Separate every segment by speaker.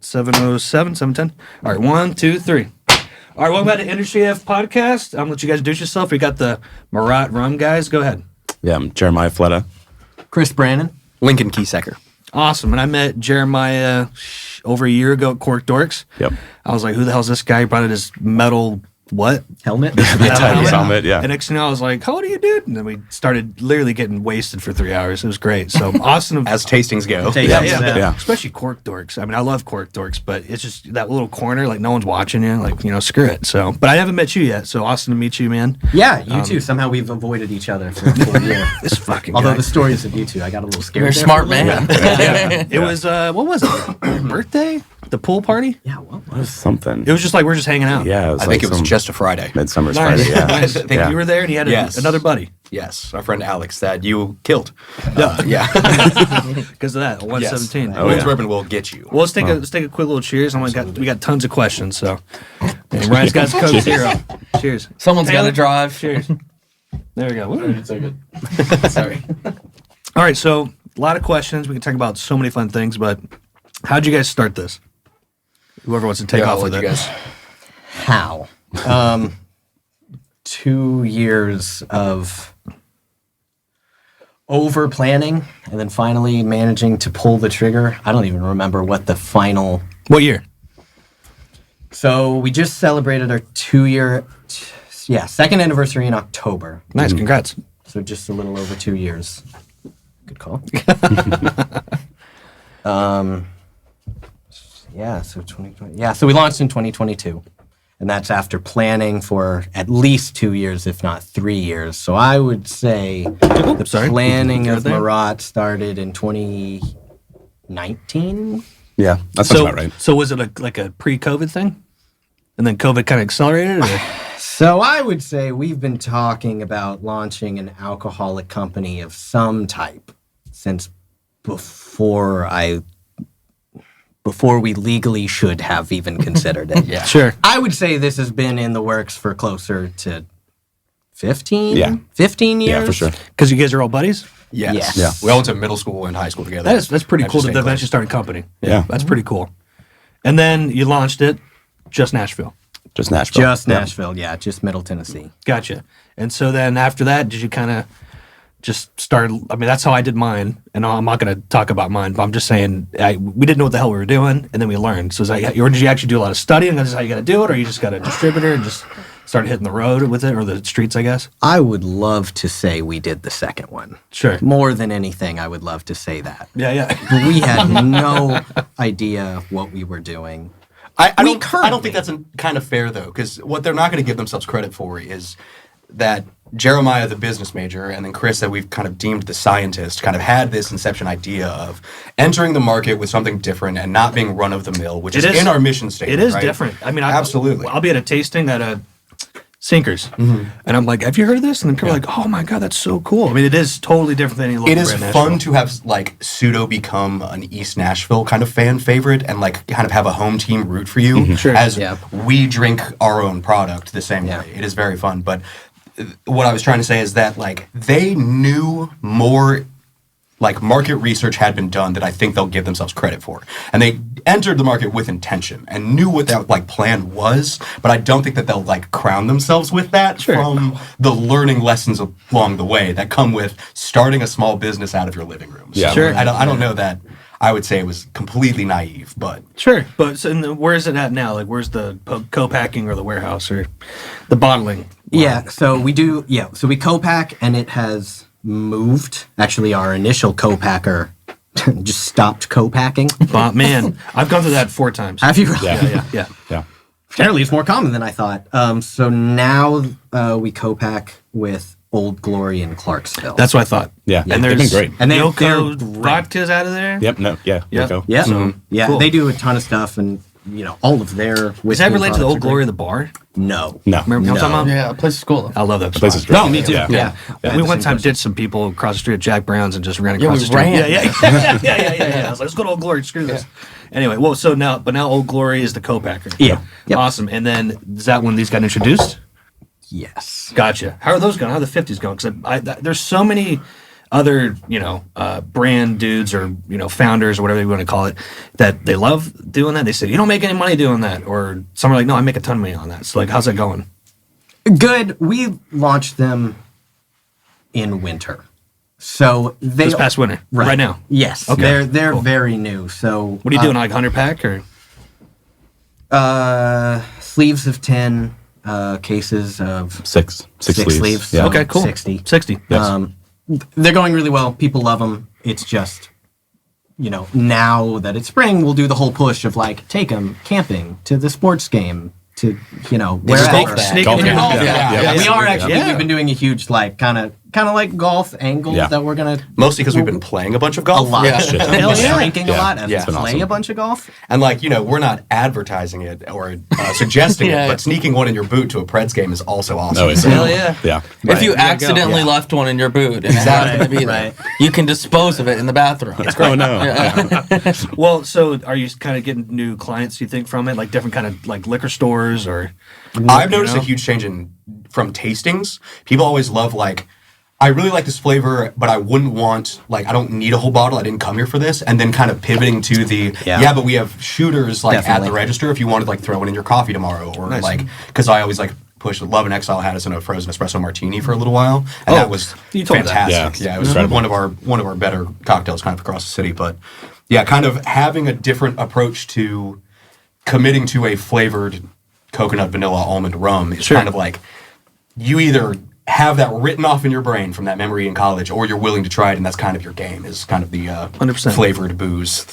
Speaker 1: 707, 710. All right, 1, 2, 3. All right, welcome back to Industry F Podcast. I'm going to let you guys introduce yourself. We got the Morat Rum guys. Go ahead.
Speaker 2: Yeah, I'm Jeremiah Fletta.
Speaker 3: Chris Brannon.
Speaker 4: Lincoln Keysecker.
Speaker 1: Awesome. And I met Jeremiah over a year ago at Cork Dorks.
Speaker 2: Yep.
Speaker 1: I was like, who the hell's this guy? He brought in his metal what?
Speaker 3: Helmet.
Speaker 2: Helmet, yeah.
Speaker 1: And next thing I was like, how old are you, dude? And then we started literally getting wasted for 3 hours. It was great. So awesome.
Speaker 4: As tastings go.
Speaker 1: Yeah. Especially Cork Dorks. I mean, I love Cork Dorks, but it's just that little corner, like no one's watching you. Like, screw it. So, but I haven't met you yet. So awesome to meet you, man.
Speaker 3: Yeah, you too. Somehow we've avoided each other for a full year.
Speaker 1: This fucking
Speaker 3: Although
Speaker 1: guy.
Speaker 3: the stories of you two, I got a little scared.
Speaker 5: You're a
Speaker 3: there
Speaker 5: smart
Speaker 3: for a little
Speaker 5: man.
Speaker 3: bit.
Speaker 1: Yeah. It was, what was it? Your birthday? The pool party?
Speaker 3: Yeah, what
Speaker 2: It was something.
Speaker 1: It was just like, we're just hanging out.
Speaker 2: Yeah, it was
Speaker 4: I think it was just a Friday.
Speaker 2: Midsummer's
Speaker 1: Nice.
Speaker 2: Friday, yeah.
Speaker 1: Nice. I think you were there and you had
Speaker 4: Yes.
Speaker 1: another buddy.
Speaker 4: Yes, our friend Alex that you killed.
Speaker 1: Yeah.
Speaker 4: Yeah.
Speaker 1: Because of that, 117.
Speaker 4: Yes.
Speaker 2: Oh,
Speaker 4: Women's
Speaker 2: yeah.
Speaker 4: Ribbon will get you.
Speaker 1: Well, let's take a quick little cheers. We got tons of questions, so and Ryan's got his Coke Zero. Cheers.
Speaker 5: Someone's got
Speaker 1: Taylor?
Speaker 5: to drive.
Speaker 1: Cheers. There we go. Woo.
Speaker 5: Sorry.
Speaker 1: All right, so a lot of questions. We can talk about so many fun things, but how'd you guys start this? Whoever wants to take off with it.
Speaker 3: How? 2 years of over planning and then finally managing to pull the trigger. I don't even remember what the final.
Speaker 1: What year?
Speaker 3: So we just celebrated our 2-year, second anniversary in October.
Speaker 1: Nice, congrats.
Speaker 3: So just a little over 2 years. Good call. So 2020. Yeah, so we launched in 2022. And that's after planning for at least 2 years, if not 3 years. So I would say the planning of Marat started in 2019.
Speaker 2: Yeah, that sounds about right.
Speaker 1: So was it like a pre-COVID thing? And then COVID kind of accelerated it? Or?
Speaker 3: So I would say we've been talking about launching an alcoholic company of some type since before we legally should have even considered it.
Speaker 4: Yeah.
Speaker 1: Sure.
Speaker 3: I would say this has been in the works for closer to 15 years.
Speaker 2: Yeah, for sure.
Speaker 1: Because you guys are all buddies?
Speaker 4: Yes.
Speaker 3: Yes.
Speaker 4: Yeah. We all went to middle school and high school together.
Speaker 1: That's pretty cool to
Speaker 4: Stayed
Speaker 1: eventually
Speaker 4: close.
Speaker 1: start a company.
Speaker 2: Yeah.
Speaker 1: That's pretty cool. And then you launched it, just Nashville.
Speaker 2: Just Nashville.
Speaker 3: Just
Speaker 2: Yep.
Speaker 3: Nashville, just Middle Tennessee.
Speaker 1: Gotcha. And so then after that, did you kind of just start? I mean, that's how I did mine. And I'm not going to talk about mine, but I'm just saying we didn't know what the hell we were doing, and then we learned. So or did you actually do a lot of studying? That's how you got to do it, or you just got a distributor and just started hitting the road with it, or the streets, I guess?
Speaker 3: I would love to say we did the second one.
Speaker 1: Sure.
Speaker 3: More than anything, I would love to say that.
Speaker 1: Yeah.
Speaker 3: But we had no idea what we were doing.
Speaker 4: I don't think that's kind of fair, though, because what they're not going to give themselves credit for is that Jeremiah, the business major, and then Chris, that we've kind of deemed the scientist, kind of had this inception idea of entering the market with something different and not being run-of-the-mill, which is in our mission statement.
Speaker 1: It is
Speaker 4: right?
Speaker 1: different. I mean,
Speaker 4: absolutely.
Speaker 1: I'll be at a tasting at a Sinkers, and I'm like, have you heard of this? And then people are like, oh my God, that's so cool. I mean, it is totally different than any local
Speaker 4: It is
Speaker 1: brand
Speaker 4: fun
Speaker 1: Nashville.
Speaker 4: to have like pseudo become an East Nashville kind of fan favorite and like kind of have a home team root for you
Speaker 1: Sure.
Speaker 4: as
Speaker 3: Yeah.
Speaker 4: we drink our own product the same
Speaker 3: Yeah.
Speaker 4: way. It is very fun. But what I was trying to say is that like they knew more, like market research had been done that I think they'll give themselves credit for. And they entered the market with intention and knew what that like plan was, but I don't think that they'll like crown themselves with that from the learning lessons along the way that come with starting a small business out of your living room.
Speaker 2: Yeah.
Speaker 4: So
Speaker 1: Sure.
Speaker 4: I don't know that I would say it was completely naive, but
Speaker 1: Sure, but so, where is it at now? Like, where's the co-packing or the warehouse or the bottling?
Speaker 3: Yeah, so we do, so we co-pack and it has moved. Actually, our initial co-packer just stopped co-packing.
Speaker 1: Man, I've gone through that 4 times.
Speaker 3: Have you really?
Speaker 1: Yeah.
Speaker 2: Yeah.
Speaker 3: Apparently, it's more common than I thought. So now we co-pack with Old Glory in Clarksville.
Speaker 1: That's what I thought.
Speaker 2: Yeah.
Speaker 1: And
Speaker 2: They've
Speaker 1: there's
Speaker 2: been great.
Speaker 3: And they're
Speaker 1: Yoko
Speaker 3: great.
Speaker 1: vodka's out of there.
Speaker 2: Yep. No. Yeah.
Speaker 1: Yeah.
Speaker 2: Go.
Speaker 3: Yeah,
Speaker 1: Cool.
Speaker 3: they do a ton of stuff, and all of their.
Speaker 1: Is that related to the Old Glory of the bar?
Speaker 3: No.
Speaker 2: No.
Speaker 1: Remember what I'm talking about?
Speaker 5: Yeah, place is cool.
Speaker 1: I love that
Speaker 2: Place is
Speaker 1: spot.
Speaker 2: great.
Speaker 3: No, me too.
Speaker 2: Yeah.
Speaker 3: Yeah.
Speaker 1: We one time did some people across the street at Jack Brown's and just ran across
Speaker 5: we
Speaker 1: the street.
Speaker 5: ran.
Speaker 1: Yeah. I was like, let's go to Old Glory. Screw this. Anyway, well, so now Old Glory is the co-packer.
Speaker 3: Yeah. Yep.
Speaker 1: Awesome. And then is that when these got introduced?
Speaker 3: Yes.
Speaker 1: Gotcha. How are those going? How are the 50s going? Because there's so many other, brand dudes or, founders or whatever you want to call it, that they love doing that? They say, you don't make any money doing that. Or some are like, no, I make a ton of money on that. So, like, how's that going?
Speaker 3: Good. We launched them in winter. So
Speaker 1: this past winter, right now.
Speaker 3: Yes.
Speaker 1: Okay.
Speaker 3: They're cool. Very new. So
Speaker 1: what are you doing? Like 100 pack or?
Speaker 3: Sleeves of 10, cases of
Speaker 2: six sleeves.
Speaker 3: Yeah.
Speaker 1: Okay, cool.
Speaker 3: 60.
Speaker 2: Yes.
Speaker 3: They're going really well. People love them. It's just, now that it's spring, we'll do the whole push of like take them camping to the sports game. To wherever.
Speaker 1: Sneak
Speaker 2: Golf
Speaker 1: in your
Speaker 2: game.
Speaker 1: golf.
Speaker 2: Yeah.
Speaker 3: We are actually.
Speaker 1: Yeah.
Speaker 3: We've been doing a huge kind of like golf angle that we're gonna
Speaker 4: Mostly because we've been playing a bunch of golf.
Speaker 3: a lot.
Speaker 5: Yeah.
Speaker 1: Hell yeah.
Speaker 3: Shrinking a lot and
Speaker 2: Yeah.
Speaker 3: play
Speaker 2: Awesome.
Speaker 3: a bunch of golf.
Speaker 4: And we're not advertising it or suggesting
Speaker 5: Yeah.
Speaker 4: it, but sneaking one in your boot to a Preds game is also awesome.
Speaker 2: No, it's
Speaker 1: Hell yeah.
Speaker 2: Yeah.
Speaker 5: If you
Speaker 1: Right.
Speaker 5: accidentally left one in your boot and it happened to be there, you can dispose of it in the bathroom.
Speaker 2: Oh no.
Speaker 1: Well, so are you kind of getting new clients, you think, from it? Like different kind of like liquor stores or?
Speaker 4: I've noticed a huge change from tastings. People always love I really like this flavor, but I wouldn't want I don't need a whole bottle. I didn't come here for this. And then kind of pivoting to the but we have shooters at
Speaker 3: Definitely.
Speaker 4: the register if you wanted throw it in your coffee tomorrow or because I always push Love and Exile had us in a frozen espresso martini for a little while, and that was
Speaker 1: you told me that.
Speaker 4: fantastic.
Speaker 2: Yeah,
Speaker 4: Yeah, it was
Speaker 2: incredible.
Speaker 4: one of our better cocktails kind of across the city. But yeah, kind of having a different approach to committing to a flavored coconut, vanilla, almond rum is kind of you either have that written off in your brain from that memory in college, or you're willing to try it, and that's kind of your game. Is kind of the
Speaker 1: 100%.
Speaker 4: flavored booze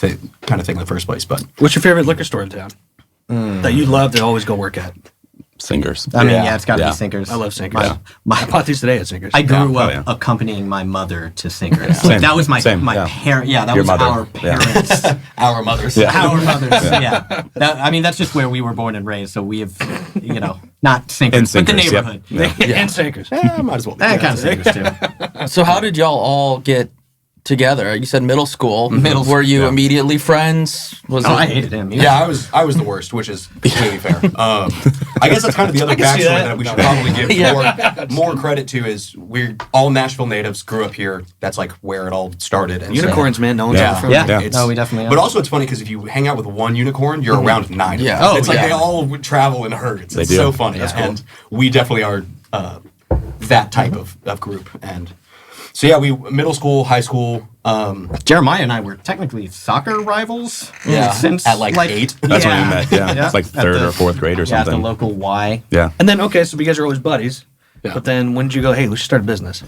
Speaker 4: kind of thing in the first place. But
Speaker 1: What's your favorite liquor store in town that you love to always go work at?
Speaker 2: Singers.
Speaker 3: I mean, it's got to
Speaker 2: Yeah.
Speaker 3: be Sinkers.
Speaker 1: I love Sinkers.
Speaker 3: My, my,
Speaker 1: I bought these today at Sinkers.
Speaker 3: I grew up
Speaker 2: yeah.
Speaker 3: accompanying my mother to Sinkers.
Speaker 2: Same.
Speaker 3: That was my
Speaker 2: Same,
Speaker 3: my
Speaker 2: yeah.
Speaker 3: parent. Yeah, that
Speaker 2: Your
Speaker 3: was
Speaker 2: mother.
Speaker 3: our
Speaker 2: Yeah.
Speaker 3: parents.
Speaker 4: our mothers,
Speaker 2: Yeah.
Speaker 3: Our mothers. Yeah. That's just where we were born and raised. So we have, not Sinkers,
Speaker 2: In
Speaker 3: but the
Speaker 2: Sinkers, yep.
Speaker 3: neighborhood.
Speaker 1: And Sinkers.
Speaker 4: might as well.
Speaker 3: That kind of Sinkers too.
Speaker 5: So how did y'all all get together? You said middle school. Were you
Speaker 2: Yeah.
Speaker 5: immediately friends? Was
Speaker 3: Oh,
Speaker 5: it?
Speaker 3: I hated him.
Speaker 4: Yeah, I was the worst, which is completely fair. I guess that's kind of the other
Speaker 1: can see
Speaker 4: backstory
Speaker 1: that.
Speaker 4: that we should probably give more credit to is we're all Nashville natives, grew up here. That's where it all started. And so-
Speaker 1: Unicorns, man. No one's
Speaker 2: Yeah.
Speaker 1: ever from
Speaker 3: Yeah.
Speaker 1: there.
Speaker 3: Yeah. No, we definitely are.
Speaker 4: But also, it's funny because if you hang out with one unicorn, you're around 9. of them.
Speaker 5: Yeah. Oh,
Speaker 4: it's
Speaker 3: yeah.
Speaker 4: they all would travel in herds. It's
Speaker 2: do.
Speaker 4: so funny.
Speaker 2: That's
Speaker 4: And we definitely are that type of group. And so yeah, we middle school, high school.
Speaker 3: Jeremiah and I were technically soccer rivals.
Speaker 4: Yeah.
Speaker 3: Since
Speaker 4: At 8.
Speaker 2: That's when we met. Yeah.
Speaker 3: Yeah.
Speaker 2: It's like
Speaker 3: At
Speaker 2: third
Speaker 3: the-
Speaker 2: or fourth grade or
Speaker 3: Yeah, at the
Speaker 2: something.
Speaker 3: local Y.
Speaker 2: Yeah.
Speaker 1: And then, okay, so you guys are always buddies.
Speaker 4: Yeah.
Speaker 1: But then when did you go, hey, we should start a business?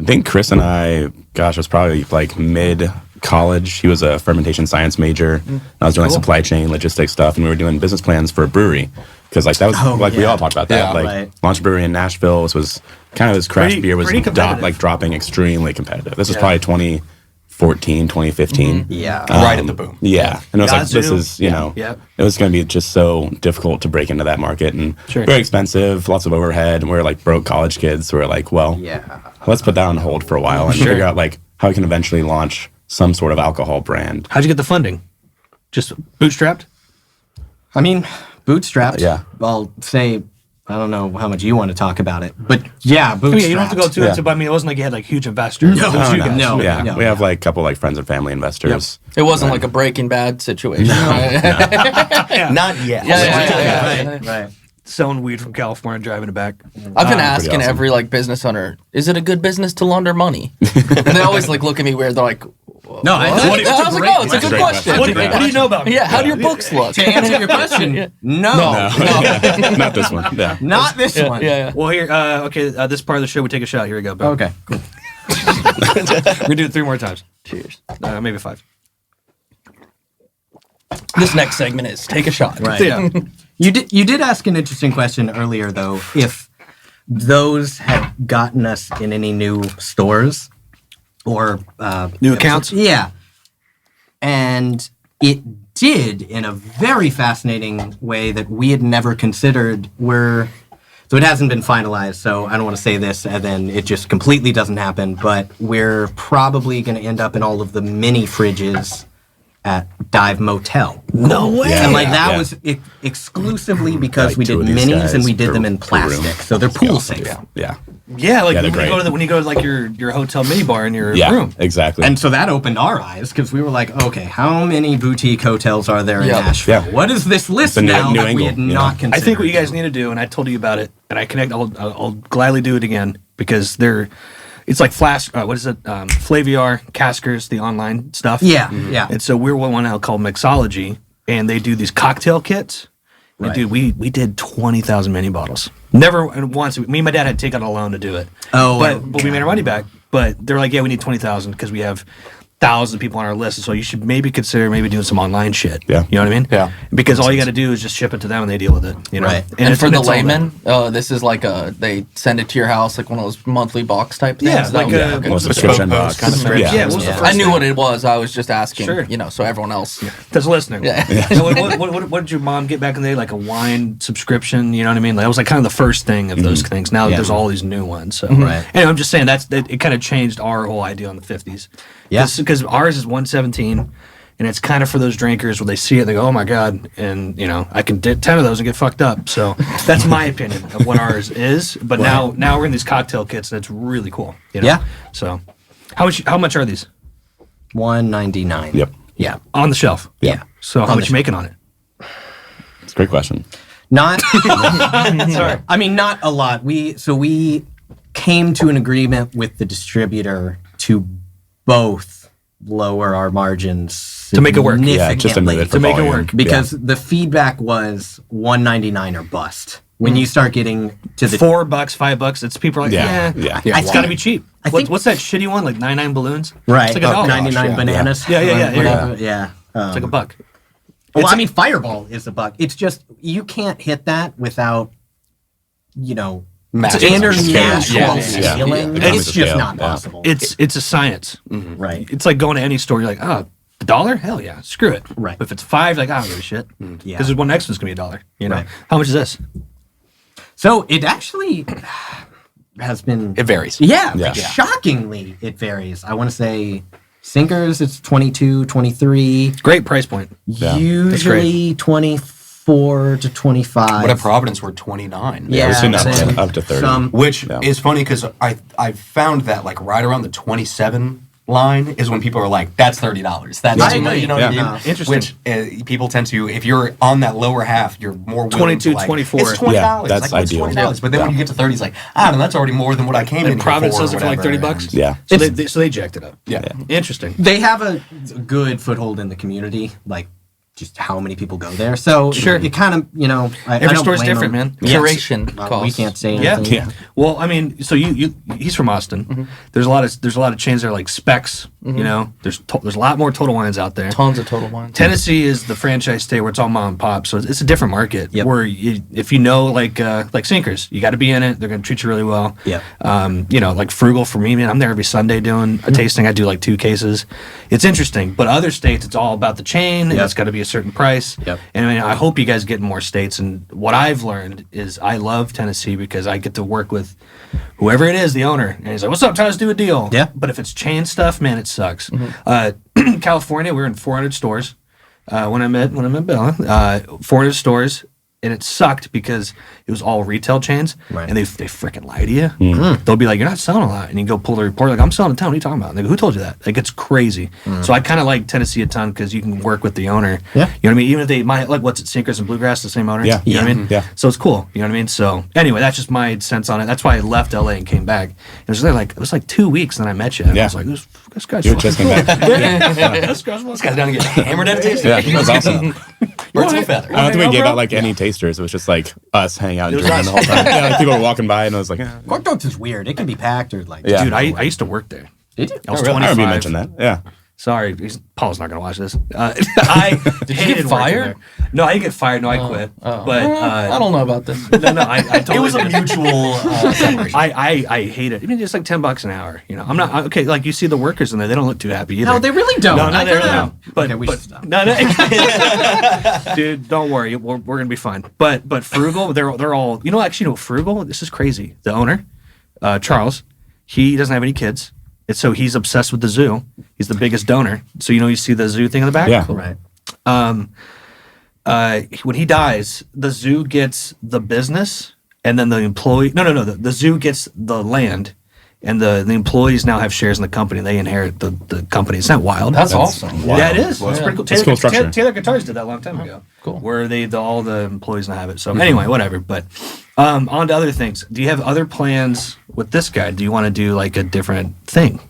Speaker 2: I think Chris and I, it was probably mid college. He was a fermentation science major. I was doing supply chain logistics stuff, and we were doing business plans for a brewery because that was we all talked about that.
Speaker 4: Yeah,
Speaker 3: right.
Speaker 2: Launch a brewery in Nashville. This was kind of this craft beer was
Speaker 1: pretty competitive.
Speaker 2: dropping extremely competitive. This was probably 2014, 2015.
Speaker 3: Yeah.
Speaker 4: Right at the boom.
Speaker 2: Yeah, and it was this
Speaker 1: Yazoo.
Speaker 2: is
Speaker 1: Yep.
Speaker 2: it was going to be just so difficult to break into that market and
Speaker 1: Sure.
Speaker 2: very expensive, lots of overhead. And we were broke college kids, so we were well,
Speaker 3: Yeah.
Speaker 2: let's put that on hold for a while and
Speaker 1: Sure.
Speaker 2: figure out how we can eventually launch some sort of alcohol brand.
Speaker 1: How'd you get the funding? Just bootstrapped?
Speaker 3: I mean, bootstrapped.
Speaker 2: Yeah.
Speaker 3: I'll say, I don't know how much you want to talk about it, but yeah, bootstrapped.
Speaker 1: Yeah, you don't have to go too
Speaker 2: Yeah.
Speaker 1: into, but I mean, it wasn't like you had huge investors.
Speaker 3: No,
Speaker 1: It was you
Speaker 3: no,
Speaker 1: guys.
Speaker 3: no.
Speaker 2: Yeah, we have a couple friends and family investors.
Speaker 5: It wasn't like a Breaking Bad situation.
Speaker 4: Not yet.
Speaker 5: Yeah.
Speaker 3: Right.
Speaker 1: Selling weed from California, driving it back.
Speaker 5: I've been asking
Speaker 2: awesome.
Speaker 5: every business owner, is it a good business to launder money? And they always look at me weird. They're like,
Speaker 3: No,
Speaker 5: I
Speaker 3: I,
Speaker 5: was like, oh, it's a good
Speaker 2: great
Speaker 5: question.
Speaker 2: question.
Speaker 1: What do you know about me?
Speaker 5: Yeah, how do your books look?
Speaker 3: to answer your question, no,
Speaker 2: Not this one. Yeah.
Speaker 3: not this one.
Speaker 5: Yeah.
Speaker 1: Well, here, this part of the show, we take a shot. Here we go, Bill.
Speaker 3: Okay. Cool.
Speaker 1: We're going to do it 3 more times.
Speaker 5: Cheers.
Speaker 1: Maybe 5.
Speaker 5: This next segment is take a shot.
Speaker 3: Right.
Speaker 1: Yeah.
Speaker 3: You did ask an interesting question earlier, though. If those had gotten us in any new stores or
Speaker 1: New accounts?
Speaker 3: yeah, and it did in a very fascinating way that we had never considered. So it hasn't been finalized, so I don't want to say this and then it just completely doesn't happen. But we're probably going to end up in all of the mini fridges at Dive Motel.
Speaker 1: No way.
Speaker 2: Yeah.
Speaker 3: And like that
Speaker 2: Yeah.
Speaker 3: was exclusively because
Speaker 2: Like
Speaker 3: we did
Speaker 2: two of these
Speaker 3: minis
Speaker 2: guys
Speaker 3: and we did
Speaker 2: per-
Speaker 3: them in
Speaker 2: per room.
Speaker 3: plastic, so they're pool safe.
Speaker 2: Yeah.
Speaker 1: Yeah, like
Speaker 2: Yeah, they're
Speaker 1: when you
Speaker 2: great.
Speaker 1: go to when you go to like your hotel mini bar in your
Speaker 2: Yeah.
Speaker 1: room.
Speaker 2: Exactly.
Speaker 3: And so that opened our eyes because we were like, okay, how many boutique hotels are there in
Speaker 5: Yeah.
Speaker 3: Nashville?
Speaker 2: Yeah.
Speaker 3: What is this list
Speaker 2: a new-
Speaker 3: now
Speaker 2: new
Speaker 3: that we
Speaker 2: angle,
Speaker 3: had
Speaker 2: you know?
Speaker 3: not
Speaker 1: I
Speaker 3: considered?
Speaker 1: think what you guys need to do, and I told you about it, and I'll gladly do it again because it's like Flash. What is it? Flaviar, Caskers, the online stuff.
Speaker 3: Yeah, yeah.
Speaker 1: And so we're one now called Mixology, and they do these cocktail kits. And
Speaker 3: Right.
Speaker 1: dude, we did 20,000 mini bottles. Never once. Me and my dad had to take out a loan to do it.
Speaker 3: Oh,
Speaker 1: but we made our money back. But they're like, yeah, we need 20,000 because we have thousands of people on our list. So you should maybe consider doing some online shit.
Speaker 2: Yeah.
Speaker 1: You know what I mean?
Speaker 4: Yeah.
Speaker 1: Because all you got to do is just ship it to them and they deal with it. You know?
Speaker 3: Right.
Speaker 5: And for the
Speaker 1: it's all that.
Speaker 5: layman, this is like they send it to your house, like one of those monthly box type things.
Speaker 1: Yeah,
Speaker 5: That
Speaker 1: like
Speaker 5: would be
Speaker 1: a-
Speaker 5: okay.
Speaker 2: Well, subscription
Speaker 4: Bespoke
Speaker 2: box.
Speaker 4: post kind of
Speaker 1: Yeah, what was the
Speaker 3: Yeah.
Speaker 1: first
Speaker 5: I knew
Speaker 1: thing?
Speaker 5: what it was. I was just asking,
Speaker 1: Sure.
Speaker 5: so everyone else.
Speaker 1: That's listening.
Speaker 5: Yeah.
Speaker 1: So what did your mom get back in the day? Like a wine subscription, you know what I mean? Like, that was like kind of the first thing of those things. Now
Speaker 3: Yeah.
Speaker 1: there's all these new ones. So
Speaker 3: Right.
Speaker 1: anyway, I'm just saying it kind of changed our whole idea on the 50s.
Speaker 3: Yeah.
Speaker 1: Because ours is 117, and it's kind of for those drinkers where they see it, they go, oh my God, and I can do 10 of those and get fucked up. So that's my opinion of what ours is. But now we're in these cocktail kits, and it's really cool.
Speaker 3: Yeah.
Speaker 1: So how much are these
Speaker 3: $199.
Speaker 2: Yep.
Speaker 3: Yeah.
Speaker 1: on the shelf?
Speaker 3: Yeah.
Speaker 1: So how
Speaker 3: On
Speaker 1: much
Speaker 3: the
Speaker 1: you making on it?
Speaker 2: It's a great question.
Speaker 3: Not sorry. I mean, not a lot. We came to an agreement with the distributor to both lower our margins
Speaker 1: To make it work.
Speaker 2: Yeah, just to move it for
Speaker 1: To make it
Speaker 2: volume.
Speaker 1: work.
Speaker 3: because the feedback was $199 or bust. When you start getting to the
Speaker 1: $4, $5, it's people are like,
Speaker 2: Yeah,
Speaker 1: yeah,
Speaker 2: yeah.
Speaker 1: it's got to be cheap.
Speaker 3: I think-
Speaker 1: What's that shitty one? Like 99 balloons?
Speaker 3: right,
Speaker 1: It's like a dollar.
Speaker 3: 99
Speaker 2: yeah.
Speaker 3: bananas.
Speaker 1: Yeah.
Speaker 3: whatever. Yeah.
Speaker 1: It's like a buck.
Speaker 3: Well, I mean, Fireball is a buck. It's just you can't hit that without,
Speaker 4: Matching.
Speaker 3: international
Speaker 2: Yeah.
Speaker 3: scaling.
Speaker 2: Yeah.
Speaker 3: It's just
Speaker 2: Scale.
Speaker 3: not
Speaker 2: Yeah.
Speaker 3: possible.
Speaker 1: It's a science.
Speaker 3: right.
Speaker 1: It's like going to any store. You're like, oh, $1? Hell yeah, screw it.
Speaker 3: Right.
Speaker 1: But if it's $5, like, I don't give a shit.
Speaker 3: Yeah.
Speaker 1: Because the one next one's gonna be $1. You know.
Speaker 3: Right.
Speaker 1: How much is this?
Speaker 3: So it actually has been.
Speaker 4: It varies.
Speaker 3: Yeah,
Speaker 2: Yeah.
Speaker 3: like, shockingly, it varies. I want to say Sinkers, it's 22, 23.
Speaker 1: Great price point.
Speaker 2: Yeah.
Speaker 3: Usually 24 to 25.
Speaker 4: But at Providence, we're 29.
Speaker 3: Yeah,
Speaker 2: we've seen
Speaker 3: then
Speaker 2: up to 30.
Speaker 3: some-
Speaker 4: Which
Speaker 2: Yeah.
Speaker 4: is funny because I found that like right around the 27 line is when people are like, that's $30. That's
Speaker 3: I
Speaker 4: too much.
Speaker 3: agree.
Speaker 4: You know what I
Speaker 2: Yeah.
Speaker 4: mean?
Speaker 1: Interesting.
Speaker 4: Which people tend to, if you're on that lower half, you're more willing
Speaker 1: 22,
Speaker 4: to like,
Speaker 1: 24.
Speaker 4: It's $20.
Speaker 2: Yeah, that's
Speaker 4: like, what's
Speaker 2: ideal.
Speaker 4: $20? But then when
Speaker 2: Yeah.
Speaker 4: you get to 30, it's like, I don't know, that's already more than what I came in
Speaker 1: And Providence
Speaker 4: here
Speaker 1: does it for like
Speaker 4: whatever,
Speaker 1: $30.
Speaker 4: and-
Speaker 2: Yeah.
Speaker 1: So they jacked it up.
Speaker 4: Yeah.
Speaker 1: Interesting.
Speaker 3: They have a good foothold in the community, like just how many people go there. So
Speaker 1: Sure.
Speaker 3: it kind of, I
Speaker 1: Every
Speaker 3: don't
Speaker 1: store's
Speaker 3: blame
Speaker 1: different,
Speaker 3: them.
Speaker 1: man.
Speaker 3: Yes.
Speaker 5: Curation
Speaker 3: We
Speaker 5: costs.
Speaker 3: can't say
Speaker 1: Yeah.
Speaker 3: anything.
Speaker 2: Yeah.
Speaker 1: Well, I mean, so he's from Austin. There's a lot of chains there like Specs. There's a lot more Total Wines out there.
Speaker 5: Tons of Total Wines.
Speaker 1: Tennessee is the franchise state where it's all mom and pop, so it's a different market.
Speaker 3: Yep.
Speaker 1: Where if you know like Sinkers, you got to be in it. They're going to treat you really well.
Speaker 3: Yep.
Speaker 1: Like Frugal for me, man. I'm there every Sunday doing a tasting. I do like 2 cases. It's interesting, but other states, it's all about the chain. And
Speaker 3: Yep.
Speaker 1: it's got to be a certain price.
Speaker 3: Yep.
Speaker 1: And I mean, I hope you guys get in more states. And what I've learned is I love Tennessee because I get to work with whoever it is, the owner, and he's like, "What's up? Trying to do a deal."
Speaker 3: Yeah.
Speaker 1: But if it's chain stuff, man, it sucks. California, we were in 400 stores when I met Bill. 400 stores, and it sucked because it was all retail chains,
Speaker 3: Right.
Speaker 1: and they freaking lie to you. They'll be like, "You're not selling a lot," and you go pull the report, like, "I'm selling a ton." What are you talking about? And they go, "Who told you that?" Like, it's crazy. So I kind of like Tennessee a ton because you can work with the owner.
Speaker 3: Yeah.
Speaker 1: You know what I mean? Even if they might like what's it, Sinkers and Bluegrass, the same owner.
Speaker 2: Yeah.
Speaker 1: You know what I mean?
Speaker 2: Yeah.
Speaker 1: So it's cool. You know what I mean? So anyway, that's just my sense on it. That's why I left LA and came back. It was like 2 weeks, and I met you. And I
Speaker 2: Yeah.
Speaker 1: was like, this guy's
Speaker 2: You were just
Speaker 1: fucking
Speaker 2: came back.
Speaker 1: This guy's
Speaker 4: This guy's down to get hammered at a tasting.
Speaker 2: Yeah, that was awesome.
Speaker 4: Birds of a feather.
Speaker 2: I don't think we
Speaker 1: out,
Speaker 2: gave
Speaker 1: bro?
Speaker 2: out like any tasters. It was just like us hanging out and
Speaker 1: was
Speaker 2: drinking
Speaker 1: us.
Speaker 2: the whole time. Yeah, like people were walking by and I was like,
Speaker 3: Cork Dogs is weird. It can be packed or like.
Speaker 2: Yeah.
Speaker 1: Dude, I used to work there.
Speaker 3: Did you?
Speaker 1: I was
Speaker 2: I remember
Speaker 1: 25.
Speaker 2: you mentioned that. Yeah.
Speaker 1: Sorry, Paul's not gonna watch this. I
Speaker 5: you
Speaker 1: hated
Speaker 5: get
Speaker 1: working
Speaker 5: fired?
Speaker 1: there. No, I didn't get fired. No, I quit. But
Speaker 5: I don't know about this.
Speaker 1: No, I totally
Speaker 4: It was a
Speaker 1: did.
Speaker 4: mutual separation.
Speaker 1: I hate it. I mean, it's like $10 an hour. I'm not okay. Like you see the workers in there, they don't look too happy either.
Speaker 3: No, they really don't.
Speaker 1: No,
Speaker 3: I
Speaker 1: they really
Speaker 3: kinda-
Speaker 1: don't. But,
Speaker 3: okay, we
Speaker 1: but
Speaker 3: should stop.
Speaker 1: no, dude, don't worry, we're gonna be fine. But Frugal, they're all Actually, Frugal. This is crazy. The owner, Charles, he doesn't have any kids. And so he's obsessed with the zoo. He's the biggest donor. So you see the zoo thing in the back?
Speaker 2: Yeah.
Speaker 3: Right.
Speaker 1: When he dies, the zoo gets the business, and then the employee. No. The zoo gets the land, and the employees now have shares in the company. They inherit the company. It's not wild.
Speaker 5: That's awesome.
Speaker 2: Wow.
Speaker 1: Yeah, it is. It's pretty cool.
Speaker 2: That's a cool structure.
Speaker 1: Taylor Guitars did that a long time ago.
Speaker 5: Cool.
Speaker 1: Where all the employees now have it. So anyway, whatever. But on to other things. Do you have other plans with this guy? Do you want to do like a different thing,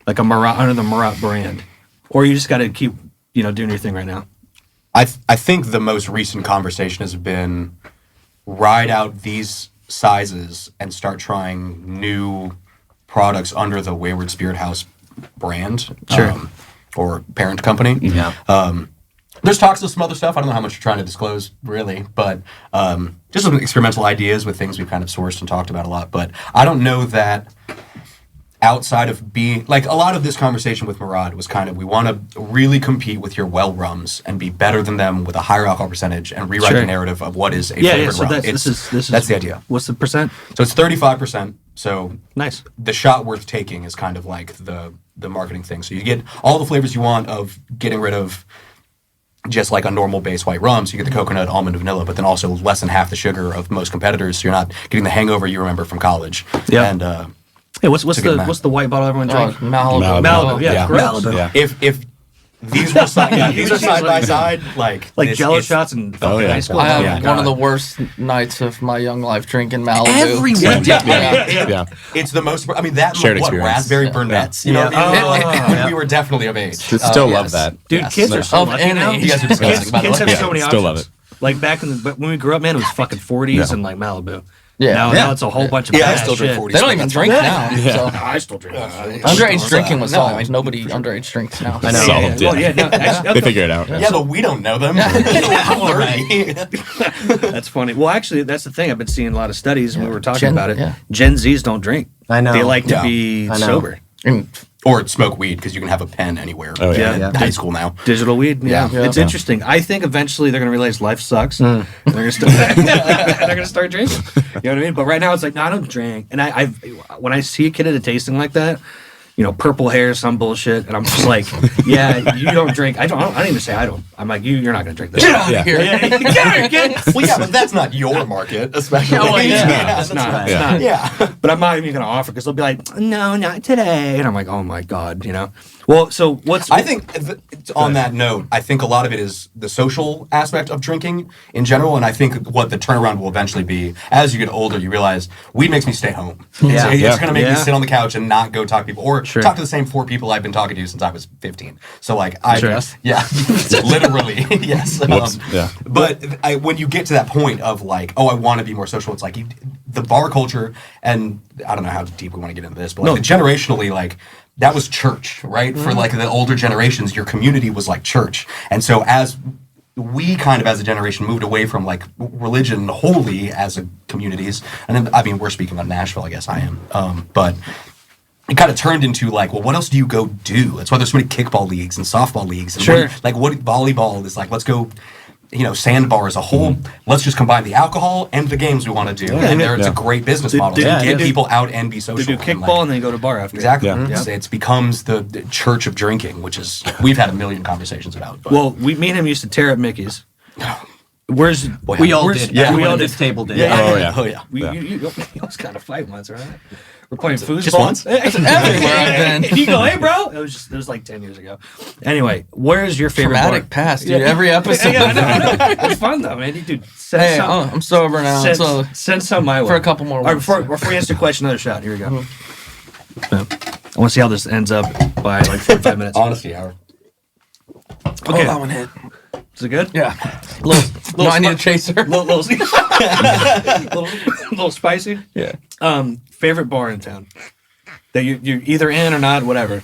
Speaker 1: like a Morat under the Morat brand, or you just got to keep doing your thing right now?
Speaker 4: I think the most recent conversation has been ride out these sizes and start trying new products under the Wayward Spirit House brand, or parent company.
Speaker 3: Yeah.
Speaker 4: There's talks of some other stuff. I don't know how much you're trying to disclose, really, but just some experimental ideas with things we've kind of sourced and talked about a lot. But I don't know that outside of being like a lot of this conversation with Murad was kind of we want to really compete with your well rums and be better than them with a higher alcohol percentage and rewrite the narrative of what is a flavored
Speaker 1: So
Speaker 4: rum.
Speaker 1: that's
Speaker 4: the idea.
Speaker 1: What's the percent?
Speaker 4: So it's 35%. So
Speaker 1: Nice.
Speaker 4: the shot worth taking is kind of like the marketing thing. So you get all the flavors you want of getting rid of just like a normal base white rum. So you get the coconut, almond, vanilla, but then also less than half the sugar of most competitors. So you're not getting the hangover you remember from college.
Speaker 1: Yeah.
Speaker 4: And
Speaker 1: Hey, what's the white bottle everyone drinks?
Speaker 5: Malibu.
Speaker 1: Malibu, yeah, gross.
Speaker 2: Yeah.
Speaker 4: if these were side by side, like this,
Speaker 1: Jello
Speaker 4: it's-
Speaker 1: shots and
Speaker 2: Oh, yeah.
Speaker 1: high school.
Speaker 5: I
Speaker 1: Oh,
Speaker 5: had
Speaker 1: my
Speaker 5: one of the
Speaker 1: God.
Speaker 5: worst nights of my young life drinking Malibu.
Speaker 3: Everyone did.
Speaker 2: Yeah.
Speaker 4: It's the most. I mean, that
Speaker 2: Shared
Speaker 4: what
Speaker 2: experience.
Speaker 4: raspberry burnettes. You know, we were definitely of age.
Speaker 2: Still love that.
Speaker 1: Dude,
Speaker 5: Yes.
Speaker 1: kids are so
Speaker 5: Of
Speaker 1: lucky
Speaker 5: any
Speaker 1: now.
Speaker 5: age.
Speaker 4: You guys are disgusting, by the
Speaker 1: Kids
Speaker 4: way.
Speaker 1: have so many
Speaker 2: Still
Speaker 1: options.
Speaker 2: love it.
Speaker 1: Like but when we grew up, man, it was fucking 40s and like Malibu.
Speaker 5: Yeah.
Speaker 1: Now it's a whole bunch of
Speaker 4: Yeah, I
Speaker 1: bad
Speaker 4: still drink
Speaker 1: shit.
Speaker 4: 40s.
Speaker 5: They don't even drink now. So.
Speaker 1: I still drink.
Speaker 5: Underage drinking was solved. Nobody underage drinks now.
Speaker 3: I know.
Speaker 2: Solved,
Speaker 1: Well,
Speaker 2: yeah.
Speaker 1: no, actually,
Speaker 2: They figure it out.
Speaker 4: Yeah, but we don't know them.
Speaker 1: that's funny. Well, actually, that's the thing. I've been seeing a lot of studies, and we were talking
Speaker 5: Gen-
Speaker 1: about it.
Speaker 5: yeah.
Speaker 1: Gen Zs don't drink.
Speaker 3: I know.
Speaker 1: They like to
Speaker 4: Yeah.
Speaker 1: be
Speaker 3: I know.
Speaker 1: sober.
Speaker 5: And
Speaker 4: Or smoke weed because you can have a pen anywhere.
Speaker 2: Oh, yeah.
Speaker 4: in
Speaker 3: Yeah.
Speaker 4: high school now.
Speaker 1: Digital weed, yeah.
Speaker 4: Yeah.
Speaker 1: It's interesting. I think eventually they're going to realize life sucks. They're going to they're going to start drinking. You know what I mean? But right now it's like, no, I don't drink. And I've when I see a kid at a tasting like that, purple hair, some bullshit, and I'm just like, yeah, you don't drink. I don't even say I don't. I'm like, you're not going to drink this.
Speaker 5: get out
Speaker 2: Yeah.
Speaker 5: of here.
Speaker 1: Get out of here, kid.
Speaker 4: Well, yeah, but that's not your market, especially.
Speaker 1: It's not. It's not.
Speaker 4: Yeah.
Speaker 1: But I'm not even going to offer because they'll be like, no, not today. And I'm like, oh my God, Well, so what's.
Speaker 4: I think on that note, I think a lot of it is the social aspect of drinking in general, and I think what the turnaround will eventually be as you get older, you realize weed makes me stay home.
Speaker 3: Yeah.
Speaker 4: It's
Speaker 2: Yeah.
Speaker 4: going to make me
Speaker 1: Yeah.
Speaker 4: sit on the couch and not go talk to people, or
Speaker 1: Sure.
Speaker 4: talk to the same 4 people I've been talking to since I was 15. So
Speaker 1: Sure.
Speaker 4: yeah, literally, yes.
Speaker 2: Whoops. Yeah.
Speaker 4: But when you get to that point of like, oh, I want to be more social, it's like the bar culture, and I don't know how deep we want to get into this, but like generationally, like that was church, right? For like the older generations, your community was like church, and so as we kind of as a generation moved away from like religion wholly as a communities, and then, I mean, we're speaking on Nashville, I guess I am, but it kind of turned into like, well, what else do you go do? That's why there's so many kickball leagues and softball leagues. And
Speaker 1: Sure.
Speaker 4: what volleyball is like, let's go, sandbar as a whole. Let's just combine the alcohol and the games we want to do. And it's a great business model.
Speaker 1: Did
Speaker 4: to
Speaker 1: you
Speaker 4: get
Speaker 1: do-
Speaker 4: people out and be social.
Speaker 1: They do
Speaker 4: and,
Speaker 1: kickball and then go to bar after.
Speaker 4: Exactly.
Speaker 2: Yeah.
Speaker 4: It becomes the church of drinking, which is, we've had a million conversations about. But.
Speaker 1: Well, me and him used to tear up Mickey's. Where's
Speaker 3: We all
Speaker 1: where's-
Speaker 3: did.
Speaker 4: Yeah.
Speaker 3: Everyone
Speaker 1: we all
Speaker 3: at
Speaker 1: did.
Speaker 3: this table did.
Speaker 2: Oh, yeah.
Speaker 4: Oh, yeah.
Speaker 1: You almost got a fight once, right? We're playing foosball.
Speaker 4: Just once?
Speaker 5: Everywhere I've been.
Speaker 1: You go, hey, bro. It was like 10 years ago. Anyway, where's your favorite
Speaker 5: Traumatic
Speaker 1: bar?
Speaker 5: past, dude. Every episode.
Speaker 1: Yeah, I know. It's fun though, man. Dude, send
Speaker 5: Hey,
Speaker 1: some.
Speaker 5: I'm sober now. So
Speaker 1: Send some my way
Speaker 5: for a couple more
Speaker 1: All right,
Speaker 5: weeks.
Speaker 1: before you answer the question, another shot. Here we go. I want to see how this ends up by like 45 minutes.
Speaker 4: Honesty hour.
Speaker 1: Okay,
Speaker 5: that one hit.
Speaker 1: is it good?
Speaker 5: Yeah. No, I need a chaser.
Speaker 1: little, little spicy.
Speaker 5: Yeah.
Speaker 1: Favorite bar in town that you're either in or not, whatever.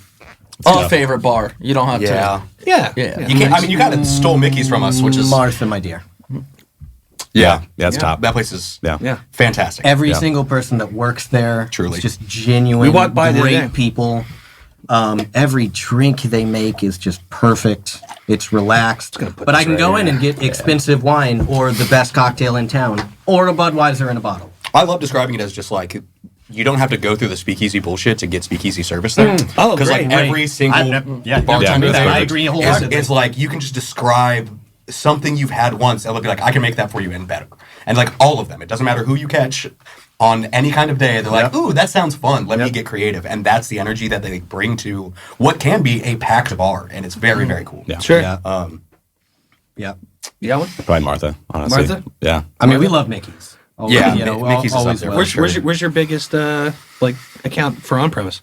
Speaker 5: Oh, favorite bar. You don't have
Speaker 4: Yeah.
Speaker 1: Yeah,
Speaker 5: Yeah.
Speaker 4: You can't, I mean, you kind of stole Mickey's from us, which is.
Speaker 3: Martha, my dear.
Speaker 2: Yeah. Yeah, it's top.
Speaker 4: That place is
Speaker 2: Yeah.
Speaker 1: Yeah.
Speaker 4: fantastic.
Speaker 3: Every
Speaker 2: Yeah.
Speaker 3: single person that works there
Speaker 4: Truly.
Speaker 3: is just genuine,
Speaker 1: We walked by the other day.
Speaker 3: great people. Every drink they make is just perfect. It's relaxed. But I can go in and get expensive wine or the best cocktail in town or a Budweiser in a bottle.
Speaker 4: I love describing it as just like you don't have to go through the speakeasy bullshit to get speakeasy service there.
Speaker 1: Oh,
Speaker 4: because like
Speaker 1: great.
Speaker 4: every single bartender
Speaker 2: Yeah,
Speaker 4: there,
Speaker 2: I
Speaker 3: agree
Speaker 4: is
Speaker 3: wholeheartedly.
Speaker 4: it's like you can just describe something you've had once, and they'll be like, I can make that for you and better. And like all of them, it doesn't matter who you catch on any kind of day. They're like, ooh, that sounds fun. Let me get creative, and that's the energy that they bring to what can be a packed bar, and it's very very cool.
Speaker 2: Yeah.
Speaker 1: Sure.
Speaker 3: Yeah. Yeah.
Speaker 1: Yeah. One?
Speaker 2: Probably Martha, honestly.
Speaker 1: Martha?
Speaker 2: Yeah.
Speaker 3: I mean, we love Mickey's. Always,
Speaker 4: Yeah,
Speaker 3: you know,
Speaker 4: Mickey's is up
Speaker 3: always
Speaker 4: there.
Speaker 3: will.
Speaker 1: Where's your biggest like account for on premise?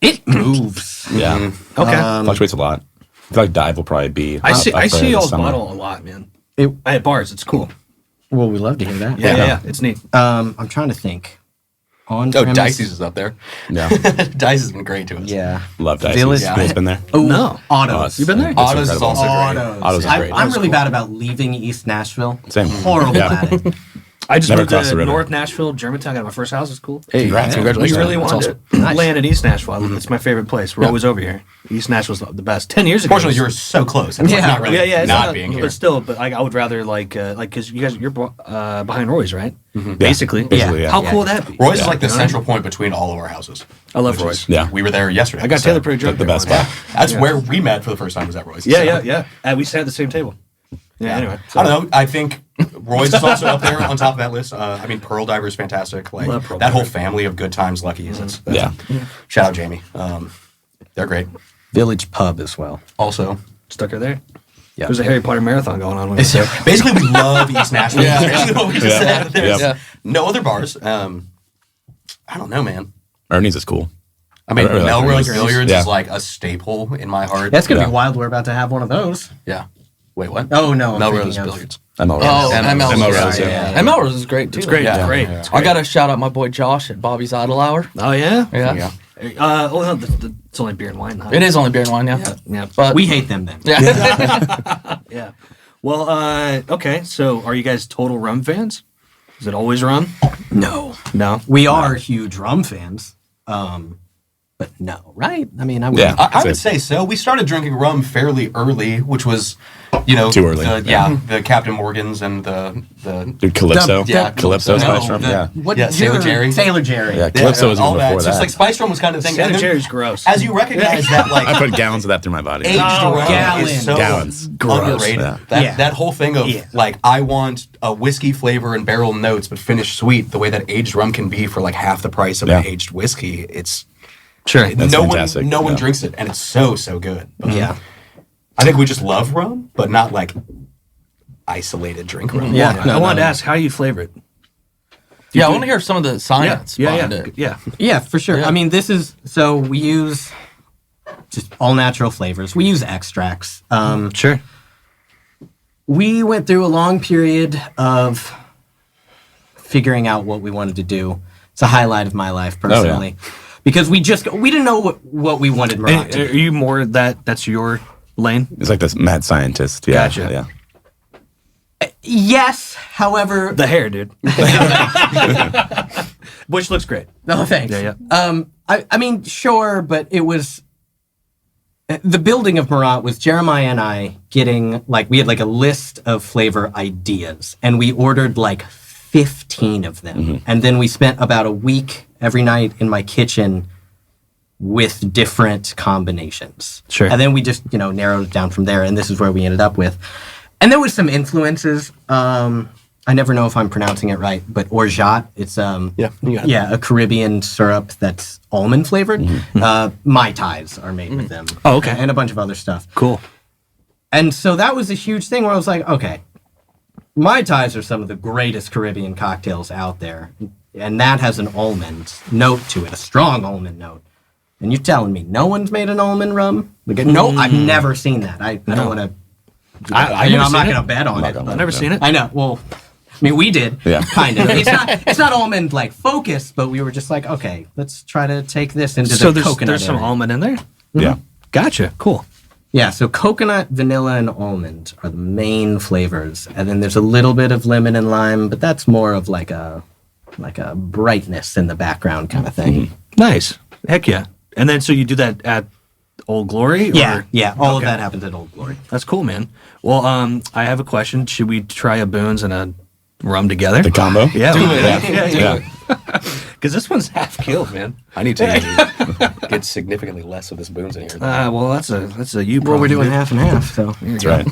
Speaker 3: It moves.
Speaker 2: Yeah.
Speaker 1: Okay.
Speaker 2: Fluctuates a lot. I feel like Dive will probably be.
Speaker 1: I see
Speaker 2: up there
Speaker 1: y'all's
Speaker 2: this summer.
Speaker 1: bottle a lot, man.
Speaker 3: It-
Speaker 1: At bars, it's cool.
Speaker 3: Well, we love to hear that.
Speaker 1: Yeah, it's neat.
Speaker 3: I'm trying to think. On
Speaker 4: Oh,
Speaker 3: premise-
Speaker 4: Dicey's is up there.
Speaker 2: Yeah.
Speaker 4: Dice has been great to us.
Speaker 3: Yeah.
Speaker 2: Love Dice.
Speaker 3: Village-
Speaker 2: School's been there.
Speaker 3: Oh,
Speaker 1: No.
Speaker 3: Autos.
Speaker 1: You been there?
Speaker 2: It's
Speaker 4: Autos is
Speaker 2: incredible.
Speaker 4: also great.
Speaker 3: Autos.
Speaker 2: Autos is great.
Speaker 3: I'm really bad about leaving East Nashville.
Speaker 2: Same.
Speaker 3: Horrible
Speaker 2: Yeah.
Speaker 3: at it.
Speaker 1: I just
Speaker 2: Never
Speaker 1: moved
Speaker 2: crossed the
Speaker 1: to
Speaker 2: river.
Speaker 1: North Nashville, Germantown. Got my first house. It's cool.
Speaker 5: Hey,
Speaker 2: Congrats.
Speaker 1: We
Speaker 5: congratulations.
Speaker 1: really
Speaker 5: That's
Speaker 1: wanted
Speaker 5: awesome.
Speaker 1: to land in East Nashville. It's my favorite place. We're always over here. East Nashville's the best. 10 years ago.
Speaker 4: Fortunately, you're so close. It's like
Speaker 3: Yeah.
Speaker 4: not really
Speaker 1: it's
Speaker 4: not being here.
Speaker 1: But still, I would rather because you guys you're behind Roy's, right? Basically.
Speaker 2: Basically, yeah.
Speaker 1: How
Speaker 3: Yeah.
Speaker 1: cool would that be?
Speaker 4: Roy's is like the central point between all of our houses.
Speaker 1: I love
Speaker 4: which
Speaker 1: Roy's.
Speaker 4: is-
Speaker 2: Yeah.
Speaker 4: We were there yesterday.
Speaker 1: I got
Speaker 4: so-
Speaker 1: Taylor pretty drunk.
Speaker 2: The
Speaker 1: there
Speaker 2: best
Speaker 1: once.
Speaker 2: spot.
Speaker 4: That's where we met for the first time was at Roy's.
Speaker 1: Yeah,
Speaker 4: So,
Speaker 1: yeah. And we sat at the same table. Yeah. Anyway,
Speaker 4: I don't know. I think Roy's is also up there on top of that list. I mean, Pearl Diver is fantastic. Like
Speaker 1: Love Pearl
Speaker 4: that whole
Speaker 1: Diver.
Speaker 4: family of Good Times Luckies. That's
Speaker 2: Yeah.
Speaker 4: Shout out Jamie. They're great.
Speaker 3: Village Pub as well.
Speaker 4: Also,
Speaker 1: stuck her there.
Speaker 3: Yeah.
Speaker 1: There's a Harry Potter marathon going on. When we were there.
Speaker 4: basically, we love East Nashville.
Speaker 5: Yeah,
Speaker 4: That's basically what we just
Speaker 2: Yeah.
Speaker 4: said. There's
Speaker 2: Yeah.
Speaker 4: no other bars. I don't know, man.
Speaker 2: Ernie's is cool.
Speaker 4: I mean,
Speaker 2: I really like
Speaker 4: Melrose
Speaker 2: Ernie's.
Speaker 4: Billiards
Speaker 2: Yeah.
Speaker 4: is like a staple in my heart.
Speaker 3: That's gonna
Speaker 2: Yeah.
Speaker 3: be wild. We're about to have one of those.
Speaker 4: Yeah. Wait, what?
Speaker 3: Oh no, I'm
Speaker 4: Melrose
Speaker 3: thinking of-
Speaker 4: Billiards.
Speaker 2: ML
Speaker 5: Oh,
Speaker 2: Rose.
Speaker 5: ML
Speaker 2: ML
Speaker 5: Rose.
Speaker 2: Rose,
Speaker 5: Yeah.
Speaker 2: yeah.
Speaker 5: ML Rose is great too.
Speaker 1: It's great.
Speaker 4: Yeah.
Speaker 1: It's great.
Speaker 4: Yeah.
Speaker 1: It's
Speaker 5: I
Speaker 1: great.
Speaker 5: got to shout out my boy Josh at Bobby's Idle Hour.
Speaker 1: Oh yeah.
Speaker 5: Yeah.
Speaker 4: Yeah.
Speaker 1: Oh, no, it's only beer and wine. Huh?
Speaker 5: It is only beer and wine, yeah.
Speaker 1: Yeah.
Speaker 5: But
Speaker 3: We hate them then.
Speaker 5: yeah.
Speaker 1: Yeah. Well, okay. So, are you guys total rum fans? Is it always rum?
Speaker 3: No,
Speaker 1: No.
Speaker 3: we are huge rum fans. But no, right? I mean, I would.
Speaker 2: Yeah.
Speaker 4: I would say so. We started drinking rum fairly early, which was,
Speaker 2: Too early.
Speaker 4: The Captain Morgans and the
Speaker 2: Dude, Calypso.
Speaker 4: Yeah,
Speaker 2: Calypso
Speaker 4: Calypso.
Speaker 2: Spice Rum.
Speaker 3: the-
Speaker 2: Yeah.
Speaker 3: What?
Speaker 4: Yeah, Sailor Jerry.
Speaker 3: Sailor Jerry.
Speaker 2: Yeah, Calypso was
Speaker 4: all
Speaker 2: even
Speaker 4: that.
Speaker 2: before
Speaker 4: So it's
Speaker 2: that.
Speaker 4: like Spice Rum was kind of the thing.
Speaker 1: Sailor
Speaker 4: And then
Speaker 1: Jerry's gross.
Speaker 4: As you recognize that, like
Speaker 2: I put gallons of that through my body.
Speaker 4: aged rum
Speaker 3: gallons.
Speaker 4: is so
Speaker 2: Gallons.
Speaker 4: underrated.
Speaker 2: Yeah.
Speaker 4: That whole thing of like I want a whiskey flavor and barrel notes, but finished sweet. The way that aged rum can be for like half the price of
Speaker 2: Yeah.
Speaker 4: an aged whiskey. It's
Speaker 1: Sure.
Speaker 2: That's
Speaker 4: no
Speaker 2: fantastic.
Speaker 4: one
Speaker 2: Yeah.
Speaker 4: drinks it, and it's so good. But
Speaker 3: Yeah.
Speaker 4: I think we just love rum, but not like isolated drink rum.
Speaker 3: Yeah.
Speaker 1: I
Speaker 3: No,
Speaker 1: wanted
Speaker 3: no.
Speaker 1: to ask, how do you flavor it?
Speaker 5: Yeah, I want to hear some of the science
Speaker 1: Yeah.
Speaker 5: behind
Speaker 1: Yeah.
Speaker 5: it.
Speaker 1: Yeah.
Speaker 3: Yeah, for sure.
Speaker 5: Yeah.
Speaker 3: I mean, this is so we use just all natural flavors. We use extracts.
Speaker 1: Sure.
Speaker 3: We went through a long period of figuring out what we wanted to do. It's a highlight of my life personally, because we didn't know what we wanted Murat
Speaker 1: And
Speaker 3: to
Speaker 1: are
Speaker 3: be.
Speaker 1: you more that's your lane?
Speaker 2: It's like this mad scientist. Yeah.
Speaker 1: Gotcha.
Speaker 2: Yeah.
Speaker 3: Yes, however,
Speaker 1: The hair, dude. Which looks great.
Speaker 3: no thanks.
Speaker 1: Yeah,
Speaker 3: I mean, sure, but it was the building of Murat was Jeremiah and I getting we had a list of flavor ideas, and we ordered 15 of them,
Speaker 1: Mm-hmm.
Speaker 3: and then we spent about a week every night in my kitchen with different combinations.
Speaker 1: Sure.
Speaker 3: And then we just narrowed it down from there, and this is where we ended up with. And there was some influences. I never know if I'm pronouncing it right, but orgeat. It's
Speaker 1: you got it.
Speaker 3: a Caribbean syrup that's almond flavored. Mai Tais are made with them.
Speaker 1: Oh, okay.
Speaker 3: And a bunch of other stuff.
Speaker 1: Cool.
Speaker 3: And so that was a huge thing where I was like, okay, Mai Tais are some of the greatest Caribbean cocktails out there. And that has an almond note to it, a strong almond note. And you're telling me no one's made an almond rum? No, I've never seen that. I don't want to.
Speaker 1: I've never
Speaker 3: I'm not
Speaker 1: seen
Speaker 3: going to
Speaker 1: it.
Speaker 3: bet on it.
Speaker 1: I've never seen it.
Speaker 3: I know. Well, I mean, we did.
Speaker 2: Yeah.
Speaker 3: Kind of. It's not almond focused, but we were just like, okay, let's try to take this into
Speaker 1: So
Speaker 3: the coconut.
Speaker 1: there's some
Speaker 3: area.
Speaker 1: almond in there.
Speaker 2: Yeah.
Speaker 1: Gotcha. Cool.
Speaker 3: Yeah, so coconut, vanilla, and almond are the main flavors, and then there's a little bit of lemon and lime, but that's more of like a brightness in the background kind of thing.
Speaker 1: Nice. Heck yeah. And then so you do that at Old Glory?
Speaker 3: Yeah,
Speaker 1: or-
Speaker 3: yeah, all of
Speaker 1: Okay.
Speaker 3: that happens at Old Glory.
Speaker 1: That's cool, man. Well, I have a question. Should we try a Boone's and a rum together?
Speaker 2: The combo.
Speaker 1: Yeah.
Speaker 5: Do it.
Speaker 1: Yeah.
Speaker 2: Yeah.
Speaker 1: Because this one's half killed, man.
Speaker 4: I need to get significantly less of this booze in here.
Speaker 1: Well, that's a you problem.
Speaker 3: Well, we're doing
Speaker 1: dude.
Speaker 3: half and half, so.
Speaker 2: That's right.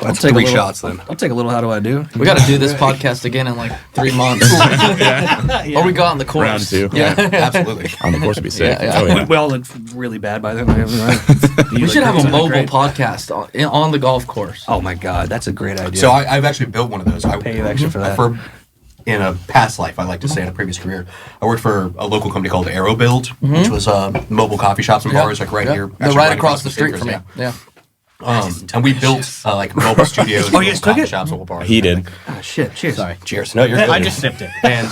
Speaker 1: I'll take
Speaker 4: three
Speaker 1: a little,
Speaker 4: shots then.
Speaker 1: I'll take a little. How do I do?
Speaker 5: We got to do this podcast again in like 3 months. Or we go on the course.
Speaker 2: Round 2.
Speaker 5: Yeah.
Speaker 4: Absolutely.
Speaker 2: On the course would be sick.
Speaker 5: Yeah, yeah.
Speaker 2: Oh, yeah.
Speaker 1: We all look really bad by then.
Speaker 5: We should have a mobile podcast on the golf course.
Speaker 1: Oh my god, that's a great idea.
Speaker 4: So I've actually built one of those. I
Speaker 1: pay you extra for that.
Speaker 4: In a past life, I like to say in a previous career, I worked for a local company called Aero Build, which was mobile coffee shops and bars like right here.
Speaker 5: They're
Speaker 4: actually
Speaker 5: right across the street
Speaker 4: Stinkers,
Speaker 5: from me. Yeah.
Speaker 4: And we built like mobile studios,
Speaker 1: Oh, you guys took
Speaker 4: coffee
Speaker 1: it?
Speaker 4: shops, mobile bars.
Speaker 2: He did.
Speaker 1: Ah, shit. Cheers.
Speaker 3: Sorry.
Speaker 4: Cheers. No, you're good.
Speaker 3: I just sipped it.
Speaker 4: And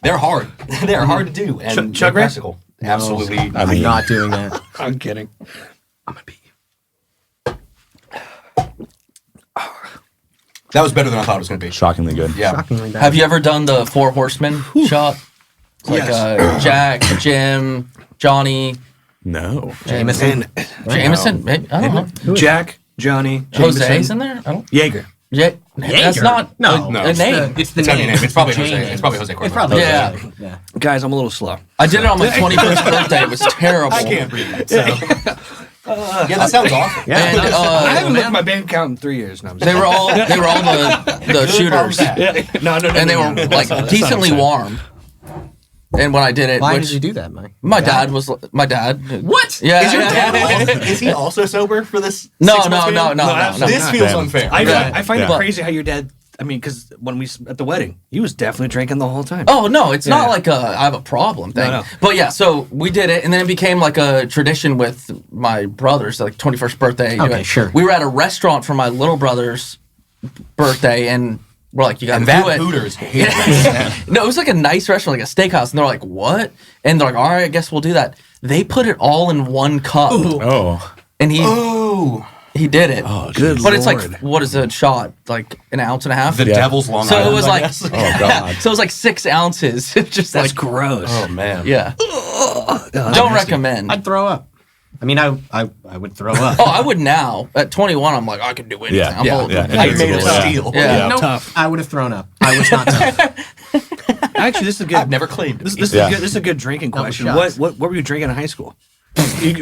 Speaker 4: they're hard. They're hard to do. And
Speaker 1: Chug
Speaker 4: they're
Speaker 1: race?
Speaker 4: practical. Absolutely.
Speaker 2: I
Speaker 3: I'm
Speaker 2: mean,
Speaker 3: not doing that.
Speaker 1: I'm kidding.
Speaker 4: I'm gonna beat you. That was better than I thought it was gonna be.
Speaker 2: shockingly good.
Speaker 4: Yeah.
Speaker 3: Shockingly bad.
Speaker 5: Have you ever done the Four Horsemen shot? It's like Jack, Jim, Johnny,
Speaker 2: No.
Speaker 3: Jameson?
Speaker 5: Jameson. Maybe, I don't know.
Speaker 1: Jack, Johnny,
Speaker 5: Jose's
Speaker 1: Jameson,
Speaker 5: in there? I don't.
Speaker 1: Jaeger.
Speaker 5: Yeah, that's not
Speaker 3: No.
Speaker 5: a name.
Speaker 3: It's the
Speaker 4: It's not
Speaker 3: name.
Speaker 4: your name. It's probably
Speaker 3: Jane
Speaker 4: Jose.
Speaker 3: name.
Speaker 4: It's probably Jose Cuervo.
Speaker 3: It's probably
Speaker 5: Yeah.
Speaker 3: Jose. Yeah.
Speaker 1: Guys, I'm a little slow.
Speaker 5: I did it on my 21st birthday. It was terrible.
Speaker 4: I can't read it. So. Yeah, that sounds awful.
Speaker 3: Yeah.
Speaker 5: And
Speaker 1: I haven't looked at my bank account in 3 years. No, I'm just
Speaker 5: they were all the shooters,
Speaker 1: no.
Speaker 5: and they were like decently warm. And when I did it,
Speaker 3: Why
Speaker 5: which
Speaker 3: did you do that, Mike?
Speaker 5: my dad was my dad.
Speaker 3: What?
Speaker 5: Yeah.
Speaker 4: Is your
Speaker 5: yeah.
Speaker 4: dad is he also sober for this?
Speaker 5: No,
Speaker 4: 6 months
Speaker 5: no,
Speaker 4: period?
Speaker 5: no.
Speaker 4: This feels
Speaker 2: Damn.
Speaker 4: unfair.
Speaker 1: I find it
Speaker 5: Yeah.
Speaker 1: crazy how your dad. I mean, because when we at the wedding, he was definitely drinking the whole time.
Speaker 5: Oh no, it's not
Speaker 1: Yeah.
Speaker 5: like I have a problem thing.
Speaker 1: No.
Speaker 5: But yeah, so we did it, and then it became like a tradition with my brother's like 21st birthday.
Speaker 3: Okay, sure.
Speaker 5: We were at a restaurant for my little brother's birthday, and we're like, you got to
Speaker 4: And
Speaker 5: do
Speaker 4: that
Speaker 5: it.
Speaker 4: Hooters hated that.
Speaker 5: No, it was like a nice restaurant, like a steakhouse, and they're like, what? And they're like, all right, I guess we'll do that. They put it all in one cup,
Speaker 2: Oh.
Speaker 5: and
Speaker 4: Oh,
Speaker 5: he did it.
Speaker 2: Oh,
Speaker 1: Good
Speaker 5: But it's like,
Speaker 1: Lord.
Speaker 5: what is a shot? Like an ounce and a half?
Speaker 4: the
Speaker 2: Yeah.
Speaker 4: Devil's Long
Speaker 5: So it
Speaker 4: Island.
Speaker 5: was
Speaker 4: I
Speaker 5: like,
Speaker 4: guess.
Speaker 2: Oh, God.
Speaker 5: so it was like 6 ounces. Just
Speaker 1: That's
Speaker 5: like,
Speaker 1: gross.
Speaker 4: Oh man.
Speaker 5: yeah. Don't recommend.
Speaker 3: I'd throw up. I mean, I would throw up.
Speaker 5: Oh, I would now. At 21, I'm like, I can do anything.
Speaker 2: Yeah,
Speaker 5: I'm
Speaker 2: yeah,
Speaker 5: old.
Speaker 2: yeah.
Speaker 4: I made of
Speaker 2: Yeah.
Speaker 4: steel.
Speaker 5: Yeah.
Speaker 3: Nope.
Speaker 1: Tough.
Speaker 3: I would have thrown up. I was not tough.
Speaker 1: Actually, this is good.
Speaker 4: I've never claimed it.
Speaker 1: This
Speaker 2: Yeah.
Speaker 1: is a good drinking question.
Speaker 3: shots.
Speaker 1: What were you drinking in high school?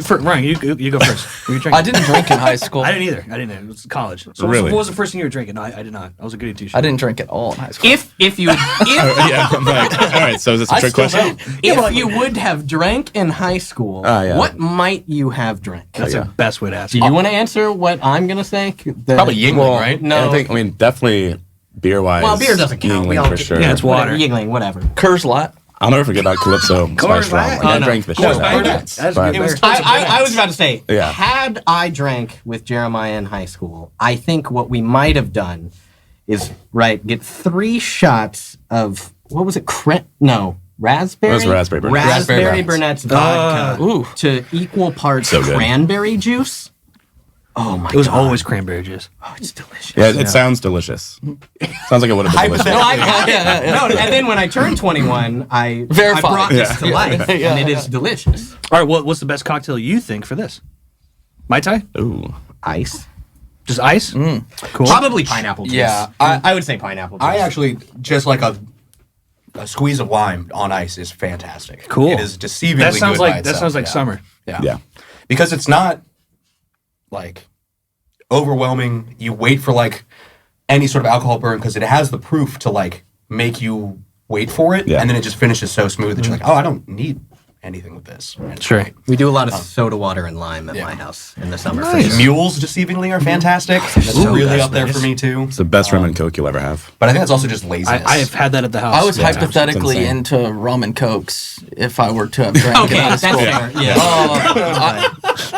Speaker 1: Ryan, you go first. What were you drinking?
Speaker 5: I didn't drink in high school.
Speaker 1: I didn't either. I didn't. It was college. So
Speaker 2: Really?
Speaker 1: what was the first thing you were drinking? No, I did not. I was a goody two shoes.
Speaker 5: I didn't drink at all in high school.
Speaker 3: If you
Speaker 2: Yeah, I'm like, all right, so is this a trick
Speaker 4: still
Speaker 2: question?
Speaker 4: don't.
Speaker 3: if you would have drank in high school,
Speaker 2: Yeah.
Speaker 3: what might you have drank?
Speaker 1: That's the best way to ask.
Speaker 3: Do you want to answer what I'm gonna say?
Speaker 4: Probably Yingling, right?
Speaker 3: No.
Speaker 2: I mean, definitely beer-wise.
Speaker 3: Well, beer doesn't count. We
Speaker 2: Yingling
Speaker 3: all
Speaker 2: for
Speaker 3: get-
Speaker 2: sure.
Speaker 1: Yeah, it's water.
Speaker 3: Yingling, whatever.
Speaker 5: Coors Light.
Speaker 2: I'll never forget about Calypso Spice Rum.
Speaker 1: Light?
Speaker 2: Like, I
Speaker 3: no.
Speaker 2: drank the shit
Speaker 4: Coors
Speaker 2: out of
Speaker 4: Light.
Speaker 2: it.
Speaker 1: That's
Speaker 2: But-
Speaker 1: good.
Speaker 4: It was
Speaker 3: I was about to say,
Speaker 2: Yeah.
Speaker 3: had I drank with Jeremiah in high school, I think what we might have done is get 3 shots of what was it? Raspberry.
Speaker 2: It was raspberry Burnett.
Speaker 3: Raspberry
Speaker 4: Raspberry
Speaker 3: Burnett's vodka
Speaker 5: Ooh.
Speaker 3: to equal parts
Speaker 2: So good.
Speaker 3: cranberry juice. Oh my god!
Speaker 1: It was always cranberry juice.
Speaker 3: Oh, it's delicious.
Speaker 2: Yeah, it sounds delicious. Sounds like it would have been delicious.
Speaker 3: No,
Speaker 5: Yeah.
Speaker 3: no, and then when I turned 21, I
Speaker 5: Verified.
Speaker 3: brought this
Speaker 2: Yeah.
Speaker 3: to life, and it is delicious.
Speaker 1: All right. What's the best cocktail you think for this? Mai Tai?
Speaker 2: Ooh.
Speaker 3: Ice,
Speaker 1: Just ice? Cool.
Speaker 3: probably pineapple juice.
Speaker 4: Yeah,
Speaker 3: I would say pineapple juice.
Speaker 4: I actually just like a squeeze of lime on ice is fantastic.
Speaker 1: Cool.
Speaker 4: It is deceivingly
Speaker 1: That sounds
Speaker 4: good by
Speaker 1: like
Speaker 4: itself. Yeah.
Speaker 1: summer.
Speaker 4: Yeah.
Speaker 2: Yeah.
Speaker 4: Because it's not like overwhelming. You wait for like any sort of alcohol burn because it has the proof to like make you wait for it,
Speaker 2: Yeah.
Speaker 4: and then it just finishes so smooth that you're like, oh, I don't need anything with this. And it's
Speaker 1: Sure.
Speaker 4: great.
Speaker 3: We do a lot of soda water and lime at
Speaker 4: Yeah.
Speaker 3: my house in the summer.
Speaker 1: Nice.
Speaker 3: For sure.
Speaker 4: Mules deceivingly are fantastic. That's really
Speaker 1: that's
Speaker 4: up there
Speaker 1: nice.
Speaker 4: for me too.
Speaker 2: It's the best rum and coke you'll ever have.
Speaker 4: But I think that's also just laziness.
Speaker 1: I have had that at the house.
Speaker 5: I was
Speaker 2: Yeah.
Speaker 5: hypothetically
Speaker 2: It's insane.
Speaker 5: into rum and cokes if I were to have drank
Speaker 3: Okay,
Speaker 5: in high
Speaker 3: that's
Speaker 5: school.
Speaker 3: fair. Yeah.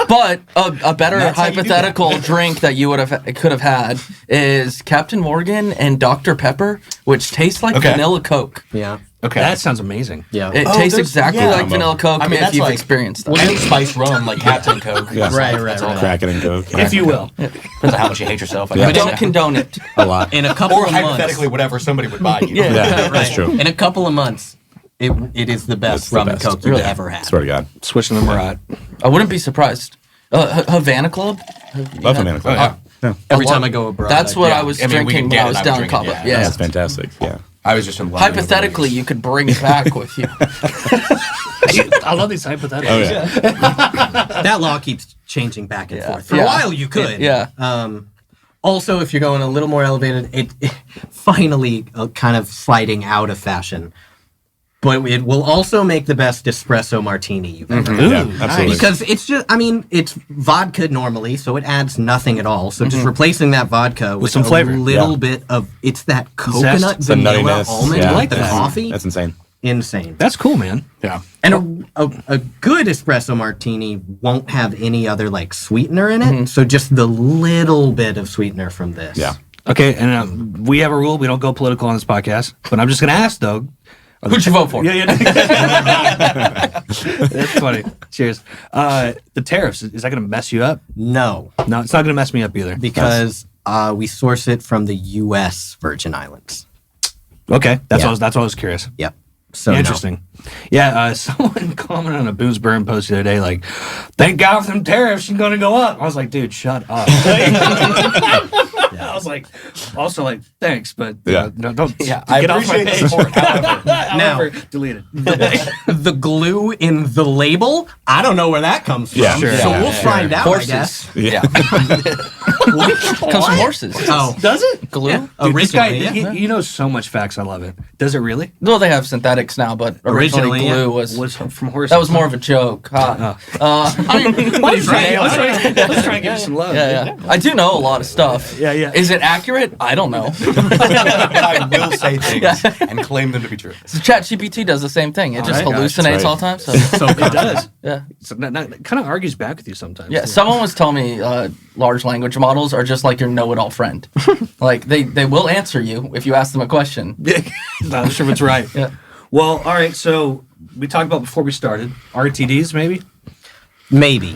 Speaker 5: But a better
Speaker 4: That's how you do
Speaker 5: hypothetical drink that you could have had is Captain Morgan and Dr. Pepper, which tastes like
Speaker 4: Okay.
Speaker 5: vanilla Coke.
Speaker 3: Yeah.
Speaker 4: Okay.
Speaker 1: That sounds amazing.
Speaker 3: Yeah.
Speaker 5: It
Speaker 4: Oh,
Speaker 5: tastes
Speaker 4: there's-
Speaker 5: exactly
Speaker 4: yeah.
Speaker 5: like vanilla Coke
Speaker 4: I mean,
Speaker 5: if
Speaker 4: that's
Speaker 5: you've
Speaker 4: like-
Speaker 5: experienced that.
Speaker 4: Any spiced rum like Captain Coke.
Speaker 2: Yeah.
Speaker 3: Right.
Speaker 2: Crack it in coke.
Speaker 1: If you will.
Speaker 4: Depends on how much you hate yourself. I
Speaker 2: Yeah.
Speaker 5: But
Speaker 4: guess.
Speaker 5: don't condone it.
Speaker 2: A lot.
Speaker 3: In a couple
Speaker 4: Or
Speaker 3: of
Speaker 4: hypothetically,
Speaker 3: months.
Speaker 4: whatever somebody would buy you.
Speaker 2: Yeah, that's true.
Speaker 3: In a couple of months, it is the best
Speaker 2: It's the
Speaker 3: rum
Speaker 2: best.
Speaker 3: and coke you've
Speaker 5: Really?
Speaker 3: ever had.
Speaker 2: Swear to God.
Speaker 1: Switching to Murat.
Speaker 5: I wouldn't be surprised. Havana Club?
Speaker 2: Love Havana
Speaker 4: Oh,
Speaker 2: Club.
Speaker 4: yeah.
Speaker 2: Yeah.
Speaker 3: Every time I go abroad,
Speaker 5: That's what I was
Speaker 4: I mean, we
Speaker 5: drinking
Speaker 4: can
Speaker 5: when
Speaker 4: get
Speaker 5: I
Speaker 4: it,
Speaker 5: was
Speaker 4: I would
Speaker 5: down in
Speaker 4: drink it,
Speaker 5: Cabo.
Speaker 4: yeah.
Speaker 5: Yeah.
Speaker 2: That's fantastic. Yeah.
Speaker 4: I was just in line.
Speaker 5: Hypothetically, you could bring it back with you.
Speaker 1: I love these hypotheticals.
Speaker 2: Oh yeah.
Speaker 3: That law keeps changing back and forth. For a
Speaker 5: Yeah.
Speaker 3: while, you could.
Speaker 5: Yeah.
Speaker 3: Also, if you're going a little more elevated, it finally kind of sliding out of fashion. But it will also make the best espresso martini you've ever had.
Speaker 2: Yeah, absolutely.
Speaker 3: Because it's just, I mean, it's vodka normally, so it adds nothing at all. So just replacing that vodka with
Speaker 1: some
Speaker 3: a
Speaker 1: flavor.
Speaker 3: little
Speaker 2: Yeah.
Speaker 3: bit of, it's that coconut,
Speaker 2: the
Speaker 3: vanilla,
Speaker 2: nuttiness.
Speaker 3: almond,
Speaker 2: Yeah.
Speaker 3: like the
Speaker 1: that.
Speaker 3: coffee.
Speaker 2: That's insane.
Speaker 3: Insane.
Speaker 1: That's cool, man.
Speaker 4: Yeah.
Speaker 3: And a good espresso martini won't have any other like sweetener in it. So just the little bit of sweetener from this.
Speaker 2: Yeah.
Speaker 1: Okay, and we have a rule: we don't go political on this podcast. But I'm just going to ask, though.
Speaker 5: Who'd you vote for?
Speaker 1: Yeah. That's funny. Cheers. The tariffs, is that going to mess you up?
Speaker 3: No,
Speaker 1: No, it's not going to mess me up either.
Speaker 3: because we source it from the U.S. Virgin Islands.
Speaker 1: Okay, that's
Speaker 3: Yeah.
Speaker 1: what I was curious.
Speaker 3: Yep. So no.
Speaker 1: Interesting. Yeah, someone commented on a Booze Burn post the other day, like, thank God for them tariffs, she's going to go up. I was like, dude, shut up. I was like, also like, thanks, but
Speaker 2: Yeah.
Speaker 1: no, don't
Speaker 4: I
Speaker 1: get off my
Speaker 4: appreciate the
Speaker 1: page.
Speaker 4: support. However,
Speaker 1: However, delete it.
Speaker 3: The glue in the label, I don't know where that comes from.
Speaker 2: Yeah.
Speaker 1: Sure.
Speaker 3: So
Speaker 4: Yeah,
Speaker 3: we'll
Speaker 4: yeah,
Speaker 3: find out, I
Speaker 5: Horses.
Speaker 3: guess.
Speaker 2: Yeah.
Speaker 5: Comes from horses.
Speaker 3: Oh,
Speaker 1: Does it?
Speaker 5: Glue?
Speaker 3: yeah.
Speaker 1: Dude, this guy,
Speaker 3: Originally, yeah.
Speaker 1: he knows so much facts. I love it. Does it really?
Speaker 5: Well, they have synthetics now, but originally
Speaker 3: Originally,
Speaker 5: glue
Speaker 3: yeah.
Speaker 5: was
Speaker 1: from horses.
Speaker 5: that was more of a joke.
Speaker 1: Oh.
Speaker 3: He's right.
Speaker 1: Let's try and give you some love.
Speaker 5: Yeah. I do know a lot of stuff.
Speaker 1: Yeah.
Speaker 5: Is it accurate? I don't know.
Speaker 4: I will say things and claim them to be true.
Speaker 5: So ChatGPT does the same thing. It just
Speaker 1: right.
Speaker 5: hallucinates
Speaker 2: That's right.
Speaker 5: all the time. So
Speaker 1: It does.
Speaker 5: yeah,
Speaker 1: So it kind of argues back with you sometimes.
Speaker 5: yeah. Someone was telling me large language models are just like your know-it-all friend. Like they will answer you if you ask them a question.
Speaker 1: Not sure if it's right.
Speaker 5: Yeah.
Speaker 1: Well, all right. So we talked about before we started RTDs, maybe.
Speaker 3: Maybe.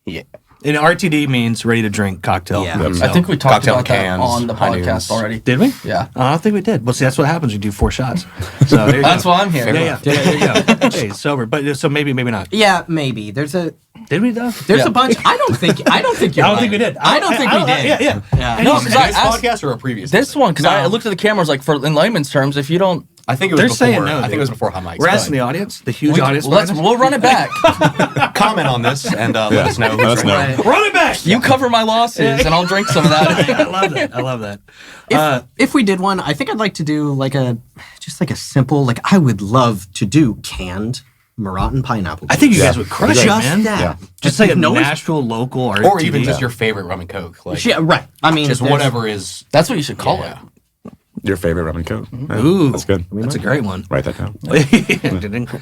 Speaker 4: Yeah.
Speaker 1: And RTD means ready to drink cocktail.
Speaker 3: Yeah.
Speaker 1: So-
Speaker 5: I think we talked
Speaker 4: Cocktail
Speaker 5: about
Speaker 4: cans,
Speaker 5: that on the
Speaker 4: high
Speaker 5: podcast
Speaker 4: noons.
Speaker 5: already.
Speaker 1: Did we?
Speaker 5: Yeah.
Speaker 1: I don't think we did. Well, see, that's what happens. You do 4 shots. So there you
Speaker 5: That's
Speaker 1: go.
Speaker 5: why I'm here.
Speaker 1: Yeah. There you go. Okay, sober. But so maybe not.
Speaker 3: Yeah, maybe. There's
Speaker 1: Did we though?
Speaker 3: a bunch. I don't think you're
Speaker 1: I don't think we did.
Speaker 3: I don't think we did.
Speaker 1: Yeah.
Speaker 5: No,
Speaker 4: This
Speaker 5: because I asked
Speaker 4: podcast or a previous?
Speaker 5: this one because I
Speaker 3: No.
Speaker 5: looked at the camera. I was like, for in layman's terms, if you don't,
Speaker 4: I think it was
Speaker 1: They're
Speaker 4: before.
Speaker 1: saying no,
Speaker 4: I think
Speaker 1: dude.
Speaker 4: it was before hot mics.
Speaker 1: We're asking the audience, the huge audience.
Speaker 5: we'll run it back.
Speaker 4: Comment on this and let us know.
Speaker 2: Let us know.
Speaker 3: Right.
Speaker 1: Run it back.
Speaker 5: You cover my losses, and I'll drink some of that.
Speaker 1: I love that.
Speaker 3: If we did one, I think I'd like to do like a simple, like I would love to do canned Morat and pineapple.
Speaker 1: I think you
Speaker 2: Yeah.
Speaker 1: guys would crush
Speaker 3: just
Speaker 1: it, man.
Speaker 3: that.
Speaker 2: Yeah.
Speaker 1: Just like a
Speaker 3: No one's-
Speaker 1: Nashville local RTD.
Speaker 4: Or even just your favorite rum and coke. Like,
Speaker 3: Yeah, right. I mean,
Speaker 4: just
Speaker 3: there's-
Speaker 4: whatever is.
Speaker 5: That's what you should call
Speaker 4: Yeah.
Speaker 5: it.
Speaker 2: Your favorite rum and coke. Yeah,
Speaker 1: Ooh,
Speaker 2: that's good.
Speaker 1: That's a great one.
Speaker 2: Write that down.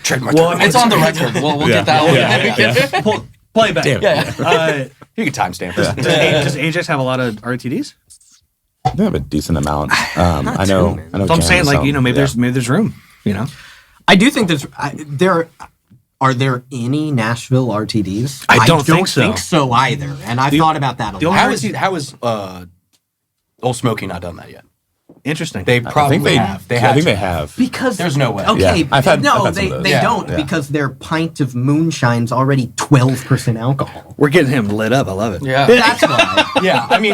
Speaker 4: Trademark.
Speaker 1: Well, I mean,
Speaker 5: It's on the record. We'll get that one.
Speaker 4: Yeah.
Speaker 1: play it back.
Speaker 2: Damn it.
Speaker 5: Yeah.
Speaker 4: You can timestamp this.
Speaker 1: Does Ajax have a lot of RTDs?
Speaker 2: They have a decent amount. I know. I know.
Speaker 1: So I'm saying,
Speaker 2: Ken,
Speaker 1: like, maybe
Speaker 2: yeah.
Speaker 1: there's room. You know,
Speaker 3: I do think there. Are there any Nashville RTDs?
Speaker 1: I don't think so.
Speaker 3: think so either. And I've thought about that a
Speaker 1: the
Speaker 3: lot.
Speaker 1: only-
Speaker 4: How is Old Smoky not done that yet?
Speaker 1: interesting.
Speaker 4: They
Speaker 2: I
Speaker 4: probably
Speaker 2: think they
Speaker 4: have. They
Speaker 2: I
Speaker 4: have.
Speaker 2: think
Speaker 4: to.
Speaker 2: they have.
Speaker 3: Because
Speaker 4: There's no way.
Speaker 3: Okay,
Speaker 2: Yeah, I've had
Speaker 3: no,
Speaker 2: some
Speaker 3: they
Speaker 2: of those.
Speaker 3: they
Speaker 4: Yeah,
Speaker 3: don't
Speaker 2: yeah.
Speaker 3: because their pint of moonshine's already 12% alcohol.
Speaker 1: We're getting him lit up. I love it.
Speaker 5: Yeah.
Speaker 3: That's why.
Speaker 4: Yeah, I mean,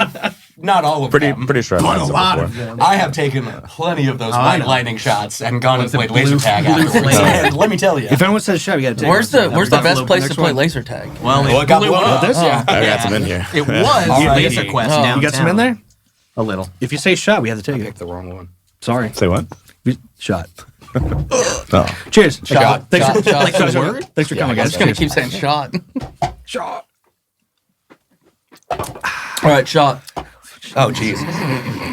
Speaker 4: not all of them.
Speaker 2: Pretty sure I've
Speaker 3: But
Speaker 2: had
Speaker 3: a
Speaker 2: some
Speaker 3: lot
Speaker 2: before.
Speaker 3: of them.
Speaker 4: I have taken plenty of those
Speaker 3: I
Speaker 4: white
Speaker 3: know.
Speaker 4: lightning shots and gone and
Speaker 3: What's it,
Speaker 4: played laser
Speaker 3: blue-
Speaker 4: tag
Speaker 3: blue
Speaker 4: afterwards.
Speaker 3: flame?
Speaker 4: And let me tell you.
Speaker 1: If anyone says shot, you got to take.
Speaker 5: Where's
Speaker 1: it.
Speaker 5: the best
Speaker 1: Buffalo,
Speaker 5: place to
Speaker 1: next
Speaker 5: play
Speaker 1: one.
Speaker 5: laser tag?
Speaker 3: Well,
Speaker 4: Well, it got blown up.
Speaker 1: This?
Speaker 4: Yeah.
Speaker 2: I got some in here.
Speaker 3: It was
Speaker 4: Alrighty.
Speaker 3: Laser Quest
Speaker 5: Oh.
Speaker 3: downtown.
Speaker 1: You got some in there?
Speaker 3: A little.
Speaker 1: If you say shot, we have to take it.
Speaker 4: Picked the wrong one.
Speaker 1: Sorry.
Speaker 2: Say what?
Speaker 1: Shot.
Speaker 2: Oh.
Speaker 1: Cheers.
Speaker 5: Shot.
Speaker 1: Thanks
Speaker 5: Shot.
Speaker 1: for,
Speaker 5: Shot.
Speaker 1: thanks for,
Speaker 3: the word?
Speaker 1: thanks for coming,
Speaker 5: I'm
Speaker 1: guys.
Speaker 5: just gonna
Speaker 1: Cheers.
Speaker 5: keep saying shot.
Speaker 1: Shot.
Speaker 5: All right, shot.
Speaker 4: Oh, jeez.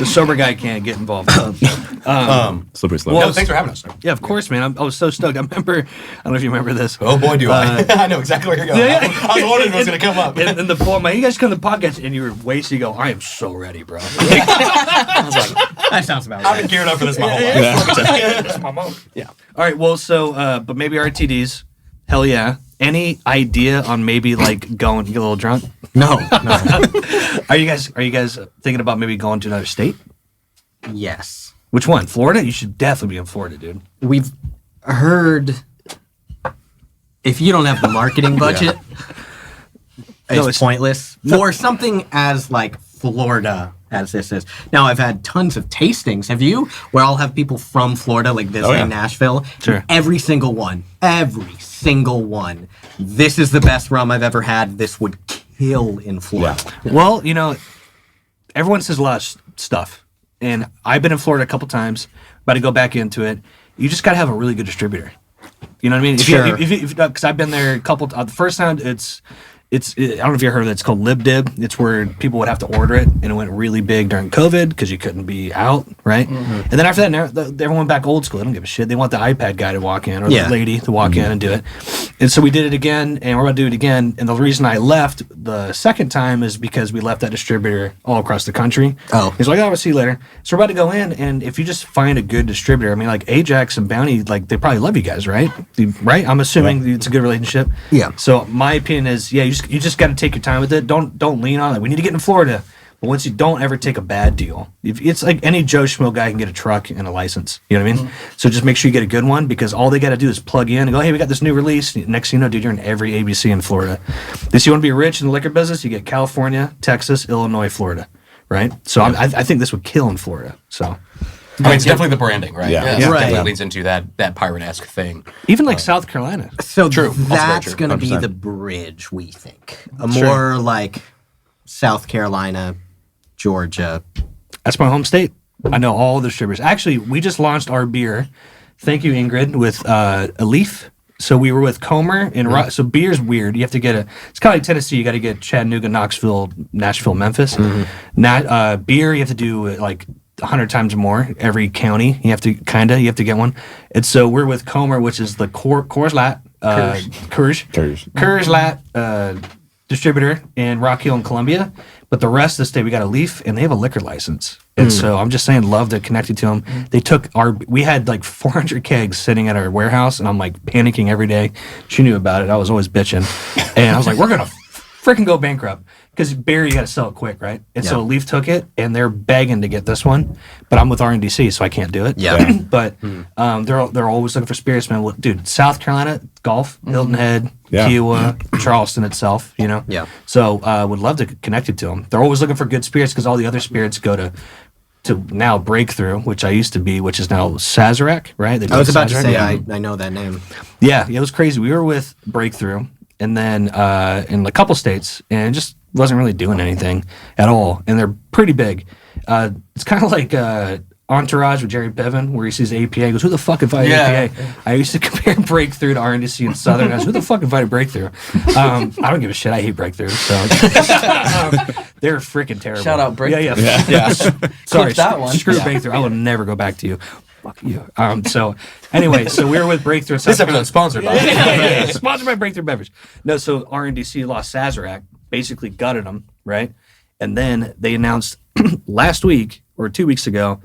Speaker 1: The sober guy can't get involved.
Speaker 2: Slippery slope.
Speaker 1: Well,
Speaker 4: No, thanks for having us, sir.
Speaker 1: Yeah, of course, man. I was so stoked. I remember. I don't know if you remember this.
Speaker 4: Oh, boy, do I. I know exactly where you're going.
Speaker 1: Yeah.
Speaker 4: I was wondering if it was going to come up.
Speaker 1: And the poem, you guys come to the podcast, and you were wasted. You go, I am so ready, bro.
Speaker 3: That sounds about
Speaker 4: I've
Speaker 3: right.
Speaker 4: been geared up for this my whole life.
Speaker 1: That's my mom. Yeah. All right. Well, so, but maybe RTDs. Hell yeah. Any idea on maybe like going to get a little drunk?
Speaker 3: No.
Speaker 1: Are you guys thinking about maybe going to another state?
Speaker 3: Yes.
Speaker 1: Which one? Florida? You should definitely be in Florida, dude.
Speaker 3: We've heard if you don't have the marketing budget,
Speaker 1: No,
Speaker 3: it's
Speaker 1: it's-
Speaker 3: pointless. For something as like Florida as this is. Now, I've had tons of tastings. Have you? Where I'll have people from Florida, like visiting Nashville.
Speaker 1: Sure.
Speaker 3: Every single one. This is the best rum I've ever had. This would kill in Florida.
Speaker 1: Well, everyone says a lot of stuff, and I've been in Florida a couple times. About to go back into it. You just got to have a really good distributor. You know what I mean?
Speaker 3: Sure.
Speaker 1: Because I've been there a couple. The first time I don't know if you heard of it. It's called LibDib. It's where people would have to order it, and it went really big during COVID because you couldn't be out, right? And then after that, everyone went back old school. They don't give a shit. They want the iPad guy to walk in or the lady to walk in and do it. And so we did it again, and we're about to do it again. And the reason I left the second time is because we left that distributor all across the country.
Speaker 3: Oh.
Speaker 1: He's like, I'll see you later. So we're about to go in, and if you just find a good distributor, I mean, like Ajax and Bounty, like they probably love you guys, right? Right? I'm assuming it's a good relationship.
Speaker 3: Yeah.
Speaker 1: So my opinion is, you just got to take your time with it. Don't lean on it. We need to get in Florida. But once you don't ever take a bad deal. It's like any Joe Schmo guy can get a truck and a license. You know what I mean? So just make sure you get a good one because all they got to do is plug in and go, hey, we got this new release. Next thing you know, dude, you're in every ABC in Florida. If you want to be rich in the liquor business, you get California, Texas, Illinois, Florida, right? So I think this would kill in Florida. So
Speaker 4: I mean, it's definitely the branding, right?
Speaker 2: Yeah.
Speaker 4: It
Speaker 3: Right.
Speaker 4: definitely leans into that pirate-esque thing.
Speaker 1: even like South Carolina.
Speaker 3: So
Speaker 4: True. Also very
Speaker 3: that's
Speaker 4: true.
Speaker 3: going to be
Speaker 2: 100%.
Speaker 3: the bridge, we think. More like South Carolina, Georgia.
Speaker 1: That's my home state. I know all the distributors. Actually, we just launched our beer. Thank you, Ingrid, with a leaf. So we were with Comer and so beer's weird. You have to get it's kind of like Tennessee. You got to get Chattanooga, Knoxville, Nashville, Memphis. Beer, you have to do like 100 times more every county. You have to get one. And so we're with Comer, which is the Coors Light, Coors Light distributor in Rock Hill and Columbia. But the rest of the state, we got a leaf, and they have a liquor license. And so I'm just saying, love to connect you to them. They took we had like 400 kegs sitting at our warehouse, and I'm like panicking every day. She knew about it. I was always bitching. And I was like, we're going to freaking go bankrupt. Because beer, you got to sell it quick, right? And so Leaf took it, and they're begging to get this one. But I'm with RNDC, so I can't do it.
Speaker 3: Yeah.
Speaker 1: But they're always looking for spirits, man. Well, dude, South Carolina, golf, Hilton Head, Kiowa, Charleston itself,
Speaker 3: Yeah.
Speaker 1: So would love to connect it to them. They're always looking for good spirits because all the other spirits go to now Breakthrough, which I used to be, which is now Sazerac, right?
Speaker 3: I was about to
Speaker 1: Sazerac.
Speaker 3: say,
Speaker 1: Yeah.
Speaker 3: I know that name.
Speaker 1: Yeah, it was crazy. We were with Breakthrough, and then in a couple states, and it just wasn't really doing anything at all. And they're pretty big. It's kind of like Entourage with Jerry Piven, where he sees APA. He goes, who the fuck invited APA? I used to compare Breakthrough to RNDC and Southern. I was, who the fuck invited Breakthrough? I don't give a shit. I hate Breakthrough. So they're freaking terrible.
Speaker 5: Shout out Breakthrough.
Speaker 1: Yeah. Sorry,
Speaker 5: Clip that one.
Speaker 1: Screw Breakthrough. I will never go back to you. Fuck you. So anyway, so we were with Breakthrough.
Speaker 4: This episode's sponsored by
Speaker 1: Sponsored by Breakthrough Beverage. No, so RNDC lost Sazerac, basically gutted them, right? And then they announced last week or 2 weeks ago,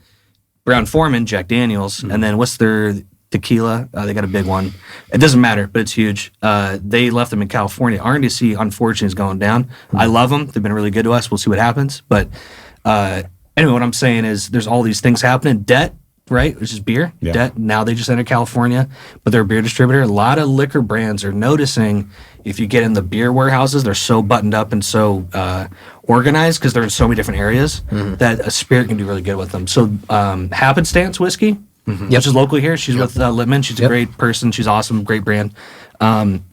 Speaker 1: Brown Foreman, Jack Daniels, and then what's their tequila? They got a big one. It doesn't matter, but it's huge. They left them in California. RNDC, unfortunately, is going down. I love them. They've been really good to us. We'll see what happens. But anyway, what I'm saying is there's all these things happening. Debt, right, which is beer.
Speaker 2: Yeah.
Speaker 1: Debt, now they just entered California, but they're a beer distributor. A lot of liquor brands are noticing if you get in the beer warehouses, they're so buttoned up and so organized because they're in so many different areas that a spirit can do really good with them. So Happenstance Whiskey, which is local here. She's with Littman. She's a great person. She's awesome, great brand.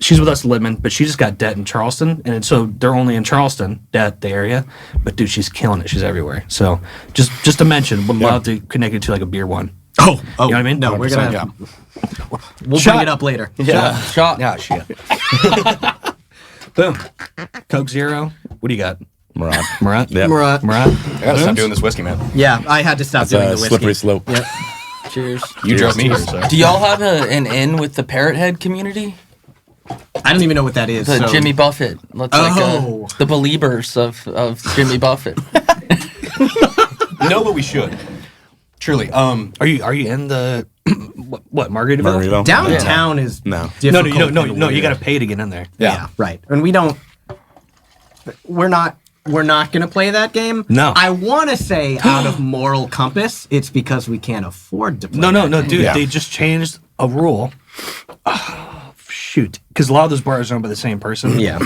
Speaker 1: She's with us at Littman, but she just got Debt in Charleston, and so they're only in Charleston, Debt, the area. But dude, she's killing it. She's everywhere. So just to mention, would love to connect it to like a beer one.
Speaker 3: Oh,
Speaker 1: You know what I mean?
Speaker 3: No, we're gonna.
Speaker 4: Yeah.
Speaker 3: We'll bring it up later.
Speaker 5: Yeah. Shot.
Speaker 4: Yeah, shit.
Speaker 1: Boom. Coke Zero. What do you got?
Speaker 2: Murat.
Speaker 1: Yeah.
Speaker 3: Murat.
Speaker 1: Murat.
Speaker 4: I gotta stop doing this whiskey, man.
Speaker 3: Yeah, I had to stop
Speaker 2: It's
Speaker 3: doing
Speaker 2: a
Speaker 3: the whiskey.
Speaker 2: slippery slope.
Speaker 3: Yep.
Speaker 5: Cheers.
Speaker 4: You drove me here, so.
Speaker 5: Do y'all have an in with the Parrot Head community?
Speaker 3: I don't even know what that is.
Speaker 5: The
Speaker 3: so.
Speaker 5: Jimmy Buffett. That's
Speaker 3: Oh.
Speaker 5: like the Beliebers of Jimmy Buffett.
Speaker 4: No, but we should. Truly.
Speaker 1: Are you in the what Margaritaville?
Speaker 2: Margarito.
Speaker 3: Downtown is
Speaker 2: No.
Speaker 3: difficult.
Speaker 1: No, you got to pay to get in there.
Speaker 3: Yeah, right. And we don't. We're not going to play that game.
Speaker 1: No.
Speaker 3: I want to say out of moral compass, it's because we can't afford to play.
Speaker 1: No,
Speaker 3: that game.
Speaker 1: dude.
Speaker 2: Yeah.
Speaker 1: They just changed a rule. Oh, shoot, because a lot of those bars are owned by the same person.
Speaker 3: Yeah.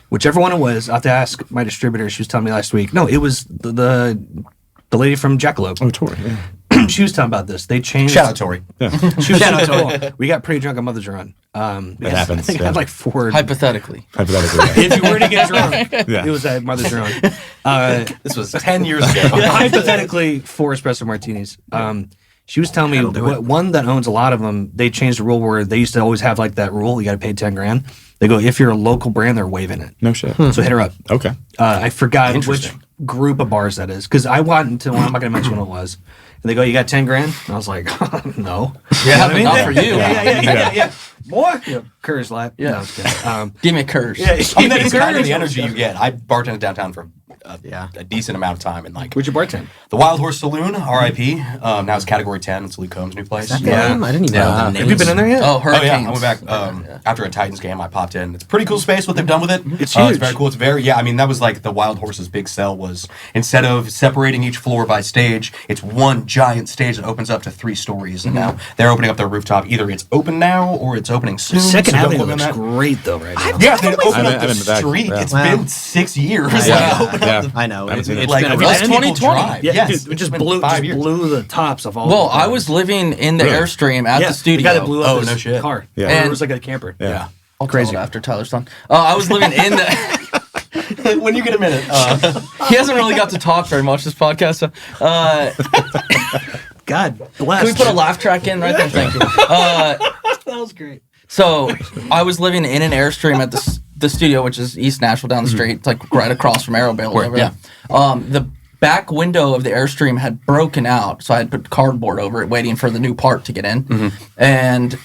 Speaker 1: whichever one it was. I have to ask my distributor. She was telling me last week. No, it was the lady from Jackalope.
Speaker 2: Oh, Tori. Yeah.
Speaker 1: She was telling about this. They changed.
Speaker 4: Shout out Tori.
Speaker 1: She was telling cool. We got pretty drunk on Mother's Run.
Speaker 2: That happens.
Speaker 1: I think I had like 4.
Speaker 5: Hypothetically.
Speaker 2: Hypothetically.
Speaker 1: If you were to get drunk,
Speaker 2: Yeah.
Speaker 1: it was at Mother's Run.
Speaker 4: This was 10 years ago.
Speaker 1: Hypothetically, 4 espresso martinis. She was telling me one that owns a lot of them. They changed the rule where they used to always have like that rule. You got to pay 10 grand. They go, if you're a local brand, they're waiving it.
Speaker 2: No shit.
Speaker 1: So hit her up.
Speaker 2: Okay.
Speaker 1: I forgot which
Speaker 4: Interesting.
Speaker 1: group of bars that is because I went into one. I'm not going to mention what it was. And they go, you got 10 grand? And I was like, no.
Speaker 5: Yeah, but not for you.
Speaker 1: Yeah. Boy. Curry's lap.
Speaker 5: Yeah.
Speaker 1: No, I was kidding.
Speaker 5: Give me a curse.
Speaker 1: Yeah.
Speaker 4: I mean, that's kind of the energy you get. I bartended downtown for a decent amount of time, and like
Speaker 1: Where'd you bartend?
Speaker 4: the Wild Horse Saloon, R.I.P. Now it's Category 10. It's Luke Combs' new place.
Speaker 3: Yeah. I didn't even know the
Speaker 1: Have you been in there yet?
Speaker 5: Oh,
Speaker 4: Oh
Speaker 5: Hurricanes.
Speaker 4: yeah, I went back after a Titans game. I popped in. It's a pretty cool space. What they've done with it,
Speaker 1: It's
Speaker 4: It's
Speaker 1: huge.
Speaker 4: very cool. It's very I mean, that was like the Wild Horse's big sell was instead of separating each floor by stage, it's one giant stage that opens up to 3 stories. And now they're opening up their rooftop. Either it's open now or it's opening soon.
Speaker 1: Second
Speaker 4: so don't
Speaker 1: Avenue
Speaker 4: quote me on
Speaker 1: looks
Speaker 4: that.
Speaker 1: great though right now.
Speaker 4: Yeah, they opened
Speaker 2: I've
Speaker 4: up the
Speaker 2: been back,
Speaker 4: street.
Speaker 2: yeah.
Speaker 4: It's
Speaker 3: Wow.
Speaker 4: been 6 years.
Speaker 3: Yeah.
Speaker 4: Like, open up the-
Speaker 3: I know.
Speaker 2: Haven't seen it.
Speaker 3: It's
Speaker 4: like
Speaker 3: been a
Speaker 4: that's
Speaker 3: rough.
Speaker 5: 2020.
Speaker 1: Yeah,
Speaker 4: Yes,
Speaker 1: dude, it just
Speaker 4: it's been
Speaker 1: blew
Speaker 4: 5 years.
Speaker 1: the tops of all.
Speaker 5: Well,
Speaker 1: the
Speaker 5: I was living in the
Speaker 2: Really?
Speaker 5: Airstream at
Speaker 1: yeah,
Speaker 5: the studio.
Speaker 1: The guy that blew up
Speaker 4: Oh,
Speaker 1: his
Speaker 4: no shit.
Speaker 1: car.
Speaker 2: Yeah.
Speaker 1: And it
Speaker 5: And-
Speaker 1: was like a camper.
Speaker 4: Yeah.
Speaker 5: I'll
Speaker 1: Crazy.
Speaker 5: tell it after Tyler's done. I was living in the.
Speaker 4: When you get a minute.
Speaker 5: He hasn't really got to talk very much this podcast. So,
Speaker 1: God bless.
Speaker 5: can we put a laugh track in right there? Thank you.
Speaker 1: That was great.
Speaker 5: So I was living in an Airstream at the studio, which is East Nashville down the street. It's like right across from Arrowville.
Speaker 4: Where-
Speaker 5: Over
Speaker 4: yeah.
Speaker 5: there. The back window of the Airstream had broken out, so I had put cardboard over it, waiting for the new part to get in. And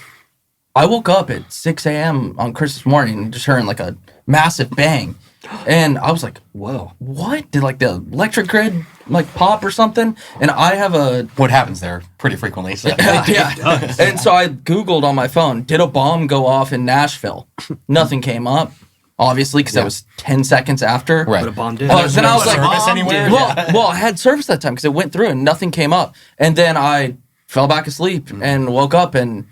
Speaker 5: I woke up at 6 a.m. on Christmas morning, just hearing like a massive bang. And I was like,
Speaker 1: Whoa.
Speaker 5: what? Did like the electric grid like pop or something? And I have a
Speaker 4: What happens there pretty frequently. So.
Speaker 5: yeah. And so I Googled on my phone, did a bomb go off in Nashville? Nothing came up, obviously, because that was 10 seconds after.
Speaker 4: Right.
Speaker 1: But a bomb did.
Speaker 5: Then I was like,
Speaker 4: service anywhere?
Speaker 5: well, I had service that time because it went through and nothing came up. And then I fell back asleep and woke up and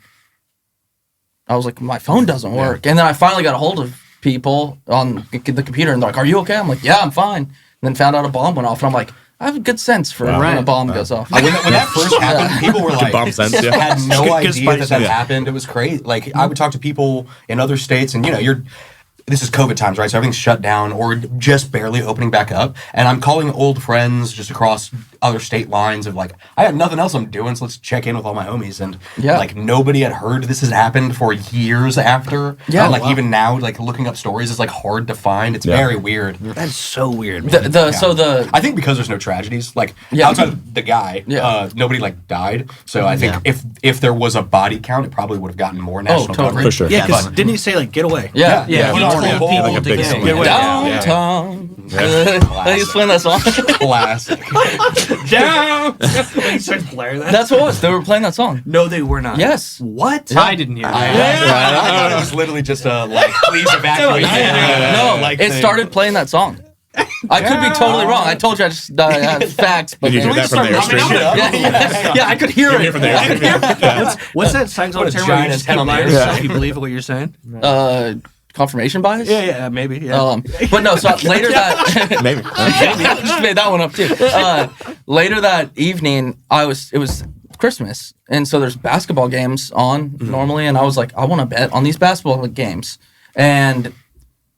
Speaker 5: I was like, my phone doesn't work. And then I finally got a hold of people on the computer and they're like, are you okay? I'm like, yeah, I'm fine. And then found out a bomb went off and I'm like, I have a good sense for when a bomb goes off.
Speaker 4: When that first happened, people were like,
Speaker 2: bomb sense, yeah.
Speaker 4: had no
Speaker 1: Good
Speaker 4: idea
Speaker 1: spice,
Speaker 4: that
Speaker 2: yeah.
Speaker 4: happened. It was crazy. Like I would talk to people in other states, and this is COVID times, right? So everything's shut down or just barely opening back up. And I'm calling old friends just across other state lines of like, I have nothing else I'm doing, so let's check in with all my homies. And like nobody had heard this has happened for years after.
Speaker 5: Yeah,
Speaker 4: And, like
Speaker 5: wow.
Speaker 4: even now, like looking up stories is like hard to find. It's very weird.
Speaker 1: That's so weird, man.
Speaker 4: I think because there's no tragedies, like
Speaker 5: Yeah.
Speaker 4: outside of the guy, nobody like died. So I think if there was a body count, it probably would have gotten more national
Speaker 5: totally.
Speaker 4: coverage.
Speaker 2: For sure.
Speaker 1: Yeah, because didn't he say like get away?
Speaker 5: Yeah.
Speaker 4: He told
Speaker 2: Yeah,
Speaker 4: people
Speaker 2: like a
Speaker 4: to
Speaker 2: big
Speaker 4: get
Speaker 2: swing.
Speaker 4: away.
Speaker 5: Downtown.
Speaker 4: Yeah.
Speaker 5: He was playing that song.
Speaker 4: Classic.
Speaker 1: Down. He starts blaring that.
Speaker 5: That's what it was. They were playing that song.
Speaker 1: No, they were not.
Speaker 5: Yes.
Speaker 1: What?
Speaker 6: I didn't hear that.
Speaker 4: I thought it was literally just a like, please evacuate.
Speaker 5: No,
Speaker 4: like
Speaker 5: it started playing that song. I could be totally wrong. I told you I just had facts, but
Speaker 2: Did you hear that from the Airstream?
Speaker 5: yeah, I could hear it.
Speaker 2: From the Airstream.
Speaker 1: What's that Seinfeld
Speaker 4: What a
Speaker 1: term where you
Speaker 4: giant
Speaker 1: just keep
Speaker 4: antenna on the
Speaker 1: lying
Speaker 4: air.
Speaker 1: yourself, you believe what you're saying?
Speaker 5: Confirmation bias?
Speaker 1: Yeah, maybe. Yeah.
Speaker 5: But no, so later that
Speaker 2: Maybe.
Speaker 5: I just made that one up too. Later that evening, it was Christmas, and so there's basketball games on normally, and I was like, I want to bet on these basketball games, and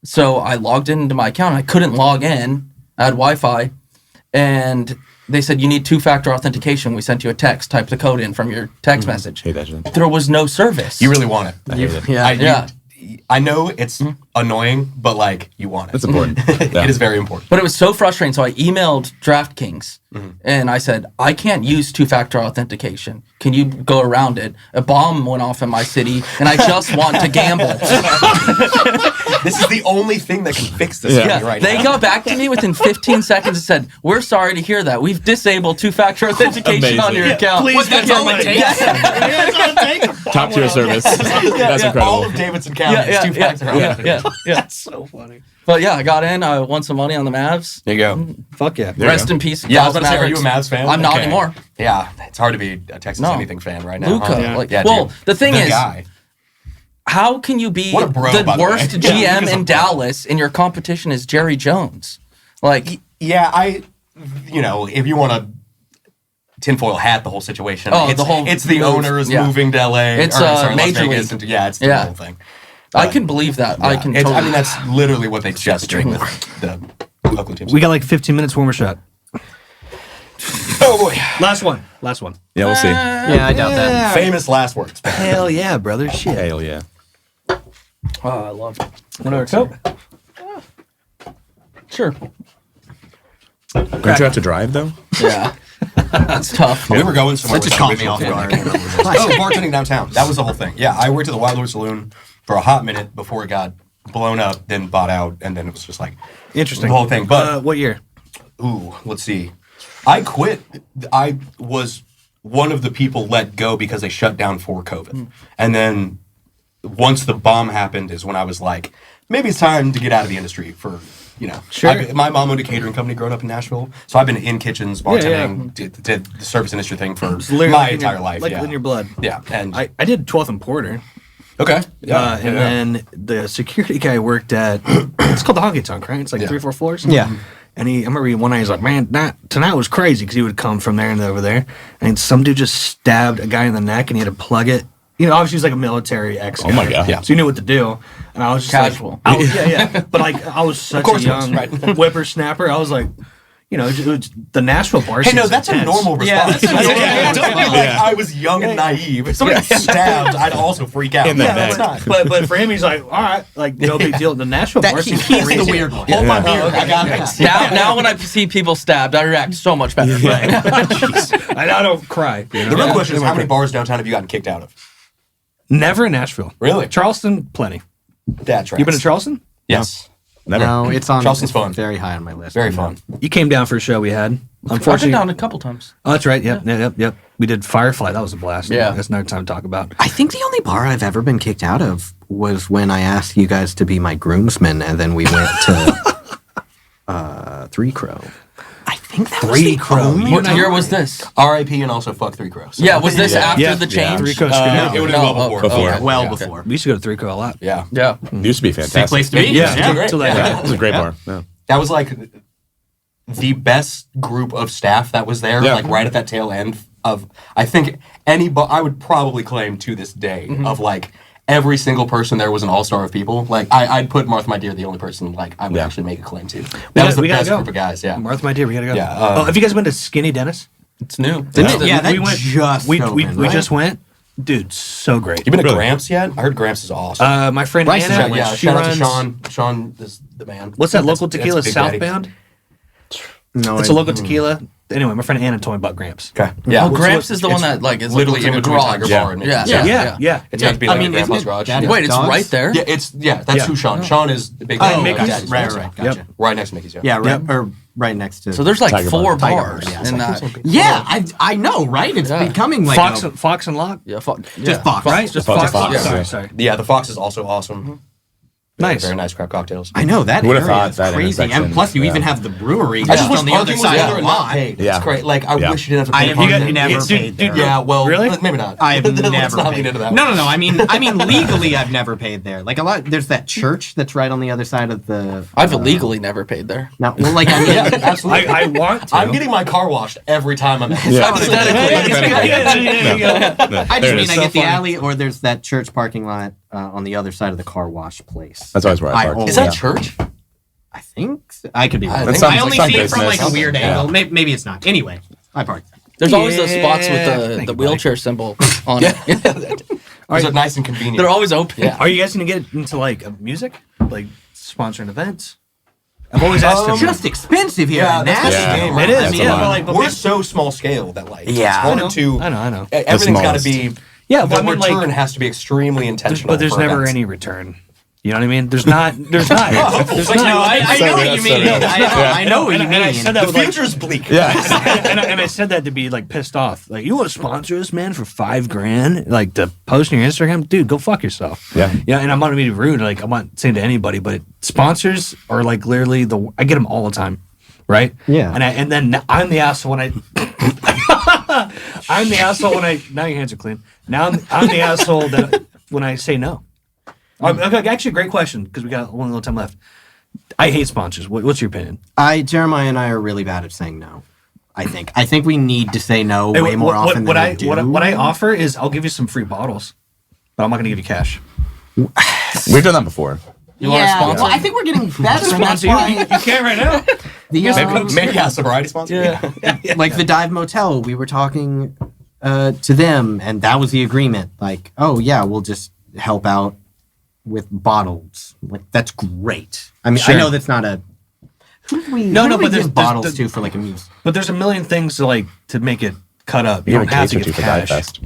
Speaker 5: so I logged into my account. And I couldn't log in. I had Wi-Fi, and they said you need 2-factor authentication. We sent you a text. Type the code in from your text message.
Speaker 2: Hate that shit.
Speaker 5: There was no service.
Speaker 4: You really want it.
Speaker 2: I hate it.
Speaker 5: yeah.
Speaker 4: I know it's annoying, but like you want it.
Speaker 2: It's important. Yeah.
Speaker 4: It is very important.
Speaker 5: But it was so frustrating. So I emailed DraftKings and I said, I can't use 2-factor authentication. Can you go around it? A bomb went off in my city and I just want to gamble.
Speaker 4: This is the only thing that can fix this
Speaker 5: Yeah,
Speaker 4: right
Speaker 5: they
Speaker 4: now.
Speaker 5: got back to me within 15 seconds and said, we're sorry to hear that. We've disabled 2-factor authentication on your
Speaker 2: Amazing.
Speaker 5: account.
Speaker 1: Please
Speaker 5: That's
Speaker 1: get
Speaker 5: all
Speaker 1: your
Speaker 5: it
Speaker 1: money.
Speaker 5: takes.
Speaker 2: Top tier service. That's
Speaker 4: All
Speaker 2: incredible.
Speaker 4: of Davidson County is 2-factor authentication.
Speaker 1: That's so funny.
Speaker 5: But yeah, I got in. I won some money on the Mavs.
Speaker 4: There you go.
Speaker 1: Fuck yeah.
Speaker 2: There you
Speaker 5: Rest
Speaker 2: go.
Speaker 5: in peace.
Speaker 4: Yeah, I was
Speaker 5: Dallas
Speaker 4: gonna say, are you a
Speaker 5: Mavericks.
Speaker 4: Mavs fan?
Speaker 5: I'm not
Speaker 4: Okay.
Speaker 5: anymore.
Speaker 4: Yeah, it's hard to be a Texas
Speaker 5: No.
Speaker 4: anything fan right now.
Speaker 5: Luka.
Speaker 4: Huh?
Speaker 5: Like,
Speaker 4: Yeah,
Speaker 5: well,
Speaker 4: dude.
Speaker 5: the thing is,
Speaker 4: guy.
Speaker 5: how can you be
Speaker 4: What a bro,
Speaker 5: the
Speaker 4: by the
Speaker 5: worst
Speaker 4: way.
Speaker 5: GM in Dallas and your competition is Jerry Jones? Like,
Speaker 4: Yeah, if you want to tinfoil hat the whole situation, it's the owners moving to LA.
Speaker 5: It's
Speaker 4: Las
Speaker 5: Major
Speaker 4: Vegas,
Speaker 5: League.
Speaker 4: it's the whole thing.
Speaker 5: I can believe that. I can.
Speaker 4: It's-
Speaker 5: Totally.
Speaker 4: I mean, that's literally what they just did with the Oakland teams.
Speaker 1: We got like 15 minutes, one more shot.
Speaker 4: Oh boy,
Speaker 1: Last one.
Speaker 2: Yeah, we'll see.
Speaker 3: Yeah, I doubt that.
Speaker 4: famous last words.
Speaker 1: Hell yeah, brother. Shit.
Speaker 2: Hell yeah.
Speaker 5: Oh, I love it.
Speaker 1: Want another Coke?
Speaker 5: Sure.
Speaker 2: Don't you have to drive though?
Speaker 5: Yeah. That's tough.
Speaker 4: We were going somewhere.
Speaker 3: That just caught me off guard.
Speaker 4: Oh, bartending downtown. That was the whole thing. Yeah, I worked at the Wild Horse Saloon for a hot minute before it got blown up, then bought out, and then it was just like
Speaker 1: Interesting.
Speaker 4: the whole thing. But
Speaker 1: What year?
Speaker 4: let's see. I quit. I was one of the people let go because they shut down for COVID, and then once the bomb happened is when I was like, maybe it's time to get out of the industry for.
Speaker 1: Sure.
Speaker 4: My mom owned a catering company growing up in Nashville, so I've been in kitchens, bartending, did the service industry thing for my entire life.
Speaker 1: Like
Speaker 4: yeah.
Speaker 1: in your blood.
Speaker 4: Yeah, and
Speaker 1: I did 12th and Porter.
Speaker 4: okay,
Speaker 1: And then the security guy worked at, it's called the Honky Tonk, right? It's like 3 or 4 floors.
Speaker 3: Yeah.
Speaker 1: And I remember one night he was like, man, tonight was crazy because he would come from there and over there. And some dude just stabbed a guy in the neck and he had to plug it. Obviously he was like a military ex.
Speaker 2: Oh my God.
Speaker 4: Yeah.
Speaker 1: So you knew what to do. And I was just
Speaker 5: Casual.
Speaker 1: Like, yeah. But like I was such
Speaker 4: course
Speaker 1: a
Speaker 4: it was,
Speaker 1: young
Speaker 4: right.
Speaker 1: whippersnapper. I was like, it was the Nashville bar
Speaker 4: hey,
Speaker 1: scene
Speaker 4: no,
Speaker 1: is
Speaker 4: that's
Speaker 1: intense.
Speaker 4: a normal response.
Speaker 3: that's a normal
Speaker 4: Don't be like, I was young and naive. If somebody stabbed, I'd also freak out.
Speaker 2: In the
Speaker 1: Yeah,
Speaker 2: neck.
Speaker 1: that's not. But for him, he's like, all right, like no big deal. The Nashville bar scene is
Speaker 3: He's
Speaker 1: crazy.
Speaker 3: the weird one.
Speaker 4: Hold my beer. I got it.
Speaker 5: Now when I see people stabbed, I react so much better.
Speaker 1: I don't cry.
Speaker 4: The real question is, how many bars downtown have you gotten kicked out of?
Speaker 1: Never in Nashville.
Speaker 4: Really?
Speaker 1: Charleston, plenty.
Speaker 4: That's right.
Speaker 1: You been to Charleston?
Speaker 4: Yes.
Speaker 2: Never.
Speaker 3: No, it's on.
Speaker 4: Charleston's
Speaker 3: it's
Speaker 4: fun.
Speaker 3: Very high on my list.
Speaker 4: Very fun.
Speaker 1: You came down for a show we had.
Speaker 5: I've been
Speaker 1: Unfortunately,
Speaker 5: down a couple times.
Speaker 1: oh, that's right. Yep. We did Firefly. That was a blast.
Speaker 5: Yeah.
Speaker 1: That's another time to talk about.
Speaker 3: I think the only bar I've ever been kicked out of was when I asked you guys to be my groomsmen, and then we went to Three Crow. I think that was
Speaker 1: Three
Speaker 3: the
Speaker 1: Crow.
Speaker 3: only
Speaker 5: What
Speaker 3: time.
Speaker 5: year was this?
Speaker 4: R.I.P. and also fuck Three Crows.
Speaker 5: Yeah, was this after
Speaker 1: Yeah.
Speaker 5: the change?
Speaker 1: Three Coast
Speaker 4: It would have been well before.
Speaker 2: Before.
Speaker 5: okay.
Speaker 3: Well
Speaker 5: Yeah.
Speaker 3: before.
Speaker 1: We used to go to Three Co a lot.
Speaker 4: Yeah.
Speaker 5: Yeah.
Speaker 2: It used to be fantastic.
Speaker 3: Safe place to be.
Speaker 1: Yeah.
Speaker 4: Great.
Speaker 1: Till that
Speaker 4: Yeah.
Speaker 1: guy.
Speaker 2: It was a great bar. Yeah.
Speaker 4: That was like the best group of staff that was there,
Speaker 2: Yeah.
Speaker 4: like right at that tail end of, I think I would probably claim to this day of like every single person there was an all-star of people. Like I'd put Martha My Dear the only person like I would
Speaker 2: Yeah.
Speaker 4: actually make a claim to. That was the
Speaker 1: we gotta
Speaker 4: best
Speaker 1: go.
Speaker 4: group of guys. Yeah.
Speaker 1: Martha, my dear, we gotta go.
Speaker 4: Yeah,
Speaker 1: oh, have you guys been to Skinny Dennis?
Speaker 5: It's new.
Speaker 3: Yeah, that
Speaker 1: we went.
Speaker 3: just
Speaker 1: we
Speaker 3: opened,
Speaker 1: we
Speaker 3: right?
Speaker 1: just went. Dude, so great.
Speaker 4: You been to
Speaker 2: Really?
Speaker 4: Gramps yet? I heard Gramps is awesome.
Speaker 1: My friend
Speaker 3: Bryce is
Speaker 1: Anna,
Speaker 3: right,
Speaker 4: yeah,
Speaker 1: she
Speaker 4: shout out
Speaker 1: runs.
Speaker 4: to Sean. Sean is the man.
Speaker 1: What's that
Speaker 4: That's-
Speaker 1: local
Speaker 4: that's
Speaker 1: tequila
Speaker 4: Big Daddy.
Speaker 1: Southbound?
Speaker 3: No,
Speaker 1: It's a local tequila. Anyway, my friend Anna told me about Gramps.
Speaker 4: Okay. Yeah.
Speaker 5: Oh, Gramps
Speaker 4: So
Speaker 5: is the one
Speaker 4: it's
Speaker 5: that like is
Speaker 4: literally
Speaker 5: in
Speaker 4: in
Speaker 5: the
Speaker 4: between
Speaker 5: garage.
Speaker 4: Tiger
Speaker 2: Yeah.
Speaker 4: Bar and
Speaker 5: Yeah.
Speaker 1: Yeah.
Speaker 4: It's got to be like in
Speaker 3: isn't
Speaker 4: Grandpa's
Speaker 3: it
Speaker 4: garage.
Speaker 3: Daddy's
Speaker 5: Wait, it's
Speaker 3: Dogs?
Speaker 5: right there.
Speaker 4: Yeah, that's
Speaker 1: Yeah.
Speaker 4: who Sean. Sean is the big.
Speaker 1: Oh,
Speaker 4: Mickey's.
Speaker 1: Mickey's.
Speaker 3: Right, gotcha.
Speaker 1: Yep.
Speaker 4: Right next to Mickey's.
Speaker 3: Yeah, right,
Speaker 1: Yep.
Speaker 3: or right next to.
Speaker 5: So there's like
Speaker 2: Tiger
Speaker 5: 4
Speaker 3: Tiger
Speaker 5: bars
Speaker 3: Bar, yeah.
Speaker 5: in that.
Speaker 3: yeah, I know, right? It's
Speaker 5: Yeah.
Speaker 3: becoming like
Speaker 1: Fox and Lock.
Speaker 5: Yeah, fuck.
Speaker 3: Just Fox.
Speaker 1: Right? Just
Speaker 2: Fox.
Speaker 1: Fox.
Speaker 2: Fox,
Speaker 1: Yeah.
Speaker 2: yeah.
Speaker 1: Sorry.
Speaker 4: Yeah, the Fox is also awesome.
Speaker 1: Nice.
Speaker 4: Very nice crab cocktails.
Speaker 3: I know that
Speaker 2: Who would've
Speaker 3: area
Speaker 2: thought
Speaker 3: is
Speaker 2: that
Speaker 3: crazy, and
Speaker 2: intersection,
Speaker 3: plus you
Speaker 2: yeah.
Speaker 3: even have the brewery
Speaker 4: I
Speaker 3: just
Speaker 4: just wish
Speaker 3: on the other
Speaker 4: parking was
Speaker 3: side
Speaker 4: there
Speaker 3: of the
Speaker 4: and not
Speaker 3: lot.
Speaker 4: paid.
Speaker 2: Yeah.
Speaker 4: It's great. Like I
Speaker 2: Yeah.
Speaker 4: wish you didn't have to
Speaker 3: I
Speaker 4: pay
Speaker 3: have
Speaker 4: parking.
Speaker 3: never
Speaker 1: Dude,
Speaker 3: paid
Speaker 1: dude,
Speaker 3: there.
Speaker 4: Yeah, well,
Speaker 1: Really?
Speaker 4: maybe not.
Speaker 3: I have
Speaker 4: Let's
Speaker 3: never
Speaker 4: not
Speaker 3: paid.
Speaker 4: get into that.
Speaker 3: No. I mean, legally, I've never paid there. Like a lot. There's that church that's right on the other side of the.
Speaker 5: I've illegally never paid there.
Speaker 3: Now, well, like I mean,
Speaker 4: Yeah, absolutely.
Speaker 1: I want to.
Speaker 4: I'm getting my car washed every time I'm at.
Speaker 2: Yeah.
Speaker 3: I just mean I
Speaker 1: So
Speaker 3: get the
Speaker 1: funny.
Speaker 3: alley, or there's that church parking lot on the other side of the car wash place.
Speaker 2: That's always where I park.
Speaker 3: always-
Speaker 4: Is that
Speaker 3: Yeah.
Speaker 4: church?
Speaker 3: I think so. I could be wrong.
Speaker 5: That's
Speaker 3: I
Speaker 2: some-
Speaker 3: only
Speaker 2: some
Speaker 3: see it from like a
Speaker 2: business.
Speaker 3: weird
Speaker 2: Yeah.
Speaker 3: angle. Maybe it's not. Anyway, I parked.
Speaker 5: There's always those
Speaker 1: Yeah.
Speaker 5: spots with
Speaker 1: Thank
Speaker 5: the
Speaker 1: you, buddy.
Speaker 5: wheelchair symbol on it.
Speaker 4: Those are nice and convenient.
Speaker 5: They're always open.
Speaker 4: Yeah.
Speaker 1: Are you guys gonna get into like music, like sponsoring events? I've always asked him.
Speaker 3: Just expensive here
Speaker 4: Yeah,
Speaker 3: in
Speaker 4: that's the
Speaker 3: Nashville.
Speaker 4: game,
Speaker 1: It
Speaker 4: right?
Speaker 1: is.
Speaker 2: That's a
Speaker 1: Yeah,
Speaker 2: lot.
Speaker 1: but like, but
Speaker 4: We're so small scale that like
Speaker 3: Yeah.
Speaker 4: it's
Speaker 1: I
Speaker 4: hard
Speaker 1: know.
Speaker 4: to.
Speaker 1: I know.
Speaker 4: Everything's got to
Speaker 2: smallest.
Speaker 4: be.
Speaker 1: Yeah,
Speaker 4: the
Speaker 1: but I mean,
Speaker 4: return
Speaker 1: like,
Speaker 4: has to be extremely intentional.
Speaker 1: but there's
Speaker 4: for
Speaker 1: never
Speaker 4: events.
Speaker 1: any return. You know what I mean? There's not. There's not. There's
Speaker 4: Like,
Speaker 1: not.
Speaker 4: no,
Speaker 3: I know what you mean. I know what you
Speaker 1: And I
Speaker 3: mean.
Speaker 1: said that
Speaker 4: The
Speaker 1: with, like,
Speaker 4: future's bleak.
Speaker 2: Yeah.
Speaker 1: and I said that to be like pissed off. Like, you want to sponsor us, man, for $5,000? Like to post on your Instagram, dude, go fuck yourself.
Speaker 2: Yeah.
Speaker 1: Yeah. And I'm not being rude. Like I'm not saying to anybody, but sponsors are like literally I get them all the time, right?
Speaker 3: Yeah.
Speaker 1: And then I'm the asshole when I. I'm the asshole when I. Now your hands are clean. Now I'm the asshole that when I say no. Okay, actually, great question because we got one little time left. I hate sponsors. What's your opinion?
Speaker 3: Jeremiah and I are really bad at saying no. I think we need to say no way more often than we do.
Speaker 1: What I offer is I'll give you some free bottles, but I'm not going to give you cash.
Speaker 2: We've done that before.
Speaker 5: You want to sponsor?
Speaker 3: Well, I think we're getting better. That's why
Speaker 1: You can't right now.
Speaker 4: Maybe a sobriety sponsor.
Speaker 1: Yeah.
Speaker 3: like the Dive Motel, we were talking to them, and that was the agreement. Like, oh yeah, we'll just help out with bottles. Like, that's great. I mean,
Speaker 1: Sure.
Speaker 3: I know that's not a. Who do we,
Speaker 1: but
Speaker 3: there's
Speaker 1: there's
Speaker 3: bottles to for like a music.
Speaker 1: But there's a million things to make it cut up.
Speaker 2: You
Speaker 1: You
Speaker 2: have
Speaker 1: don't
Speaker 2: a
Speaker 1: have
Speaker 2: case
Speaker 1: to
Speaker 2: or two
Speaker 1: give
Speaker 2: for Dive
Speaker 1: cash.
Speaker 2: Fest.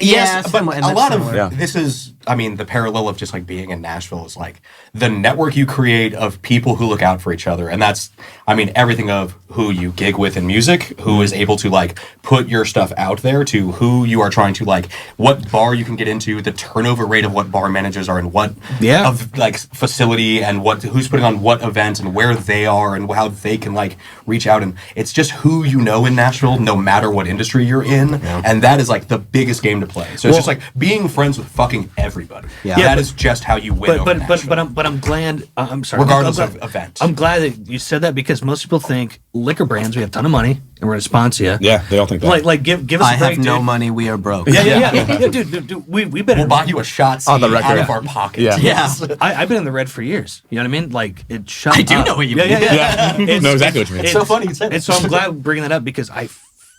Speaker 4: Yes, but
Speaker 3: and
Speaker 4: a
Speaker 3: that's
Speaker 4: lot
Speaker 3: similar.
Speaker 4: of
Speaker 2: Yeah.
Speaker 4: this is, I mean, the parallel of just like being in Nashville is like the network you create of people who look out for each other. And that's, I mean, everything of who you gig with in music, who is able to like put your stuff out there, to who you are trying to like, what bar you can get into, the turnover rate of what bar managers are and what of like facility and who's putting on what event and where they are and how they can like reach out. And it's just who you know in Nashville, no matter what industry you're in. And that is like the biggest game to play. So it's just like being friends with fucking everybody.
Speaker 3: Yeah.
Speaker 4: That is just how you win.
Speaker 1: But I'm glad. I'm sorry.
Speaker 4: Regardless
Speaker 1: I'm
Speaker 4: of event.
Speaker 1: I'm glad that you said that because most people think liquor brands, we have a ton of money and we're going to sponsor you.
Speaker 2: Yeah, they all think that.
Speaker 1: Like give us
Speaker 3: I
Speaker 1: a break,
Speaker 3: have no
Speaker 1: dude.
Speaker 3: money. We are broke.
Speaker 1: Yeah, dude. We've been
Speaker 4: We'll buy you a shot
Speaker 2: On the
Speaker 4: seat out
Speaker 2: record.
Speaker 4: of our pockets.
Speaker 2: Yeah.
Speaker 3: Yeah.
Speaker 1: I've been in the red for years. You know what I mean? Like it shut
Speaker 3: I do
Speaker 1: up.
Speaker 3: know what you
Speaker 1: Yeah,
Speaker 3: mean.
Speaker 1: yeah.
Speaker 2: Yeah. Know exactly what you mean.
Speaker 4: It's so funny you said
Speaker 1: And so I'm glad bringing that up because I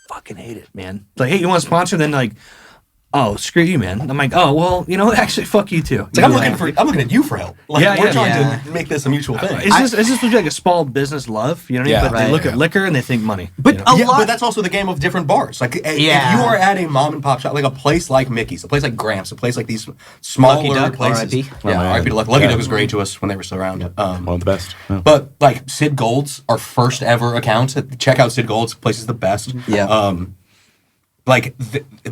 Speaker 1: fucking hate it, man. Like, hey, you want to sponsor? Then like, oh, screw you, man. I'm like, oh, well, you know what? Actually, fuck you too.
Speaker 4: It's like I'm looking at you for help. Like
Speaker 1: Yeah,
Speaker 4: we're
Speaker 1: yeah.
Speaker 4: trying
Speaker 3: Yeah.
Speaker 4: to make this a mutual thing.
Speaker 1: Is this supposed to be like a small business love? You know what I mean?
Speaker 2: Yeah.
Speaker 1: But they
Speaker 3: Right.
Speaker 1: look at liquor and they think money.
Speaker 3: But
Speaker 1: you know?
Speaker 3: a
Speaker 4: Yeah,
Speaker 3: lot.
Speaker 4: but that's also the game of different bars. Like, if
Speaker 3: Yeah.
Speaker 4: you are at a mom and pop shop, like a place like Mickey's, a place like Gramps, a place like these smaller
Speaker 3: Lucky Duck,
Speaker 4: places.
Speaker 3: R.I.P..
Speaker 4: Yeah,
Speaker 2: man.
Speaker 4: R.I.P. to Lucky
Speaker 2: Yeah.
Speaker 4: Duck was great to us when they were still around.
Speaker 2: One of the best. Yeah.
Speaker 4: But like Sid Gold's, our first ever account. Check out Sid Gold's. Place is the best.
Speaker 3: Yeah.
Speaker 4: Like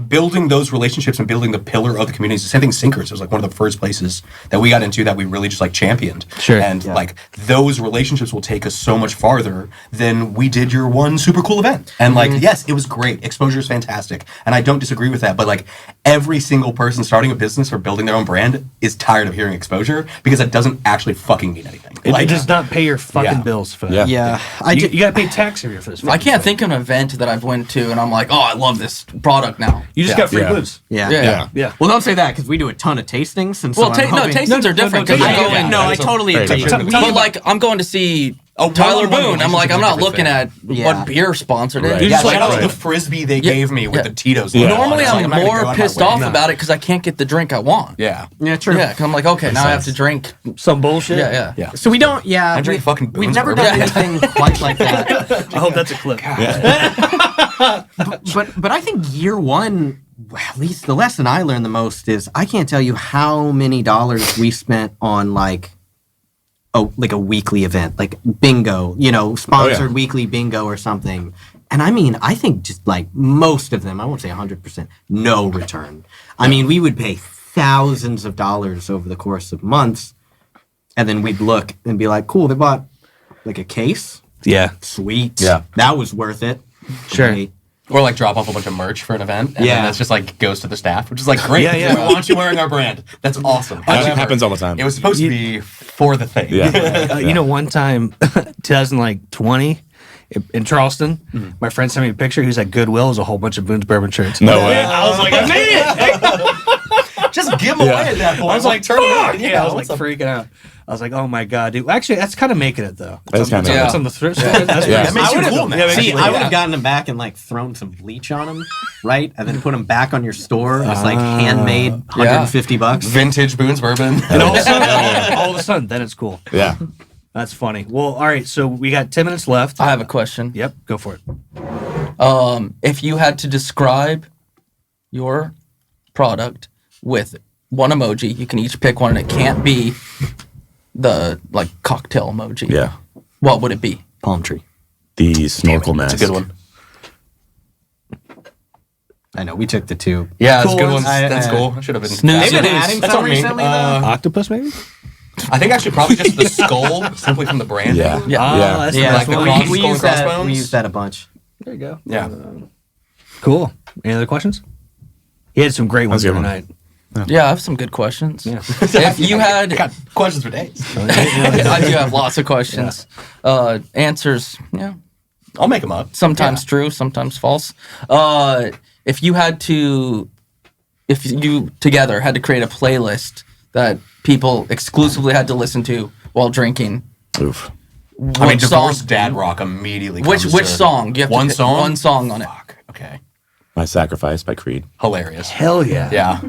Speaker 4: building those relationships and building the pillar of the community. It's the same thing. Sinkers was like one of the first places that we got into that we really just like championed.
Speaker 1: Sure.
Speaker 4: And like those relationships will take us so much farther than we did your one super cool event. And like yes, it was great. Exposure is fantastic, and I don't disagree with that. But like every single person starting a business or building their own brand is tired of hearing exposure because it doesn't actually fucking mean anything.
Speaker 1: It does not pay your fucking
Speaker 4: Yeah.
Speaker 1: bills for that.
Speaker 2: Yeah.
Speaker 3: yeah.
Speaker 1: You got to pay tax every year for this.
Speaker 5: I can't think of an event that I've went to and I'm like, oh, I love this product now.
Speaker 1: You just
Speaker 4: Yeah.
Speaker 1: got free
Speaker 2: Yeah.
Speaker 1: booze.
Speaker 3: Yeah.
Speaker 5: Yeah.
Speaker 1: Yeah.
Speaker 3: Well, don't say that because we do a ton of tastings. And so
Speaker 5: Well,
Speaker 3: I'm hoping-
Speaker 5: tastings are different.
Speaker 1: no,
Speaker 5: 'cause you
Speaker 1: no,
Speaker 5: go
Speaker 1: yeah,
Speaker 5: in-
Speaker 3: No, I
Speaker 4: That's a
Speaker 3: totally
Speaker 2: very
Speaker 3: agree.
Speaker 2: different-
Speaker 5: But like, I'm going to see Tyler
Speaker 4: one-on-one
Speaker 5: Boone. I'm like, I'm not
Speaker 4: relationship
Speaker 5: looking
Speaker 4: is a
Speaker 5: at
Speaker 4: different
Speaker 3: thing.
Speaker 5: what beer sponsored it.
Speaker 2: Right.
Speaker 1: You
Speaker 4: Yeah,
Speaker 1: just like-
Speaker 4: shout out to
Speaker 2: right.
Speaker 4: the frisbee they gave me with
Speaker 5: Yeah.
Speaker 4: the Tito's.
Speaker 2: Yeah.
Speaker 4: logo on it.
Speaker 5: Normally,
Speaker 4: It's like,
Speaker 5: I'm
Speaker 4: not gonna
Speaker 5: more
Speaker 4: go out
Speaker 5: pissed
Speaker 4: my way.
Speaker 5: off about it because I can't get the drink I want.
Speaker 4: Yeah.
Speaker 3: Yeah, true.
Speaker 5: Yeah, 'cause I'm like, okay, now I have to drink.
Speaker 1: Some bullshit.
Speaker 5: Yeah.
Speaker 4: Yeah.
Speaker 3: So we don't. Yeah.
Speaker 4: I drink
Speaker 3: we-
Speaker 4: fucking
Speaker 3: We've
Speaker 4: Boone's
Speaker 3: never
Speaker 4: bourbon.
Speaker 3: done anything quite like that.
Speaker 1: I hope that's a clip.
Speaker 3: But I think year one, at least the lesson I learned the most is I can't tell you how many dollars we spent on like a weekly event, like bingo, sponsored weekly bingo or something. And I mean, I think just like most of them, I won't say 100%, no return. I mean, we would pay thousands of dollars over the course of months, and then we'd look and be like, cool, they bought like a case.
Speaker 1: Yeah.
Speaker 3: Sweet.
Speaker 2: Yeah.
Speaker 3: That was worth it.
Speaker 1: Sure.
Speaker 3: Great.
Speaker 4: Or like drop off a bunch of merch for an event, and
Speaker 3: Yeah.
Speaker 4: then that's just like goes to the staff, which is like great.
Speaker 1: Yeah, yeah.
Speaker 4: We want you wearing our brand. That's awesome.
Speaker 2: That
Speaker 4: However,
Speaker 2: happens all the time.
Speaker 4: It was supposed to be for the thing.
Speaker 2: Yeah.
Speaker 1: You know, one time, 2020, in Charleston, my friend sent me a picture. He was at Goodwill. It was a whole bunch of Boone's Bourbon shirts.
Speaker 2: No way.
Speaker 1: I was like, I made it!
Speaker 4: Just give them away at that point.
Speaker 1: I was like,
Speaker 4: turn them
Speaker 1: fuck!
Speaker 4: on.
Speaker 1: Yeah, I was like freaking out. I was like, oh my God, dude. Actually, that's kind of making it, though.
Speaker 2: That's kinda making
Speaker 1: That's
Speaker 5: it.
Speaker 1: on the thrift store. That's
Speaker 2: Yeah.
Speaker 4: That makes you cool now.
Speaker 3: See, I would
Speaker 4: Yeah.
Speaker 3: have gotten them back and like thrown some bleach on them, right? And then put them back on your store. It's like handmade, $150.
Speaker 4: Vintage Boone's bourbon.
Speaker 1: And all of a sudden, then it's cool.
Speaker 2: Yeah.
Speaker 1: That's funny. Well, all right, so we got 10 minutes left.
Speaker 5: I have a question.
Speaker 1: Yep, go for it.
Speaker 5: If you had to describe your product with one emoji, you can each pick one, and it can't be the like cocktail emoji.
Speaker 2: Yeah.
Speaker 5: What would it be?
Speaker 3: Palm tree.
Speaker 2: The snorkel mask.
Speaker 4: It's a good one.
Speaker 3: I know, we took the two.
Speaker 4: Yeah, that's
Speaker 1: Cool
Speaker 4: a good
Speaker 1: ones.
Speaker 4: one. That's cool. I should have been.
Speaker 3: They've been adding
Speaker 4: That's
Speaker 3: some
Speaker 4: on me.
Speaker 3: recently, though.
Speaker 1: Octopus, maybe?
Speaker 4: I think actually probably just the skull, simply from the brand.
Speaker 2: Yeah.
Speaker 5: Yeah.
Speaker 2: Yeah.
Speaker 1: That's
Speaker 3: Yeah,
Speaker 4: like the
Speaker 3: we,
Speaker 4: cross-
Speaker 3: we
Speaker 4: skull
Speaker 3: use
Speaker 4: and
Speaker 3: that.
Speaker 4: crossbones?
Speaker 3: We use that a bunch.
Speaker 1: There you go.
Speaker 4: Yeah.
Speaker 1: Cool. Any other questions? He had some great ones
Speaker 2: That's a
Speaker 1: the
Speaker 2: good
Speaker 1: other
Speaker 2: one.
Speaker 1: night.
Speaker 5: Yeah, I have some good questions.
Speaker 1: Yeah.
Speaker 5: If you had,
Speaker 4: Got questions for days.
Speaker 5: I do have lots of questions. Answers, yeah,
Speaker 4: I'll make them up.
Speaker 5: sometimes true, sometimes false. If you had to, if you together had to create a playlist that people exclusively had to listen to while drinking,
Speaker 2: Oof.
Speaker 4: I mean,
Speaker 5: song?
Speaker 4: divorced dad rock immediately.
Speaker 5: Which
Speaker 4: comes to
Speaker 5: song? You have
Speaker 4: one
Speaker 5: to pick
Speaker 4: song.
Speaker 5: one song on it.
Speaker 4: Fuck. Okay.
Speaker 2: My Sacrifice by Creed.
Speaker 4: Hilarious.
Speaker 1: Hell yeah.
Speaker 4: Yeah.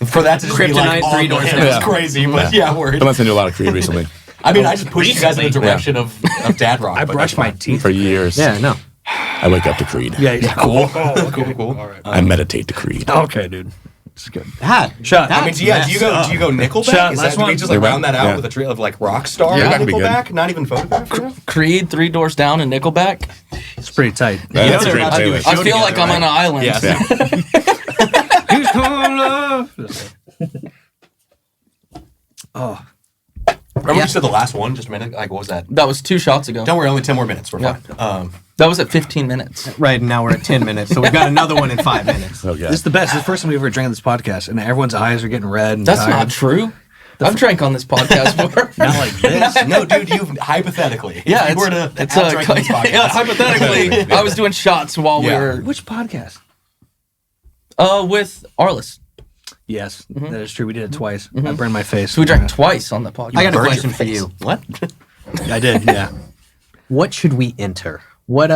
Speaker 4: For that to just be like
Speaker 3: Kryptonite, Three
Speaker 4: on the
Speaker 3: Doors
Speaker 4: hip,
Speaker 3: Down.
Speaker 4: it's crazy, but yeah, word.
Speaker 2: I've listened to a lot of Creed recently.
Speaker 4: I mean, I just pushed you guys in the
Speaker 2: Recently.
Speaker 4: direction of dad rock.
Speaker 1: I
Speaker 4: but
Speaker 1: brush
Speaker 4: that's
Speaker 1: my
Speaker 4: fine.
Speaker 1: teeth.
Speaker 2: For years.
Speaker 3: Yeah, no.
Speaker 2: I wake up to Creed.
Speaker 1: Yeah.
Speaker 4: Cool. Cool.
Speaker 1: All right.
Speaker 2: I meditate to Creed.
Speaker 1: Okay, dude. It's good.
Speaker 3: Shot.
Speaker 4: I mean, do you go Nickelback?
Speaker 1: Shot,
Speaker 4: Is
Speaker 1: last
Speaker 4: that, do we
Speaker 1: one.
Speaker 4: just like round that out
Speaker 2: Yeah.
Speaker 4: with a trail of like Rockstar
Speaker 2: Yeah,
Speaker 4: and
Speaker 2: that'd be good.
Speaker 4: Nickelback? Not even Photograph? You know?
Speaker 5: Creed, Three Doors Down, and Nickelback.
Speaker 1: It's pretty tight.
Speaker 2: That's a
Speaker 3: they're
Speaker 2: great
Speaker 3: about to do a
Speaker 2: playlist.
Speaker 5: I
Speaker 3: show
Speaker 5: feel like
Speaker 3: together,
Speaker 5: I'm on an island.
Speaker 4: Yeah.
Speaker 1: He's calling love. Oh,
Speaker 4: Remember you said the last one just a minute? Like, what was that?
Speaker 5: That was 2 shots ago.
Speaker 4: Don't worry, only 10 more minutes. We're
Speaker 5: Yeah.
Speaker 4: fine.
Speaker 5: That was at 15 minutes.
Speaker 3: Right, and now we're at 10 minutes, so we've got another one in 5 minutes.
Speaker 2: Oh, yeah.
Speaker 1: this is the best. This is the first time we ever drank on this podcast, and everyone's eyes are getting red. And
Speaker 5: That's
Speaker 1: tired.
Speaker 5: not true. I've drank on this podcast before.
Speaker 1: Not like this.
Speaker 4: No, dude, you hypothetically.
Speaker 5: Yeah,
Speaker 4: if you were to
Speaker 5: it's
Speaker 4: outdrink this podcast.
Speaker 5: yeah, hypothetically, I was doing shots while we
Speaker 4: Yeah.
Speaker 5: were
Speaker 1: Which podcast?
Speaker 5: with Arliss.
Speaker 1: Yes, that is true. We did it twice. I burned my face.
Speaker 5: So we drank twice on the podcast.
Speaker 3: I got a
Speaker 4: Burned
Speaker 3: question
Speaker 4: your
Speaker 3: for
Speaker 4: face.
Speaker 3: you.
Speaker 4: What?
Speaker 1: I did. Yeah.
Speaker 3: What should we enter? What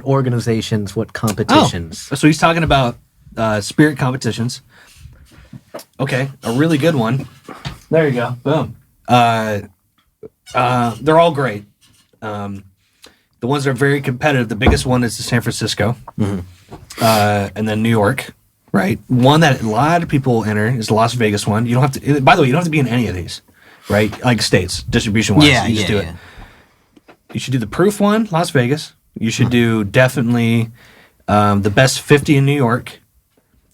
Speaker 3: organizations, what competitions?
Speaker 1: So he's talking about spirit competitions. Okay, a really good one. There you go. Boom. They're all great. The ones that are very competitive. The biggest one is the San Francisco, and then New York. Right. One that a lot of people enter is the Las Vegas one. You don't have to. By the way, you don't have to be in any of these. Right. Like states distribution wise.
Speaker 3: Yeah,
Speaker 1: you just
Speaker 3: yeah,
Speaker 1: do
Speaker 3: yeah.
Speaker 1: it. You should do the proof one, Las Vegas. You should do definitely the best 50 in New York.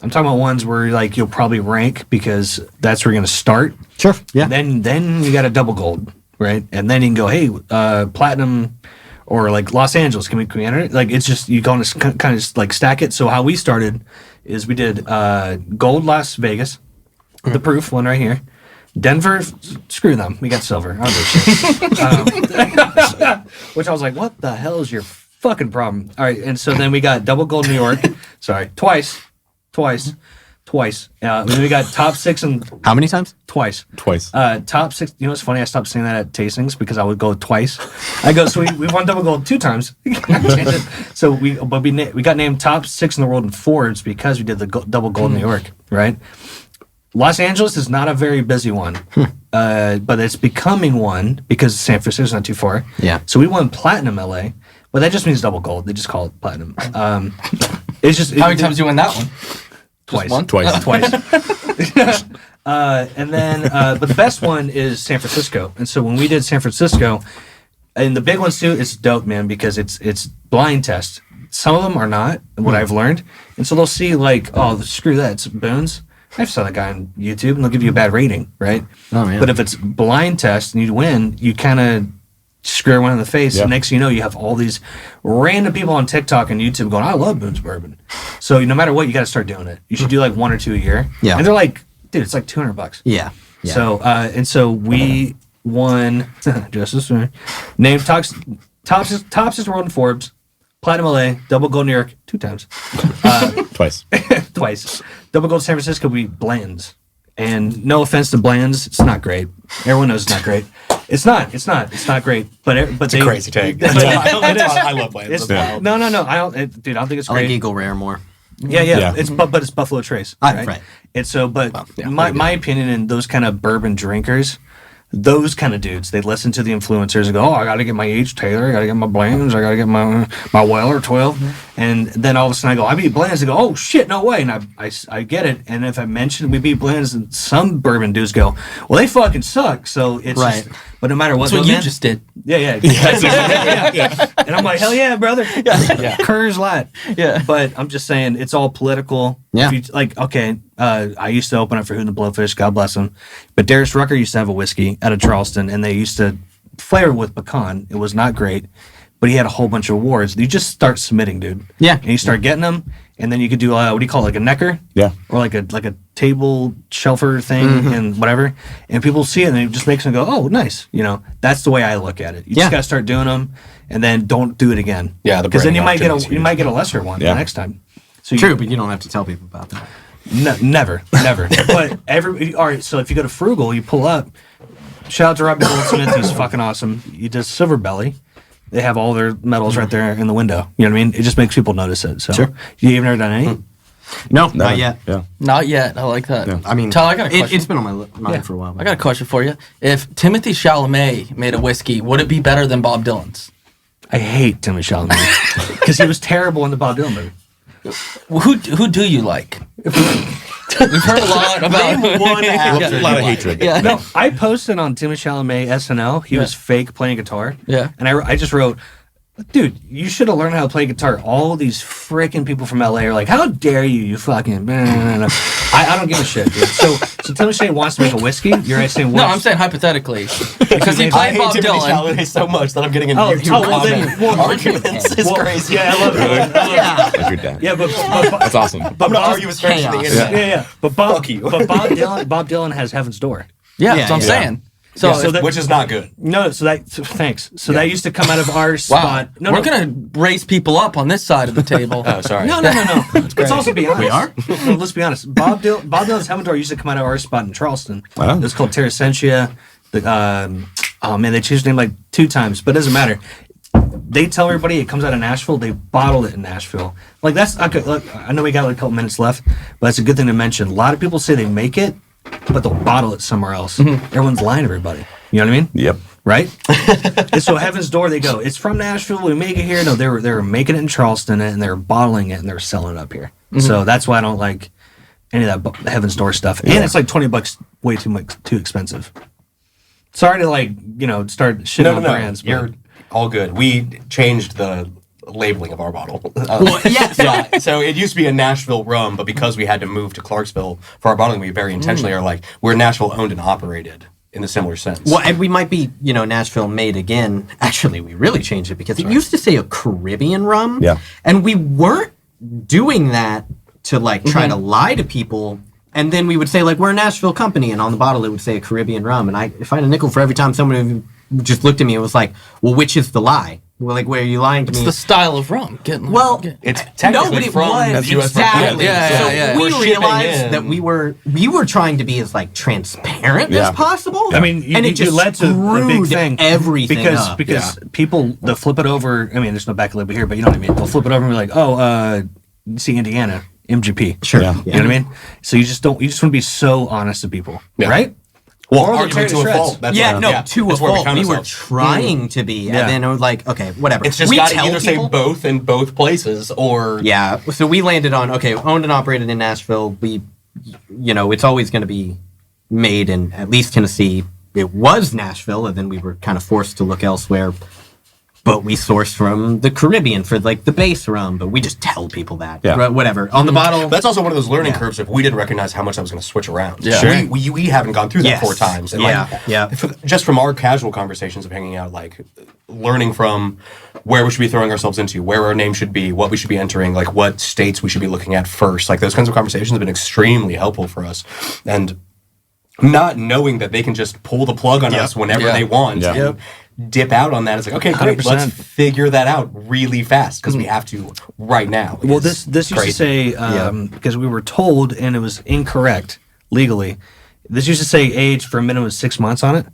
Speaker 1: I'm talking about ones where like you'll probably rank because that's where you're gonna start.
Speaker 3: Sure. Yeah.
Speaker 1: Then you got a double gold, right? And then you can go, hey, platinum or like Los Angeles. Can we enter it? Like it's just you kind of like stack it. So how we started is we did gold Las Vegas, the proof one right here. Denver, screw them. We got silver. I don't give a shit. Which I was like, what the hell is your fucking problem? All right, and so then we got double gold New York. Sorry, twice. Then we got top 6 and
Speaker 3: How many times?
Speaker 1: twice.
Speaker 2: Twice.
Speaker 1: Top 6. You know what's funny? I stopped saying that at tastings because I would go twice. I go, so we won double gold 2 times. So we got named top 6 in the world in Forbes because we did the double gold New York, right? Los Angeles is not a very busy one, but it's becoming one because San Francisco's not too far.
Speaker 3: Yeah.
Speaker 1: So we won platinum LA, but that just means double gold. They just call it platinum. It's just
Speaker 5: How many times you win that one?
Speaker 1: twice.
Speaker 5: One?
Speaker 2: Twice.
Speaker 1: And then, but the best one is San Francisco. And so when we did San Francisco, and the big ones too, it's dope, man, because it's blind test. Some of them are not, what I've learned. And so they'll see like, oh, screw that, it's Boons. I've saw that guy on YouTube, and they'll give you a bad rating, right?
Speaker 3: Oh, man.
Speaker 1: But if it's blind test and you win, you kind of screw everyone in the face.
Speaker 2: Yeah.
Speaker 1: And next thing you know, you have all these random people on TikTok and YouTube going, I love Boone's Bourbon. So no matter what, you got to start doing it. You should do like 1 or 2 a year.
Speaker 3: Yeah.
Speaker 1: And they're like, dude, it's like $200.
Speaker 3: Yeah. Yeah.
Speaker 1: So, and so we won, just as soon, named tops in the world in Forbes, Platinum LA, double gold New York 2 times.
Speaker 2: Twice.
Speaker 1: Twice. Double gold San Francisco, we blends. And no offense to blends, it's not great. Everyone knows it's not great. It's not great. But it's
Speaker 4: a crazy take.
Speaker 1: But
Speaker 4: I love playing.
Speaker 1: it's,
Speaker 4: That's wild.
Speaker 1: no. I don't think it's
Speaker 3: I
Speaker 1: great.
Speaker 3: like Eagle Rare more.
Speaker 1: Yeah.
Speaker 2: Yeah.
Speaker 1: It's Buffalo Trace, right?
Speaker 3: Right.
Speaker 1: And so, but
Speaker 4: yeah,
Speaker 1: my opinion in those kind of bourbon drinkers, those kind of dudes, they listen to the influencers and go, "Oh, I got to get my H. Taylor, I got to get my blends, I got to get my Weller 12," and then all of a sudden I go, "I beat blends." They go, "Oh shit, no way!" And I get it. And if I mention we beat blends, and some bourbon dudes go, "Well, they fucking suck." So it's
Speaker 3: Right.
Speaker 1: just, but no matter what,
Speaker 5: That's what
Speaker 1: though,
Speaker 5: you
Speaker 1: man-
Speaker 5: just did.
Speaker 1: yeah. And I'm like, hell yeah, brother. Yeah. Cur's Lat.
Speaker 5: Yeah.
Speaker 1: But I'm just saying, it's all political.
Speaker 3: Yeah.
Speaker 1: If you, like, okay, I used to open up for Hoot and the Blowfish, God bless him. But Darius Rucker used to have a whiskey out of Charleston, and they used to flavor with pecan. It was not great, but he had a whole bunch of awards. You just start submitting, dude.
Speaker 3: Yeah.
Speaker 1: And you start getting them, and then you could do, what do you call it, like a necker?
Speaker 2: Yeah.
Speaker 1: Or like a table shelfer thing and whatever, and people see it and it just makes them go, oh, nice. You know, that's the way I look at it. You just got to start doing them, and then don't do it again.
Speaker 4: Yeah,
Speaker 1: because then you might get
Speaker 4: branding
Speaker 1: a lesser one the next time. So
Speaker 3: True, but you don't have to tell people about that.
Speaker 1: never. But all right. So if you go to Frugal, you pull up. Shout out to Robbie Goldsmith. He's fucking awesome. He does Silver Belly. They have all their medals right there in the window. You know what I mean? It just makes people notice it. So you have never done any?
Speaker 3: No, not yet.
Speaker 2: Yeah.
Speaker 5: Not yet. I like that.
Speaker 2: Yeah.
Speaker 3: I mean,
Speaker 5: Tyler, I got a question.
Speaker 3: it's been on my mind for a while.
Speaker 5: I got a question for you. If Timothy Chalamet made a whiskey, would it be better than Bob Dylan's?
Speaker 1: I hate Timothy Chalamet because he was terrible in the Bob Dylan movie.
Speaker 5: Who do you like? We've heard a lot about
Speaker 4: one actor.
Speaker 2: A lot of hatred.
Speaker 5: Yeah.
Speaker 1: No, I posted on Timothy Chalamet SNL. He was fake playing guitar.
Speaker 5: Yeah.
Speaker 1: And I just wrote, dude, you should have learned how to play guitar. All these freaking people from LA are like, how dare you, you fucking... I don't give a shit, dude. So Timothy Chalamet wants to make a whiskey. You're right saying...
Speaker 5: No, I'm saying hypothetically. Because he
Speaker 4: I
Speaker 5: played
Speaker 4: hate
Speaker 5: Bob
Speaker 4: Timothy
Speaker 5: Dylan.
Speaker 4: Chalamet so much that I'm getting in
Speaker 1: well,
Speaker 4: YouTube
Speaker 1: then,
Speaker 4: arguments. It's crazy.
Speaker 1: Yeah, I love it.
Speaker 2: Like your dad.
Speaker 1: Yeah, but
Speaker 2: That's awesome.
Speaker 4: I'm going to argue with friends on the
Speaker 3: Chaos.
Speaker 4: internet.
Speaker 1: yeah. But Bob
Speaker 4: Fuck you.
Speaker 1: Dylan has Heaven's Door.
Speaker 5: Yeah, that's what I'm
Speaker 3: yeah.
Speaker 5: saying. So,
Speaker 1: so that-
Speaker 4: Which is not good.
Speaker 1: No, thanks. So that used to come out of our spot.
Speaker 5: wow. We're going to raise people up on this side of the table.
Speaker 4: Oh, sorry.
Speaker 1: No. Let's also be honest.
Speaker 3: We are?
Speaker 1: No, let's be honest. Bob Dylan's Heaven Door used to come out of our spot in Charleston.
Speaker 2: Wow.
Speaker 1: It was called Terrasentia. Oh man, they changed the name like 2 times, but it doesn't matter. They tell everybody it comes out of Nashville. They bottled it in Nashville. Like that's okay. Look, I know we got like a couple minutes left, but it's a good thing to mention. A lot of people say they make it, but they'll bottle it somewhere else. Everyone's lying to everybody. You know what I mean?
Speaker 2: Yep.
Speaker 1: Right? And so Heaven's Door, they go, it's from Nashville, we make it here. No, they were making it in Charleston and they're bottling it and they're selling it up here. So that's why I don't like any of that Heaven's Door stuff. And it's like $20 way too expensive. Sorry to start shitting on brands. But
Speaker 4: You're all good. We changed the labeling of our bottle.
Speaker 3: Yeah.
Speaker 4: So it used to be a Nashville rum, but because we had to move to Clarksville for our bottling, we very intentionally are like, we're Nashville owned and operated in a similar sense.
Speaker 3: Well, and we might be, Nashville made again. Actually, we really changed it because it used to say a Caribbean rum.
Speaker 2: Yeah.
Speaker 3: And we weren't doing that to try to lie to people. And then we would say we're a Nashville company, and on the bottle it would say a Caribbean rum. And if I had a nickel for every time someone just looked at me and was like, well, which is the lie? Well, where are you lying to me?
Speaker 5: It's the style of rum.
Speaker 4: It's technically
Speaker 3: it
Speaker 4: from
Speaker 3: was
Speaker 4: US
Speaker 3: exactly.
Speaker 5: Yeah.
Speaker 3: So
Speaker 4: We're
Speaker 3: we
Speaker 4: shipping
Speaker 3: realized
Speaker 4: in.
Speaker 3: that we were trying to be as transparent
Speaker 2: Yeah.
Speaker 3: as possible.
Speaker 1: I mean,
Speaker 3: and it
Speaker 1: you
Speaker 3: just
Speaker 1: led to the big
Speaker 3: screwed
Speaker 1: thing.
Speaker 3: everything up.
Speaker 1: Because people, they'll flip it over. I mean, there's no back label here, but you know what I mean. They'll flip it over and be like, you see Indiana, MGP.
Speaker 3: Sure.
Speaker 2: Yeah.
Speaker 1: You know what I mean? So you just want to be so honest to people,
Speaker 4: Yeah.
Speaker 1: right?
Speaker 4: Well,
Speaker 1: Or they'll
Speaker 4: arguing
Speaker 1: tear
Speaker 4: to a
Speaker 1: shreds.
Speaker 4: fault. That's
Speaker 3: to a
Speaker 4: that's where
Speaker 3: fault.
Speaker 4: found
Speaker 3: We were
Speaker 4: ourselves.
Speaker 3: trying to be,
Speaker 1: Yeah.
Speaker 3: and then it was okay, whatever.
Speaker 4: It's just
Speaker 3: we
Speaker 4: got to
Speaker 3: tell
Speaker 4: either say
Speaker 3: people-
Speaker 4: both in both places or...
Speaker 3: Yeah. So we landed on owned and operated in Nashville. We, it's always going to be made in at least Tennessee. It was Nashville, and then we were kind of forced to look elsewhere. But we source from the Caribbean for the base rum, but we just tell people that.
Speaker 2: Yeah.
Speaker 3: Whatever. On the bottle.
Speaker 4: That's also one of those learning curves if we didn't recognize how much I was going to switch around.
Speaker 5: Yeah.
Speaker 1: Sure.
Speaker 4: We haven't gone through that
Speaker 3: Yes.
Speaker 4: 4 times. And
Speaker 3: Yeah.
Speaker 4: just from our casual conversations of hanging out, learning from where we should be throwing ourselves into, where our name should be, what we should be entering, what states we should be looking at first. Those kinds of conversations have been extremely helpful for us. And not knowing that they can just pull the plug on us whenever they want.
Speaker 2: Yeah.
Speaker 4: And dip out on that. It's okay, great.
Speaker 1: 100%.
Speaker 4: Let's figure that out really fast because we have to right now.
Speaker 1: Well,
Speaker 4: It's
Speaker 1: this used to
Speaker 4: crazy.
Speaker 1: say because we were told and it was incorrect legally. This used to say age for a minimum of 6 months on it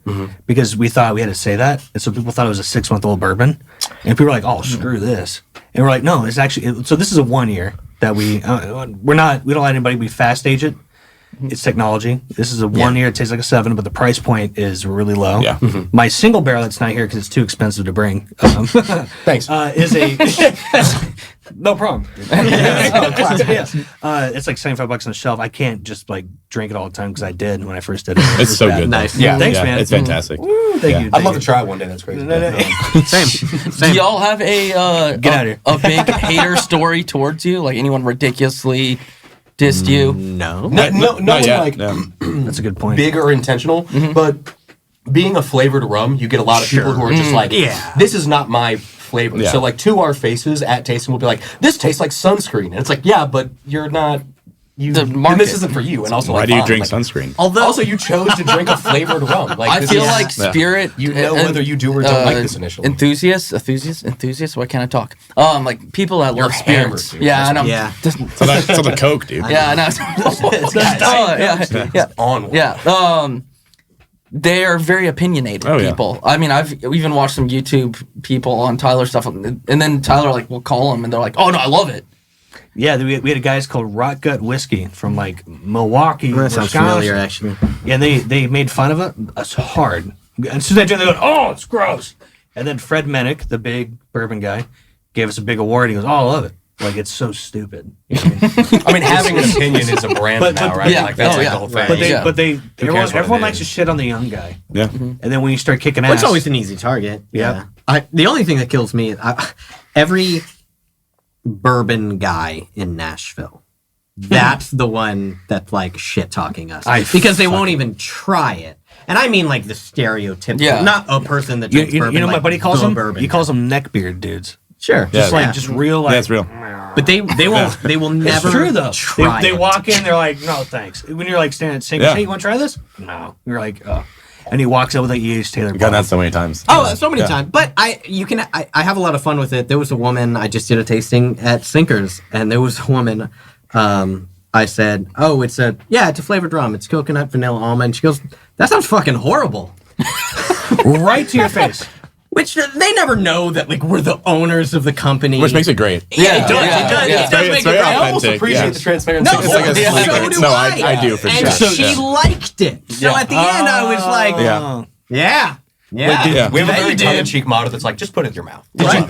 Speaker 1: because we thought we had to say that, and so people thought it was a 6-month-old bourbon, and people were like, "Oh, screw this," and we're like, "No, it's actually." So this is a 1 year that we don't let anybody. We fast age it. It's technology. This is a 1 year. It tastes like a 7, but the price point is really low.
Speaker 2: Yeah.
Speaker 1: My single barrel that's not here because it's too expensive to bring.
Speaker 4: Thanks.
Speaker 1: Is a no problem. It's like $75 on the shelf. I can't just drink it all the time because I did when I first did it. It
Speaker 2: It's
Speaker 1: was
Speaker 2: so
Speaker 1: bad.
Speaker 2: good. though.
Speaker 3: Nice.
Speaker 4: Yeah.
Speaker 1: Thanks, man.
Speaker 2: It's fantastic.
Speaker 1: Thank you.
Speaker 4: I'd love to try it one day. That's crazy.
Speaker 3: Same.
Speaker 5: Do y'all have a
Speaker 1: Get outta here.
Speaker 5: a big hater story towards you? Like anyone ridiculously dissed you?
Speaker 3: No.
Speaker 4: Not
Speaker 2: yet.
Speaker 4: like
Speaker 2: No.
Speaker 1: That's a good point.
Speaker 4: big or intentional, but being a flavored rum, you get a lot of people who are just like,
Speaker 3: Yeah.
Speaker 4: this is not my flavor.
Speaker 2: Yeah.
Speaker 4: So to our faces at tasting, we'll be like, this tastes like sunscreen. And it's like, yeah, but you're not
Speaker 5: the
Speaker 4: And
Speaker 5: market.
Speaker 4: this isn't for you. And also,
Speaker 2: Why
Speaker 4: like,
Speaker 2: do you
Speaker 4: Mom,
Speaker 2: drink
Speaker 4: like,
Speaker 2: sunscreen?
Speaker 4: Also, you chose to drink a flavored rum. Like,
Speaker 5: I
Speaker 4: this
Speaker 5: feel
Speaker 4: is-
Speaker 5: like Spirit.
Speaker 4: You know whether you do or don't like this initially.
Speaker 5: Enthusiasts. Why can't I talk? Like people that
Speaker 4: You're
Speaker 5: love
Speaker 4: hammered,
Speaker 5: spirits.
Speaker 4: dude.
Speaker 5: Yeah, and I'm
Speaker 3: Yeah.
Speaker 5: just,
Speaker 2: So the Coke, dude.
Speaker 5: yeah, I know. Yeah.
Speaker 4: on one.
Speaker 5: Yeah. They are very opinionated
Speaker 2: Oh, yeah.
Speaker 5: people. I mean, I've even watched some YouTube people on Tyler stuff, and then Tyler like will call them, and they're like, "Oh no, I love it."
Speaker 1: Yeah, we had a guys called Rot Gut Whiskey from like Milwaukee,
Speaker 3: That sounds
Speaker 1: Wisconsin.
Speaker 3: familiar, actually.
Speaker 1: Yeah, they made fun of it. It's hard. And as soon as I drink, they go, "Oh, it's gross." And then Fred Mennick, the big bourbon guy, gave us a big award. He goes, "Oh, I love it. Like it's so stupid." You know what I mean?
Speaker 4: I mean, having an opinion is a brand
Speaker 1: But-
Speaker 4: now,
Speaker 1: but-
Speaker 4: right?
Speaker 5: yeah.
Speaker 4: Like, that's
Speaker 5: Oh,
Speaker 4: like
Speaker 5: yeah.
Speaker 4: the whole thing.
Speaker 1: But they,
Speaker 5: Yeah.
Speaker 1: but they,
Speaker 4: cares what
Speaker 1: everyone
Speaker 4: it
Speaker 1: likes to
Speaker 4: is?
Speaker 1: shit on the young guy.
Speaker 2: Yeah.
Speaker 1: And then when you start kicking
Speaker 3: It's
Speaker 1: ass,
Speaker 3: always an easy target.
Speaker 1: Yeah.
Speaker 3: The only thing that kills me, every bourbon guy in Nashville, that's the one that's like shit talking us because they won't even try it. And I mean like the stereotypical,
Speaker 5: Yeah.
Speaker 3: not a person that
Speaker 1: you,
Speaker 3: drinks
Speaker 1: you,
Speaker 3: bourbon.
Speaker 1: you know what my
Speaker 3: like
Speaker 1: buddy calls
Speaker 3: the
Speaker 1: them?
Speaker 3: bourbon
Speaker 1: He
Speaker 3: guy.
Speaker 1: calls them neckbeard dudes.
Speaker 3: Sure,
Speaker 2: Yeah.
Speaker 1: Just like just real like.
Speaker 2: Yeah, it's real.
Speaker 3: but they will never.
Speaker 1: It's true though.
Speaker 3: Try
Speaker 1: They
Speaker 3: it.
Speaker 1: walk in, they're like, "No, thanks." When you're like standing at sink,
Speaker 2: Yeah.
Speaker 1: "Hey, you want to try this?" No. You're like, "Oh." And he walks up with a E.H. Taylor.
Speaker 2: We've gotten
Speaker 1: bottle.
Speaker 2: that so many times.
Speaker 3: Oh, so many
Speaker 2: Yeah.
Speaker 3: times. But I have a lot of fun with it. There was a woman, I just did a tasting at Sinkers, and there was a woman, I said, "Oh, it's a flavored rum. It's coconut, vanilla, almond." She goes, "That sounds fucking horrible."
Speaker 1: right to your face.
Speaker 3: Which they never know that like we're the owners of the company.
Speaker 2: Which makes it great.
Speaker 3: Yeah, it does.
Speaker 5: Yeah,
Speaker 3: It does.
Speaker 5: yeah.
Speaker 3: It does make
Speaker 2: It's very
Speaker 3: it great.
Speaker 4: I almost
Speaker 2: authentic,
Speaker 4: appreciate
Speaker 2: yeah.
Speaker 4: the transparency.
Speaker 3: No,
Speaker 2: It's like a
Speaker 3: so
Speaker 2: sleeper.
Speaker 3: do
Speaker 2: No,
Speaker 3: I.
Speaker 2: I do for
Speaker 3: and
Speaker 2: sure.
Speaker 3: she
Speaker 2: Yeah.
Speaker 3: liked it. So
Speaker 2: Yeah.
Speaker 3: at the end, I was like,
Speaker 2: Yeah.
Speaker 3: yeah.
Speaker 2: Yeah.
Speaker 4: We have a
Speaker 3: Yeah,
Speaker 4: very
Speaker 3: you did.
Speaker 4: tongue-in-cheek motto that's like, just put it in your mouth.
Speaker 3: Right.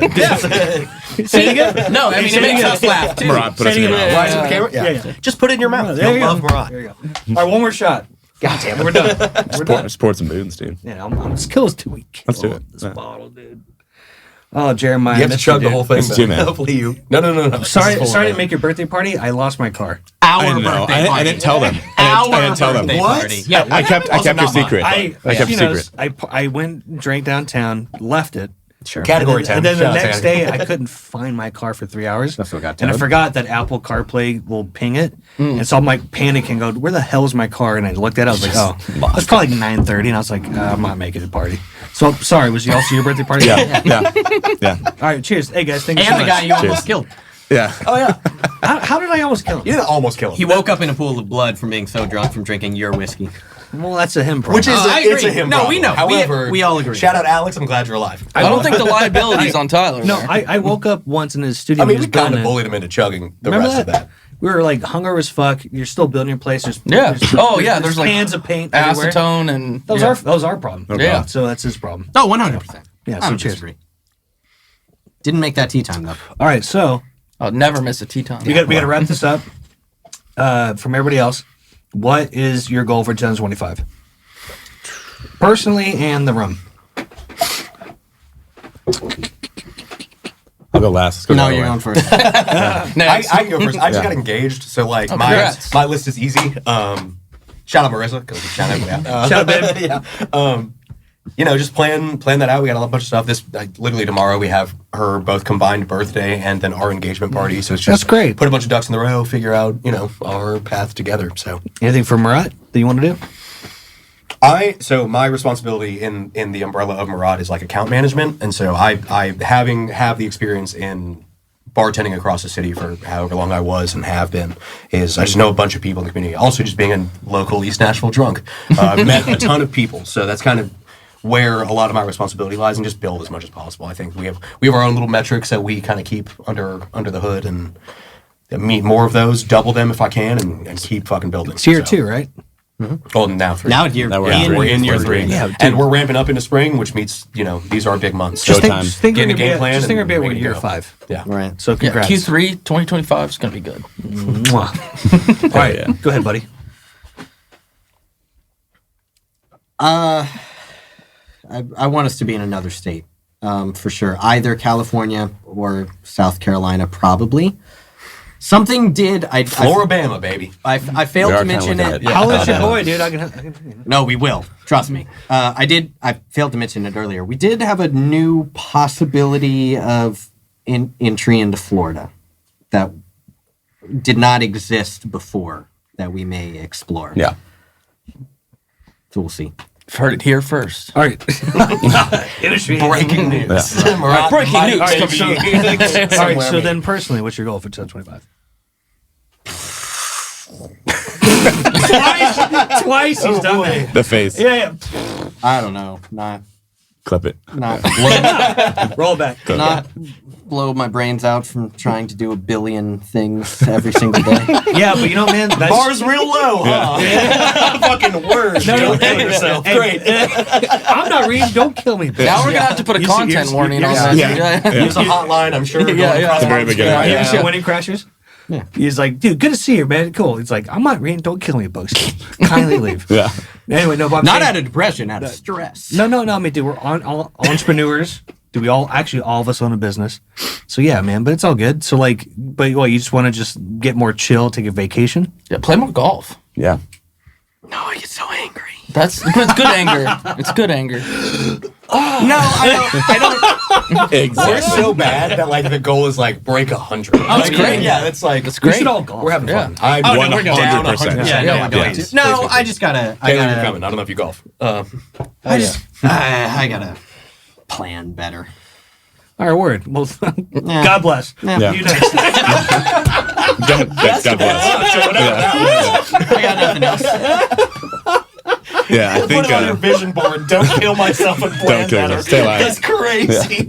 Speaker 1: Say it again.
Speaker 3: No, I mean, it makes us laugh too.
Speaker 2: Murat, put us in your
Speaker 1: Say it
Speaker 2: mouth.
Speaker 4: Rise to the camera?
Speaker 1: Yeah.
Speaker 4: Just put it in your mouth.
Speaker 1: There
Speaker 4: You'll
Speaker 1: you go.
Speaker 4: love Murat.
Speaker 1: There you go. All right, one more shot. God damn it, we're done. We're done.
Speaker 2: Sports and booze, dude.
Speaker 1: Yeah, let's kill this 2 week.
Speaker 2: Let's do it.
Speaker 1: This
Speaker 2: Yeah.
Speaker 1: bottle, dude. Oh, Jeremiah.
Speaker 4: You have to
Speaker 1: miss
Speaker 4: chug the
Speaker 1: dude.
Speaker 4: whole thing.
Speaker 2: It's too, man.
Speaker 4: Hopefully you. No.
Speaker 1: Sorry
Speaker 4: This is
Speaker 1: to
Speaker 4: full
Speaker 1: make your birthday party. I lost my car.
Speaker 3: Our
Speaker 2: I know.
Speaker 3: birthday party.
Speaker 2: I didn't tell them.
Speaker 3: Our
Speaker 2: I didn't tell them.
Speaker 3: birthday
Speaker 4: What?
Speaker 3: party.
Speaker 2: Yeah, I kept your
Speaker 4: not mine.
Speaker 2: secret. I kept
Speaker 1: she
Speaker 2: your
Speaker 1: knows,
Speaker 2: secret.
Speaker 1: I went and drank downtown, left it.
Speaker 3: Sure.
Speaker 4: Category 10.
Speaker 1: And then the
Speaker 4: Shout out to
Speaker 1: next
Speaker 4: Category.
Speaker 1: day, I couldn't find my car for 3 hours.
Speaker 3: That's what got
Speaker 1: And I
Speaker 3: towed.
Speaker 1: forgot that Apple CarPlay will ping it. And so I'm like panicking, go, where the hell is my car? And I looked at it, I was like, oh, it was probably like 9:30. And I was like, I'm not making a party. So sorry, was it also your birthday party?
Speaker 2: Yeah. Yeah.
Speaker 1: All right, cheers. Hey guys, thank you so
Speaker 3: And the
Speaker 1: much.
Speaker 3: guy you almost
Speaker 2: Cheers.
Speaker 3: killed.
Speaker 2: Yeah.
Speaker 4: Oh, yeah.
Speaker 1: How did I almost kill him?
Speaker 4: You didn't almost kill him.
Speaker 3: He woke up in a pool of blood from being so drunk from drinking your whiskey.
Speaker 1: Well, that's a him problem.
Speaker 4: Which is
Speaker 3: I
Speaker 4: it's a
Speaker 3: agree.
Speaker 4: him
Speaker 3: No,
Speaker 4: problem.
Speaker 3: we know.
Speaker 4: However,
Speaker 3: We all agree.
Speaker 4: Shout out Alex. I'm glad you're alive.
Speaker 5: I don't think the liability's on Tyler.
Speaker 1: No,
Speaker 5: there.
Speaker 1: I woke up once in his studio.
Speaker 4: I mean,
Speaker 1: he
Speaker 4: we
Speaker 1: was
Speaker 4: kind of
Speaker 1: building it.
Speaker 4: bullied him into chugging the
Speaker 1: Remember
Speaker 4: rest of that.
Speaker 1: We were like hungover as fuck. You're still building your place. There's,
Speaker 5: Yeah.
Speaker 1: There's,
Speaker 5: Oh, yeah, there's, like,
Speaker 1: cans of paint everywhere.
Speaker 5: acetone and
Speaker 1: That was our problem.
Speaker 5: Yeah.
Speaker 1: So that's his problem.
Speaker 3: Oh, 100%.
Speaker 1: Yeah,
Speaker 3: I
Speaker 1: so
Speaker 3: don't
Speaker 1: cheers.
Speaker 3: disagree. Didn't make that tea time, though.
Speaker 1: All right, so
Speaker 5: I'll never miss a tea time.
Speaker 1: we got to wrap this up. From everybody else, what is your goal for 2025? Personally, and the rum.
Speaker 2: I'll go last. Let's go
Speaker 3: No,
Speaker 2: the other
Speaker 3: you're
Speaker 2: way.
Speaker 3: going first.
Speaker 5: Next.
Speaker 4: I can go first. I just
Speaker 2: Yeah.
Speaker 4: got engaged, so like
Speaker 5: congrats.
Speaker 4: my list is easy. Shout out Marissa, because shout out everybody out.
Speaker 1: Shout out, babe.
Speaker 4: Yeah. You know, just plan that out. We got a bunch of stuff. This literally tomorrow we have her both combined birthday and then our engagement party. So it's just
Speaker 1: That's great.
Speaker 4: Put a bunch of ducks in the row, figure out our path together. So
Speaker 1: Anything for Murat that you want to do?
Speaker 4: So my responsibility in the umbrella of Murat is like account management, and so I have the experience in bartending across the city for however long I was and have been, is I just know a bunch of people in the community. Also, just being a local East Nashville drunk, I've met a ton of people. So that's kind of where a lot of my responsibility lies, and just build as much as possible. I think we have our own little metrics that we kind of keep under the hood, and meet more of those, double them if I can, and keep fucking building.
Speaker 1: It's year 2, right?
Speaker 4: Well, now 3.
Speaker 3: Now you're
Speaker 2: Now we're
Speaker 3: in.
Speaker 4: We're in year
Speaker 2: We're
Speaker 4: 3.
Speaker 2: in.
Speaker 1: Yeah, dude.
Speaker 4: And we're ramping up into spring, which means, these are big months.
Speaker 2: Just
Speaker 4: So
Speaker 2: think-
Speaker 1: Just think
Speaker 4: Get
Speaker 1: we're
Speaker 4: a
Speaker 1: gonna
Speaker 4: game
Speaker 1: be
Speaker 4: plan
Speaker 1: just think
Speaker 4: and
Speaker 1: we're
Speaker 4: ready to
Speaker 1: year
Speaker 4: go.
Speaker 1: 5.
Speaker 4: yeah.
Speaker 3: Right.
Speaker 1: So
Speaker 5: Yeah,
Speaker 1: congrats.
Speaker 5: Q3 2025 is going to be good.
Speaker 1: Mwah. All right,
Speaker 2: yeah.
Speaker 1: go ahead, buddy.
Speaker 3: I want us to be in another state, for sure. Either California or South Carolina, probably. Something did.
Speaker 4: Floribama, baby.
Speaker 3: I failed
Speaker 2: We are
Speaker 3: to mention
Speaker 2: kinda
Speaker 3: it.
Speaker 2: looking at
Speaker 1: How is your
Speaker 2: Yeah.
Speaker 1: boy, dude? I can
Speaker 3: No, we will. Trust me. I failed to mention it earlier. We did have a new possibility of entry into Florida that did not exist before that we may explore.
Speaker 2: Yeah.
Speaker 3: So we'll see.
Speaker 5: I've heard it here first.
Speaker 1: All right. Industry
Speaker 4: Breaking news.
Speaker 2: Yeah.
Speaker 4: Murat
Speaker 5: Breaking
Speaker 4: might
Speaker 5: news.
Speaker 4: be
Speaker 1: All right, so
Speaker 4: somewhere me.
Speaker 1: then personally, what's your goal for 2025? Twice he's done that.
Speaker 2: The face.
Speaker 1: Yeah,
Speaker 3: I don't know. Not
Speaker 2: Clip it.
Speaker 1: yeah. Roll back.
Speaker 3: not blow my brains out from trying to do a billion things every single day.
Speaker 1: Yeah, but you know, man, that's,
Speaker 4: Bar's real low, huh? Fucking word.
Speaker 1: No,
Speaker 4: Don't kill
Speaker 1: hey,
Speaker 4: yourself.
Speaker 1: hey,
Speaker 4: Great.
Speaker 1: I'm not reading. Don't kill me. Bitch.
Speaker 5: Now we're gonna have to put a
Speaker 1: You see-
Speaker 5: content
Speaker 1: you-
Speaker 5: warning
Speaker 1: you-
Speaker 5: on
Speaker 1: you-
Speaker 5: that.
Speaker 2: Yeah.
Speaker 4: There's a hotline, I'm sure.
Speaker 5: Yeah,
Speaker 4: going
Speaker 5: yeah.
Speaker 4: across
Speaker 2: The very
Speaker 4: the
Speaker 2: beginning.
Speaker 1: You
Speaker 2: Yeah.
Speaker 1: ever see Wedding Crashers? Yeah. He's like, dude, good to see you, man. Cool. He's like, I'm not reading. Don't kill me, Bugs. Kindly leave.
Speaker 2: Yeah.
Speaker 1: Anyway, no, but I'm
Speaker 3: Not
Speaker 1: saying-
Speaker 3: out of depression, out of stress.
Speaker 1: No, I mean, dude, we're all entrepreneurs. Do we all of us own a business? So yeah, man, but it's all good. So like, but what, you just want to just get more chill, take a vacation?
Speaker 5: Yeah, play more golf.
Speaker 2: Yeah.
Speaker 3: No, I get so angry.
Speaker 5: But it's good anger. It's good anger.
Speaker 3: No, I don't.
Speaker 4: We're
Speaker 2: Exactly.
Speaker 4: so bad that like the goal is like break 100. Oh,
Speaker 5: that's great.
Speaker 4: Yeah, that's like
Speaker 5: That's
Speaker 1: We
Speaker 5: great.
Speaker 1: should all golf.
Speaker 4: we're having fun.
Speaker 5: Yeah.
Speaker 4: I'm
Speaker 3: Oh, no, we're going.
Speaker 2: 100%.
Speaker 3: Yeah, no, we're going
Speaker 4: please,
Speaker 3: to. No,
Speaker 4: please,
Speaker 3: I just gotta. I
Speaker 4: Taylor, you're
Speaker 3: gotta.
Speaker 4: coming. I don't know if you golf.
Speaker 3: I gotta plan better.
Speaker 1: All right, word. Well, God bless.
Speaker 2: Yeah.
Speaker 1: You next.
Speaker 2: God bless.
Speaker 3: I got nothing else.
Speaker 2: Yeah, I
Speaker 4: Put
Speaker 2: think
Speaker 4: it on your vision board. Don't kill myself and plan
Speaker 2: Don't kill
Speaker 4: better.
Speaker 2: yourself. Stay alive.
Speaker 4: That's crazy.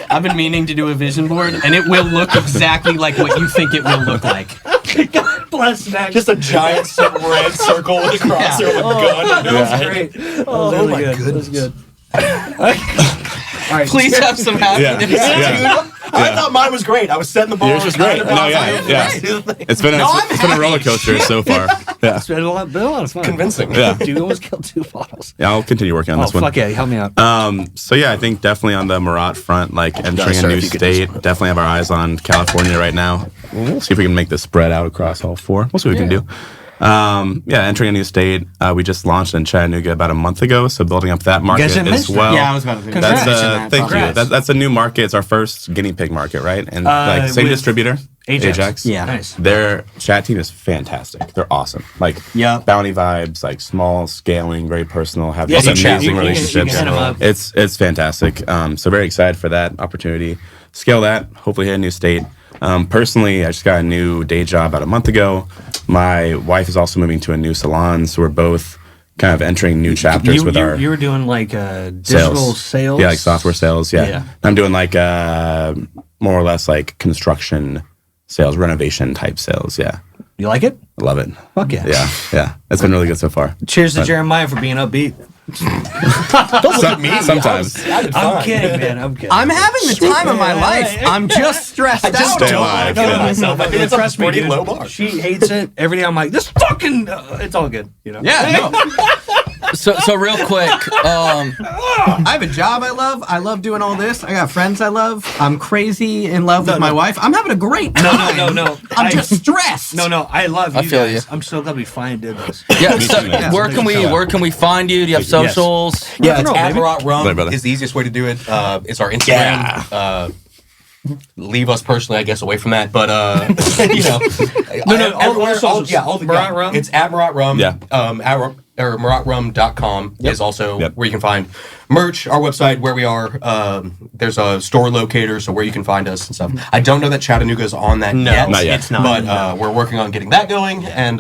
Speaker 3: I've been meaning to do a vision board, and it will look exactly like what you think it will look like.
Speaker 1: God bless next.
Speaker 4: Just a giant red circle with a crosser with a gun.
Speaker 1: That was great. That was really
Speaker 4: my
Speaker 1: good.
Speaker 4: goodness.
Speaker 1: That was good. All right.
Speaker 5: Please have some happiness.
Speaker 2: Yeah.
Speaker 4: I thought mine was great. I was setting the bar.
Speaker 2: Yours was great. No, yeah. It's been a roller coaster so far. Yeah.
Speaker 1: It's been a lot of fun.
Speaker 4: Convincing.
Speaker 2: Yeah.
Speaker 1: Dude, you almost killed 2 bottles.
Speaker 2: Yeah, I'll continue working on
Speaker 1: Oh,
Speaker 2: this one.
Speaker 1: fuck yeah. Help me out.
Speaker 2: So yeah, I think definitely on the Murat front, like entering
Speaker 4: sir,
Speaker 2: a new
Speaker 4: if you could
Speaker 2: state, definitely have our eyes on California right now. We'll see if we can make this spread out across all 4. We'll see what we can do. Yeah, entering a new state. We just launched in Chattanooga about a month ago, so building up that market
Speaker 1: didn't
Speaker 2: as
Speaker 1: mention
Speaker 2: well.
Speaker 3: Yeah, I was about to.
Speaker 1: Congrats.
Speaker 2: That's thank you.
Speaker 1: Congrats.
Speaker 2: That's a new market. It's our first guinea pig market, right? And like same
Speaker 1: with
Speaker 2: distributor, Ajax.
Speaker 3: Yeah.
Speaker 1: Nice.
Speaker 2: Their chat team is fantastic. They're awesome. Like
Speaker 3: Yeah.
Speaker 2: bounty vibes, like small scaling, very personal. Have
Speaker 1: Yeah,
Speaker 2: these
Speaker 1: you can-
Speaker 2: amazing
Speaker 1: you can
Speaker 2: relationships.
Speaker 1: hit 'em up.
Speaker 2: It's fantastic. So very excited for that opportunity. Scale that. Hopefully hit a new state. Personally, I just got a new day job about a month ago. My wife is also moving to a new salon, so we're both kind of entering new chapters with our
Speaker 1: you were doing like digital sales.
Speaker 2: Yeah, like software sales. Yeah.
Speaker 1: Yeah.
Speaker 2: I'm doing like more or less like construction sales, renovation type sales. Yeah.
Speaker 1: You like it?
Speaker 2: I love it.
Speaker 1: Fuck yeah.
Speaker 2: Yeah. It's been really good so far.
Speaker 1: Cheers to Jeremiah for being upbeat.
Speaker 2: Sometimes.
Speaker 1: I'm kidding, man. I'm kidding.
Speaker 3: I'm having the time of my life. I'm just stressed out.
Speaker 2: Stay alive.
Speaker 4: kill
Speaker 2: Yeah.
Speaker 4: myself. I think it's a
Speaker 1: Trust me,
Speaker 4: pretty
Speaker 1: dude.
Speaker 4: low bar.
Speaker 1: She hates it. Every day I'm like, this fucking, it's all good, you know?
Speaker 3: Yeah, no.
Speaker 5: So real quick,
Speaker 3: I have a job I love. I love doing all this. I got friends I love. I'm crazy in love with my wife. I'm having a great time.
Speaker 1: No.
Speaker 3: I'm just stressed.
Speaker 1: No. I love you
Speaker 5: I feel
Speaker 1: guys.
Speaker 5: you.
Speaker 1: I'm so glad we finally did this.
Speaker 5: yeah. So
Speaker 2: Yeah.
Speaker 5: where can we find you? Do you have socials?
Speaker 4: Yeah,
Speaker 1: Rock and
Speaker 4: it's
Speaker 1: roll,
Speaker 4: at
Speaker 1: baby.
Speaker 4: Morat Rum
Speaker 2: Sorry, brother.
Speaker 4: is the easiest way to do it. It's our Instagram. Leave us personally, I guess, away from that. But you know,
Speaker 1: all socials. Morat Rum?
Speaker 4: It's at Morat Rum.
Speaker 2: Yeah.
Speaker 4: Or MuratRum.com is also where you can find merch. Our website, where we are. There's a store locator, so where you can find us and stuff. I don't know that Chattanooga is on that yet.
Speaker 2: not yet.
Speaker 3: It's not.
Speaker 4: But we're working on getting that going, and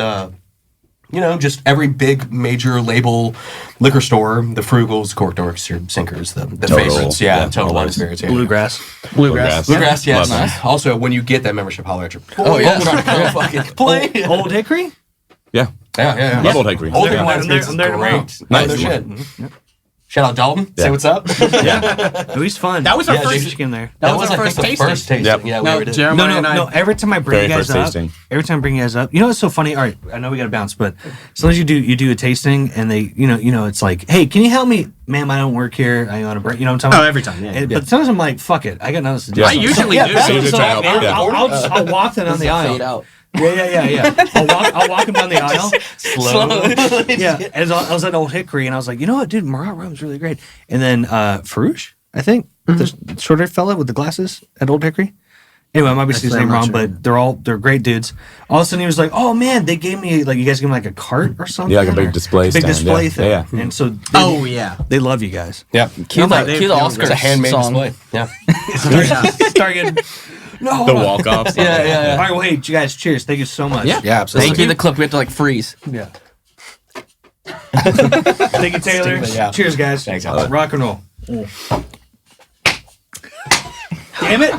Speaker 4: you know, just every big major label liquor store, the Frugals, Cork Dorks, your Sinkers, the favorites. Yeah, Total Wine Spirits. Yeah.
Speaker 1: Bluegrass.
Speaker 2: Bluegrass.
Speaker 4: Bluegrass, yes.
Speaker 2: Love them.
Speaker 4: Also, when you get that membership, holler at your
Speaker 5: Oh, yeah.
Speaker 4: fucking play.
Speaker 1: Old Hickory?
Speaker 2: Yeah.
Speaker 4: Yeah.
Speaker 2: Love Old Hickory.
Speaker 4: Old
Speaker 2: Yeah.
Speaker 4: Hickory Wine
Speaker 1: I'm there-
Speaker 4: Spirits is
Speaker 1: I'm there tomorrow.
Speaker 4: great.
Speaker 2: Nice.
Speaker 4: No shit. Shout out Dalton.
Speaker 2: Yeah.
Speaker 4: Say what's up.
Speaker 1: Oh, he's fun.
Speaker 3: That was our
Speaker 4: Yeah,
Speaker 3: first.
Speaker 1: Just get in there.
Speaker 3: That was
Speaker 4: I
Speaker 3: our
Speaker 4: think,
Speaker 3: first
Speaker 4: the first tasting.
Speaker 2: Yep.
Speaker 4: Yeah, we
Speaker 3: No,
Speaker 4: ever did.
Speaker 3: Jeremiah and I.
Speaker 1: No. Every time I bring
Speaker 2: Very
Speaker 1: you guys
Speaker 2: first
Speaker 1: up,
Speaker 2: tasting.
Speaker 1: every time I bring you guys up, you know what's so funny? All right, I know we got to bounce, but as long as you do a tasting, and they, you know, it's like, hey, can you help me, ma'am? I don't work here. I want to break. You know what I'm talking about?
Speaker 3: every time. Yeah.
Speaker 1: But sometimes I'm like, fuck it, I got nothing to do.
Speaker 2: Yeah.
Speaker 3: I usually
Speaker 4: Yeah,
Speaker 3: do.
Speaker 4: that's
Speaker 2: So you just try to help.
Speaker 1: Man,
Speaker 2: Yeah.
Speaker 1: I'll walk them down the aisle.
Speaker 5: Fade out.
Speaker 1: Yeah. I'll walk him down the aisle.
Speaker 4: Slow.
Speaker 1: Yeah, as I was at Old Hickory, and I was like, you know what, dude, Morat Rum is really great. And then Farouche, I think, the short-haired fella with the glasses at Old Hickory, Anyway, I might be saying his
Speaker 3: very
Speaker 1: name wrong,
Speaker 3: much
Speaker 1: but they're great dudes. All of a sudden, he was like, "Oh man, they gave me like you guys gave me like a cart or something."
Speaker 2: Yeah, like a big
Speaker 1: or-
Speaker 2: display
Speaker 1: big
Speaker 2: stand,
Speaker 1: display
Speaker 2: yeah.
Speaker 1: thing.
Speaker 2: Yeah.
Speaker 1: And so,
Speaker 3: Oh yeah.
Speaker 1: they love you guys.
Speaker 4: Yeah.
Speaker 5: Cue the Oscars
Speaker 4: It's a handmade
Speaker 5: song.
Speaker 4: display. Yeah.
Speaker 1: Start getting no.
Speaker 2: The walk offs.
Speaker 5: Yeah, yeah,
Speaker 1: All
Speaker 5: yeah.
Speaker 1: right, well, hey, you guys, cheers. Thank you so much.
Speaker 3: Yeah.
Speaker 4: Yeah, absolutely.
Speaker 5: Thank you. The clip we have to like freeze.
Speaker 1: Yeah. Thank you, Taylor.
Speaker 4: Yeah.
Speaker 1: Cheers, guys.
Speaker 4: Thanks, Alex.
Speaker 1: Rock and roll. Damn it.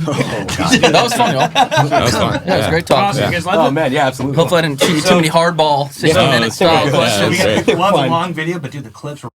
Speaker 5: That was fun, y'all.
Speaker 2: That was fun.
Speaker 5: Yeah, it was great talk.
Speaker 1: Awesome. You guys love
Speaker 4: Oh
Speaker 1: it?
Speaker 4: man, yeah, absolutely.
Speaker 5: Hopefully I didn't shoot you too many hardball 60-minute
Speaker 2: it's
Speaker 5: style
Speaker 2: good.
Speaker 5: questions.
Speaker 2: Yeah,
Speaker 1: We
Speaker 2: it was great.
Speaker 1: love a long video, but dude, the clips were